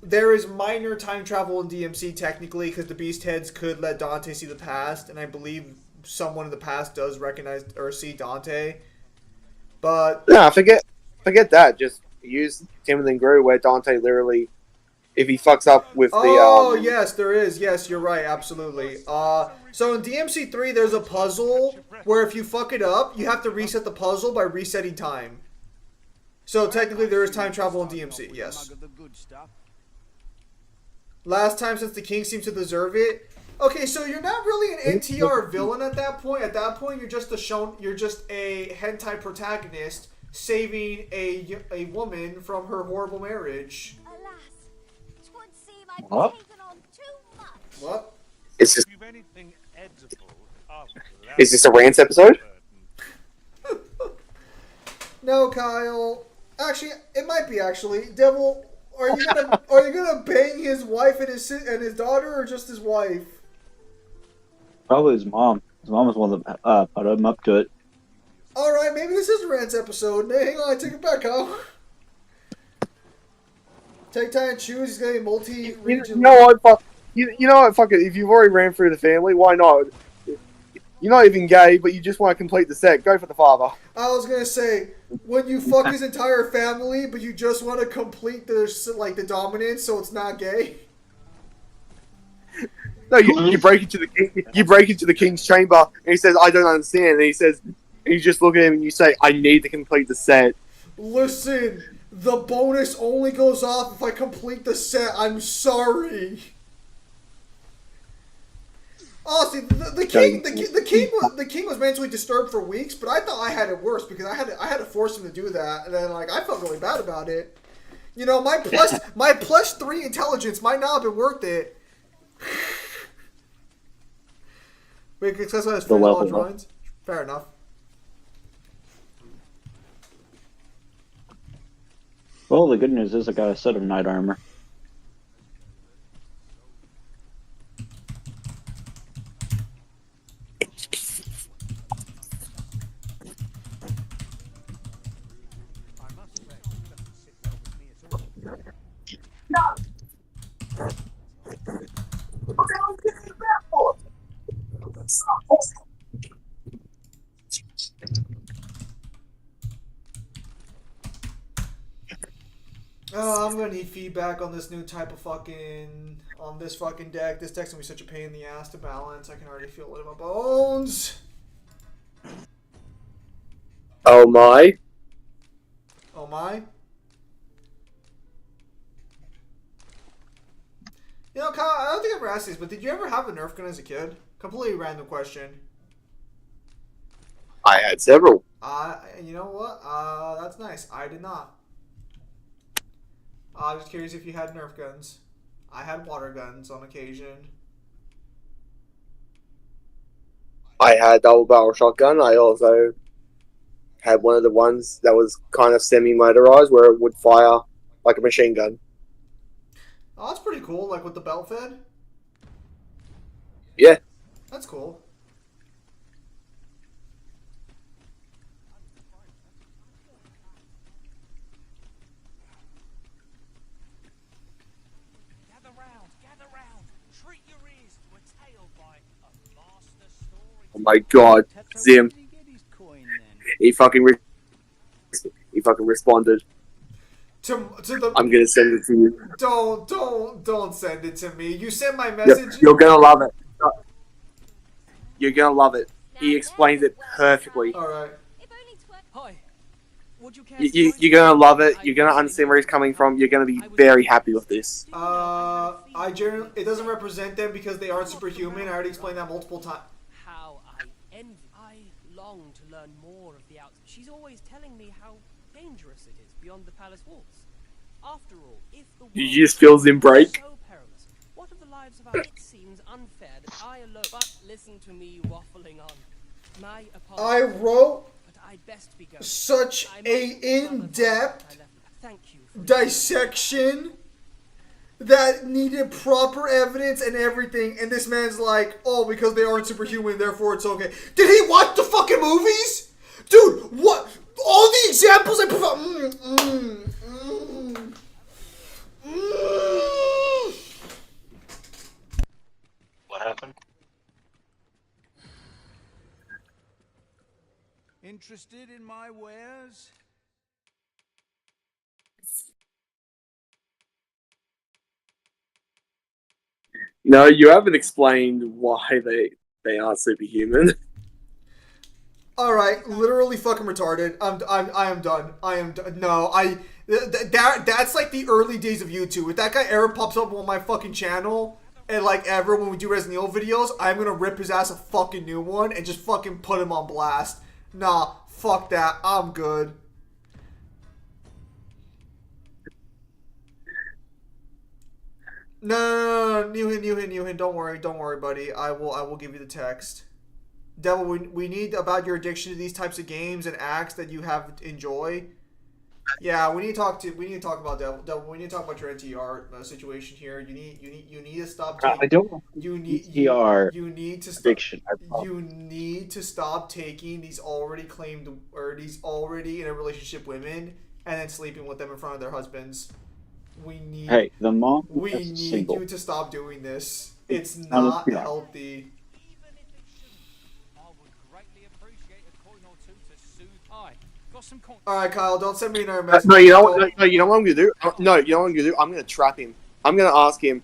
Speaker 1: There is minor time travel in DMC technically because the Beast Heads could let Dante see the past, and I believe someone in the past does recognize or see Dante. But
Speaker 6: no, forget that. Just use Timothy and Gru where Dante literally, if he fucks up with the...
Speaker 1: Oh, yes, there is. Yes, you're right. Absolutely. So in DMC 3, there's a puzzle where if you fuck it up, you have to reset the puzzle by resetting time. So technically there is time travel in DMC, yes. Last time since the king seems to deserve it. Okay, so you're not really an NTR villain at that point. At that point, you're just a hentai protagonist saving a woman from her horrible marriage.
Speaker 2: What?
Speaker 1: What?
Speaker 6: Is this a rants episode?
Speaker 1: No, Kyle. Actually, it might be. Actually, Devil, are you gonna bang his wife and his daughter, or just his wife?
Speaker 2: Probably his mom. His mom was one that put him up to it.
Speaker 1: All right, maybe this is a rants episode. Hang on, I take it back, Kyle. Take time and choose. He's gonna be multi-region.
Speaker 6: You know what? Fuck. You know what? Fuck it. If you've already ran through the family, why not? You're not even gay, but you just want to complete the set. Go for the father.
Speaker 1: I was gonna say, when you fuck his entire family, but you just want to complete the dominance, so it's not gay.
Speaker 6: No, you break into the king. You break into the king's chamber, and he says, "I don't understand." And he says, and you just look at him and you say, "I need to complete the set."
Speaker 1: Listen, the bonus only goes off if I complete the set. I'm sorry. Honestly, the king was mentally disturbed for weeks, but I thought I had it worse because I had to force him to do that, and then like I felt really bad about it. You know, my +3 intelligence might not have been worth it. Wait, because I was
Speaker 2: The level
Speaker 1: drawings. Fair enough.
Speaker 2: Well, the good news is I got a set of knight armor.
Speaker 1: Oh, I'm gonna need feedback on this new type of on this fucking deck. This deck's gonna be such a pain in the ass to balance. I can already feel it in my bones.
Speaker 6: Oh my.
Speaker 1: Oh my. You know, Kyle, I don't think I ever asked this, but did you ever have a Nerf gun as a kid? Completely random question.
Speaker 6: I had several.
Speaker 1: You know what? That's nice. I did not. I was curious if you had Nerf guns. I had water guns on occasion.
Speaker 6: I had a double barrel shotgun. I also had one of the ones that was kind of semi-motorized where it would fire like a machine gun.
Speaker 1: Oh, that's pretty cool, like with the belt fed.
Speaker 6: Yeah.
Speaker 1: That's cool.
Speaker 6: Oh my god, Zim. He fucking responded.
Speaker 1: To the.
Speaker 6: I'm gonna send it to you.
Speaker 1: Don't send it to me. You sent my message.
Speaker 6: You're gonna love it. You're gonna love it. He explains it perfectly.
Speaker 1: All right.
Speaker 9: Hi. Would you care
Speaker 6: You're gonna love it. You're gonna understand where he's coming from. You're gonna be very happy with this.
Speaker 1: It doesn't represent them because they aren't superhuman. I already explained that multiple times.
Speaker 9: How I envy. I long to learn more of the outside. She's always telling me how dangerous it is beyond the palace walls. After all, if the world
Speaker 6: You just feel Zim break.
Speaker 9: so perilous, what of the lives of others? It seems unfair that I alone. But listen to me waffling on. My apologies.
Speaker 1: I wrote
Speaker 9: but I'd best be going.
Speaker 1: such a in-depth
Speaker 9: Thank you for
Speaker 1: dissection that needed proper evidence and everything, and this man's like, oh, because they aren't superhuman, therefore it's okay. Did he watch the fucking movies? Dude, what? All the examples I provide.
Speaker 2: What happened?
Speaker 14: Interested in my wares?
Speaker 6: No, you haven't explained why they aren't superhuman.
Speaker 1: All right, literally fucking retarded. I am done. I am done. No, that's like the early days of YouTube. If that guy ever pops up on my fucking channel and like ever when we do Resident Evil videos, I'm gonna rip his ass a fucking new one and just fucking put him on blast. Nah, fuck that. I'm good. No, new hint. Don't worry, buddy. I will give you the text. Devil, we need about your addiction to these types of games and acts that you have enjoy. Yeah, we need to talk about Devil. We need to talk about your NTR situation here. You need to stop.
Speaker 2: I don't.
Speaker 1: You need to stop.
Speaker 2: Addiction.
Speaker 1: You need to stop taking these already claimed or these already in a relationship women and then sleeping with them in front of their husbands. We need.
Speaker 2: Hey, the mom.
Speaker 1: We need
Speaker 2: single.
Speaker 1: you to stop doing this. It's not healthy. All right, Kyle. Don't send me another message.
Speaker 6: No, you know what? No, you know what I'm gonna do? No, you know what I'm gonna do? I'm gonna trap him. I'm gonna ask him.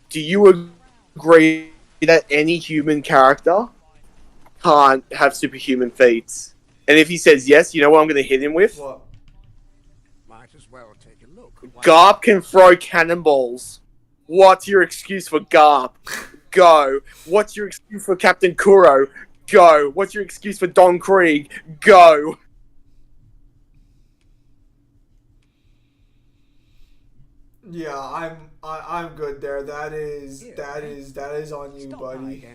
Speaker 6: Do you agree that any human character can't have superhuman feats? And if he says yes, you know what I'm gonna hit him with?
Speaker 1: What?
Speaker 14: Might as well take a look.
Speaker 6: Garp can throw cannonballs. What's your excuse for Garp? Go. What's your excuse for Captain Kuro? Go. What's your excuse for Don Krieg? Go.
Speaker 1: Yeah, I'm good there. That is on you, buddy.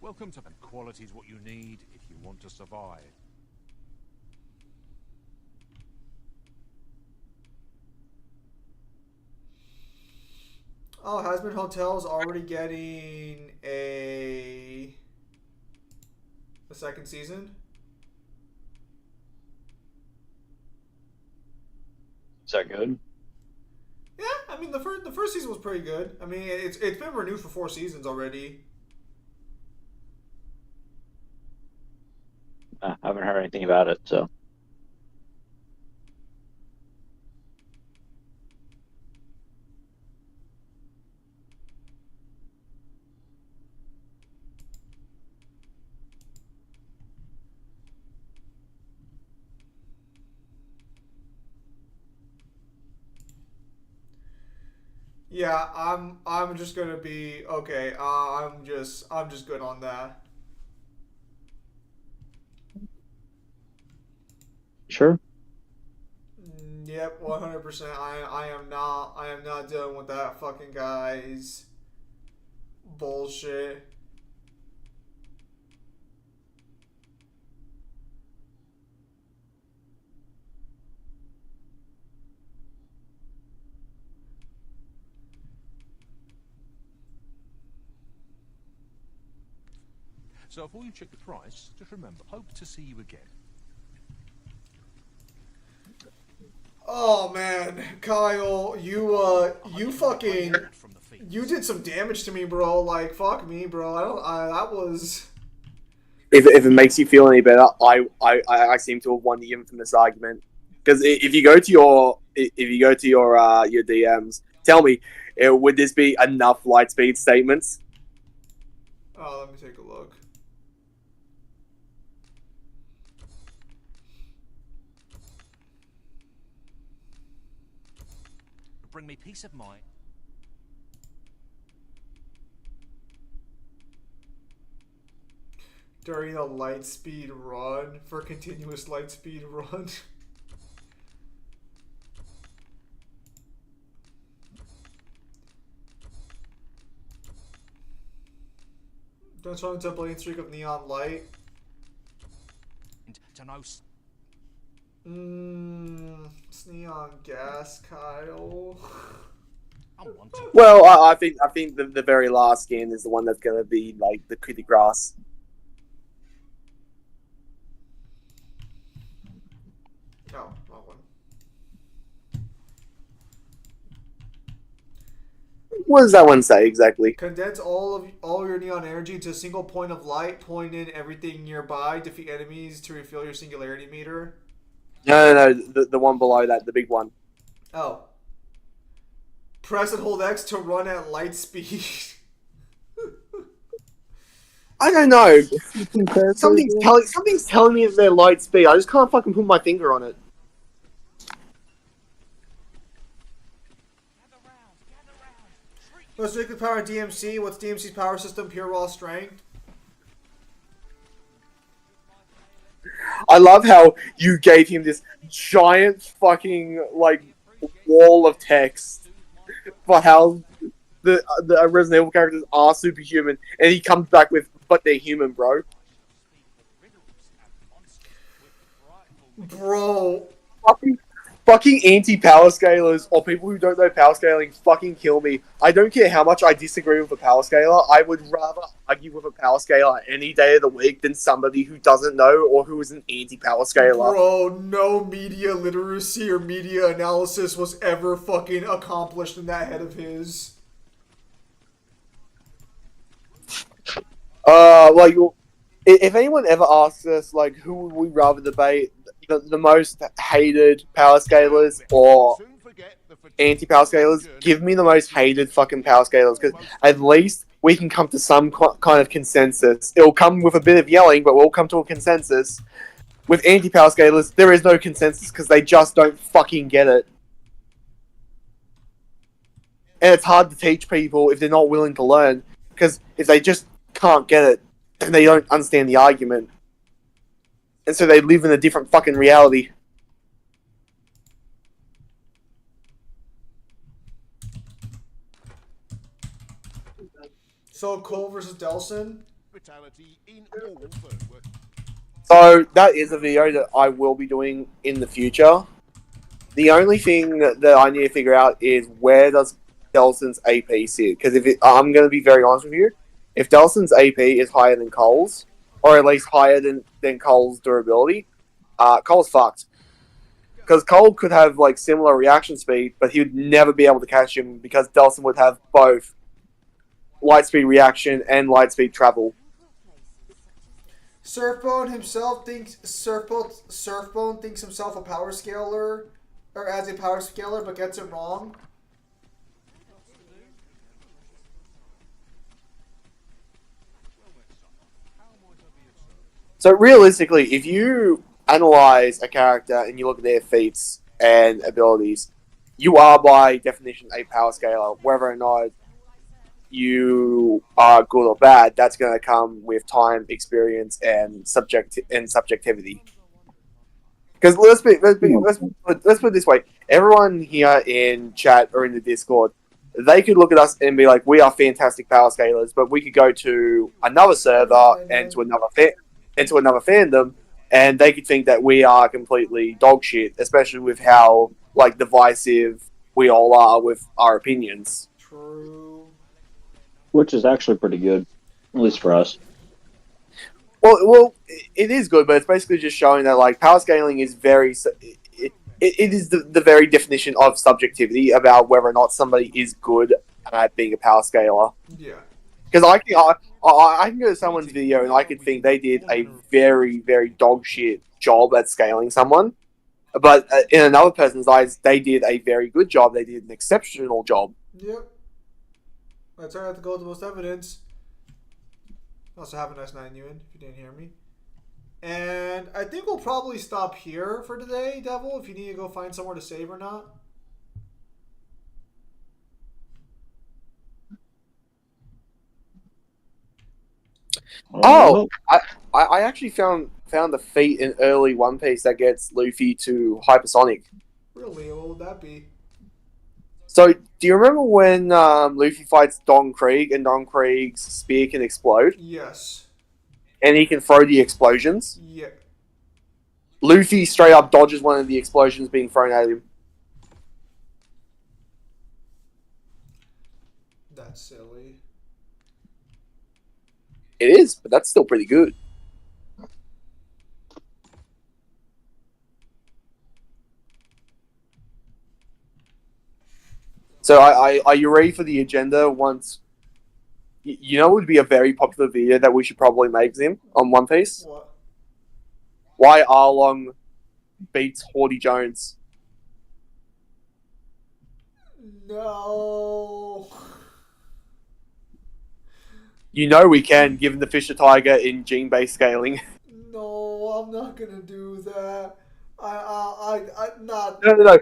Speaker 5: Welcome to quality is what you need if you want to survive.
Speaker 1: Oh, Hasbin Hotel's already getting a second season.
Speaker 2: Is that good?
Speaker 1: Yeah, I mean the first season was pretty good. I mean it's been renewed for 4 seasons already.
Speaker 2: I haven't heard anything about it, so.
Speaker 1: Yeah, I'm just gonna be okay. I'm just good on that.
Speaker 2: Sure.
Speaker 1: Yep, 100%. I am not dealing with that fucking guy's bullshit.
Speaker 5: So before you check the price, just remember, hope to see you again.
Speaker 1: Oh man, Kyle, you fucking you did some damage to me, bro. Like fuck me, bro. That was.
Speaker 6: If it makes you feel any better, I seem to have won the infamous argument. Because if you go to your your DMs, tell me, would this be enough Lightspeed statements?
Speaker 1: Oh, let me take a look.
Speaker 8: Bring me peace of mind.
Speaker 1: During a Lightspeed run, for continuous Lightspeed run. Don't show into a blade streak of neon light.
Speaker 8: To know.
Speaker 1: It's neon gas, Kyle.
Speaker 6: Well, I think the very last skin is the one that's gonna be like the Kitty Grass.
Speaker 1: Oh, wrong one.
Speaker 6: What does that one say exactly?
Speaker 1: Condense all your neon energy into a single point of light. Point in everything nearby. Defeat enemies to refill your singularity meter.
Speaker 6: No, the one below that, the big one.
Speaker 1: Oh. Press and hold X to run at light speed.
Speaker 6: I don't know. Something's telling me that they're light speed. I just can't fucking put my finger on it.
Speaker 1: What's liquid power DMC? What's DMC's power system? Pure raw strength.
Speaker 6: I love how you gave him this giant fucking like wall of text for how the Resident Evil characters are superhuman, and he comes back with, "But they're human, bro."
Speaker 1: Bro,
Speaker 6: fucking anti-power scalers or people who don't know power scaling fucking kill me. I don't care how much I disagree with a power scaler. I would rather argue with a power scaler any day of the week than somebody who doesn't know or who is an anti-power scaler.
Speaker 1: Bro, no media literacy or media analysis was ever fucking accomplished in that head of his.
Speaker 6: Like, if anyone ever asks us, like, who would we rather debate, the most hated power scalers or anti-power scalers, give me the most hated fucking power scalers, because at least we can come to some kind of consensus. It'll come with a bit of yelling, but we'll come to a consensus. With anti-power scalers, there is no consensus because they just don't fucking get it. And it's hard to teach people if they're not willing to learn, because if they just can't get it, then they don't understand the argument. And so they live in a different fucking reality.
Speaker 1: So Cole versus Delson.
Speaker 5: Fatality in all Burnworth.
Speaker 6: So that is a video that I will be doing in the future. The only thing that I need to figure out is where does Delson's AP sit? Because I'm going to be very honest with you, if Delson's AP is higher than Cole's, or at least higher than Cole's durability, Cole's fucked. Because Cole could have like similar reaction speed, but he would never be able to catch him because Delson would have both light speed reaction and light speed travel.
Speaker 1: Surfbone himself thinks Surfbone thinks himself a power scaler, or as a power scaler, but gets it wrong.
Speaker 6: So realistically, if you analyze a character and you look at their feats and abilities, you are by definition a power scaler. Whether or not you are good or bad, that's going to come with time, experience, and subjectivity. Because let's put it this way: everyone here in chat or in the Discord, they could look at us and be like, "We are fantastic power scalers," but we could go to another server and to another fandom, and they could think that we are completely dog shit, especially with how like divisive we all are with our opinions.
Speaker 1: True.
Speaker 2: Which is actually pretty good, at least for us.
Speaker 6: Well, it is good, but it's basically just showing that like power scaling is very. It is the very definition of subjectivity about whether or not somebody is good at being a power scaler.
Speaker 1: Yeah.
Speaker 6: Because I can go to someone's video and I could think they did a very, very dog shit job at scaling someone. But in another person's eyes, they did a very good job. They did an exceptional job.
Speaker 1: Yep. That's why I have to go with the most evidence. Also, have a nice night, Ewan, if you didn't hear me. And I think we'll probably stop here for today, Devil, if you need to go find somewhere to save or not.
Speaker 6: Oh, I actually found a feat in early One Piece that gets Luffy to hypersonic.
Speaker 1: Really? What would that be?
Speaker 6: So, do you remember when Luffy fights Don Krieg and Don Krieg's spear can explode?
Speaker 1: Yes.
Speaker 6: And he can throw the explosions?
Speaker 1: Yeah.
Speaker 6: Luffy straight up dodges one of the explosions being thrown at him.
Speaker 1: That's silly.
Speaker 6: It is, but that's still pretty good. So, are you ready for the agenda once... You know, it would be a very popular video that we should probably make, Zim, on One Piece?
Speaker 1: What?
Speaker 6: Why Arlong beats Haughty Jones.
Speaker 1: No.
Speaker 6: You know we can, given the Fisher Tiger in gene-based scaling.
Speaker 1: No, I'm not gonna do that. I'm not.
Speaker 6: No.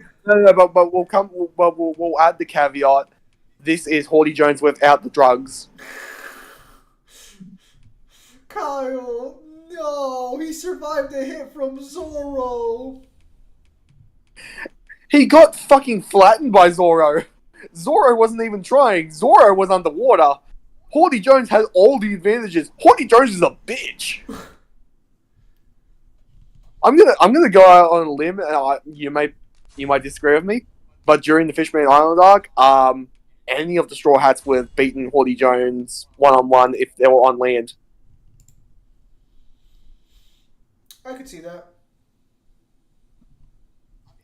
Speaker 6: But we'll add the caveat. This is Haughty Jones without the drugs.
Speaker 1: Kyle, no, he survived a hit from Zoro.
Speaker 6: He got fucking flattened by Zoro. Zoro wasn't even trying. Zoro was underwater. Haughty Jones has all the advantages. Haughty Jones is a bitch. I'm gonna go out on a limb, and you might disagree with me, but during the Fishman Island arc, any of the Straw Hats would have beaten Haughty Jones one-on-one if they were on land.
Speaker 1: I could see that.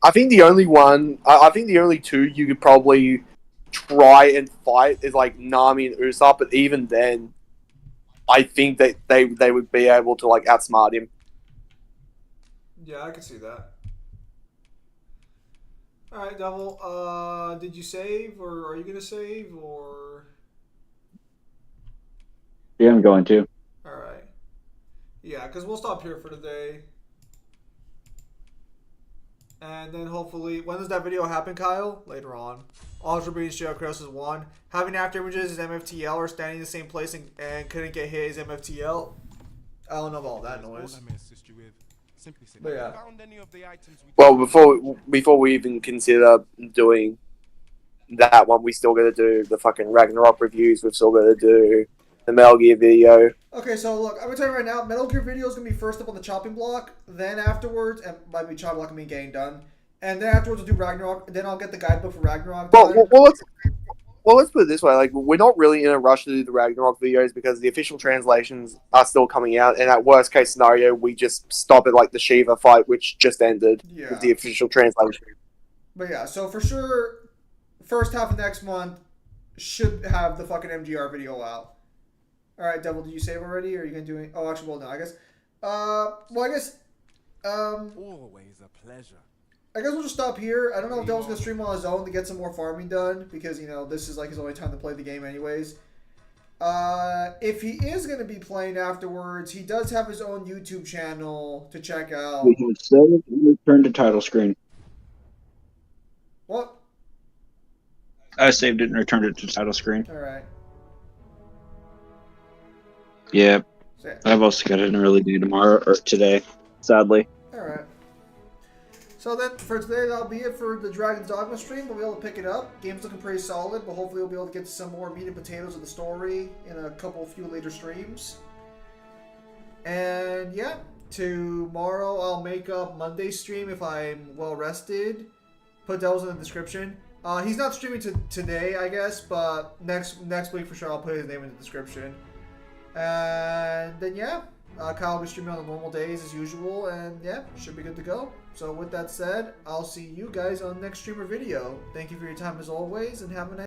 Speaker 6: I think the only two you could probably try and fight is like Nami and Usopp, but even then, I think that they would be able to like outsmart him.
Speaker 1: Yeah, I could see that. Alright, Devil, did you save, or are you gonna save, or...
Speaker 2: Yeah, I'm going to.
Speaker 1: Alright. Yeah, because we'll stop here for today. And then hopefully, when does that video happen, Kyle? Later on. Ultra Breeding Straight Up Cross is 1. Having after images is MFTL or standing in the same place and couldn't get hit is MFTL. I don't know about all that noise. But yeah.
Speaker 6: Well, before we even consider doing that one, we still got to do the fucking Ragnarok reviews. We've still got to do the Metal Gear video.
Speaker 1: Okay, so look, I'm gonna tell you right now, Metal Gear video is gonna be first up on the chopping block. Then afterwards, and might be chopping block and me getting done. And then afterwards, we'll do Ragnarok. Then I'll get the guidebook for Ragnarok done.
Speaker 6: Well, let's put it this way: like, we're not really in a rush to do the Ragnarok videos because the official translations are still coming out, and at worst case scenario, we just stop at like the Shiva fight, which just ended with the official translation.
Speaker 1: But yeah, so for sure, first half of next month should have the fucking MGR video out. All right, Devil, did you save already, or are you gonna do it? Oh, actually, well, no, I guess. Always a pleasure. I guess we'll just stop here. I don't know if Devil's gonna stream on his own to get some more farming done because this is like his only time to play the game, anyways. If he is gonna be playing afterwards, he does have his own YouTube channel to check out.
Speaker 2: We can still return to title screen.
Speaker 1: What?
Speaker 2: I saved it and returned it to title screen.
Speaker 1: All right.
Speaker 2: Yeah, I've also got an early day tomorrow or today, sadly.
Speaker 1: All right. So then for today, that'll be it for the Dragon's Dogma stream. We'll be able to pick it up. Game's looking pretty solid, but hopefully we'll be able to get some more meat and potatoes of the story in a few later streams. And yeah, tomorrow I'll make up Monday's stream if I'm well rested. Put Devils in the description. He's not streaming today, I guess, but next week for sure I'll put his name in the description. And then yeah, Kyle will be streaming on the normal days as usual, and yeah, should be good to go. So with that said, I'll see you guys on the next streamer video. Thank you for your time as always, and have a nice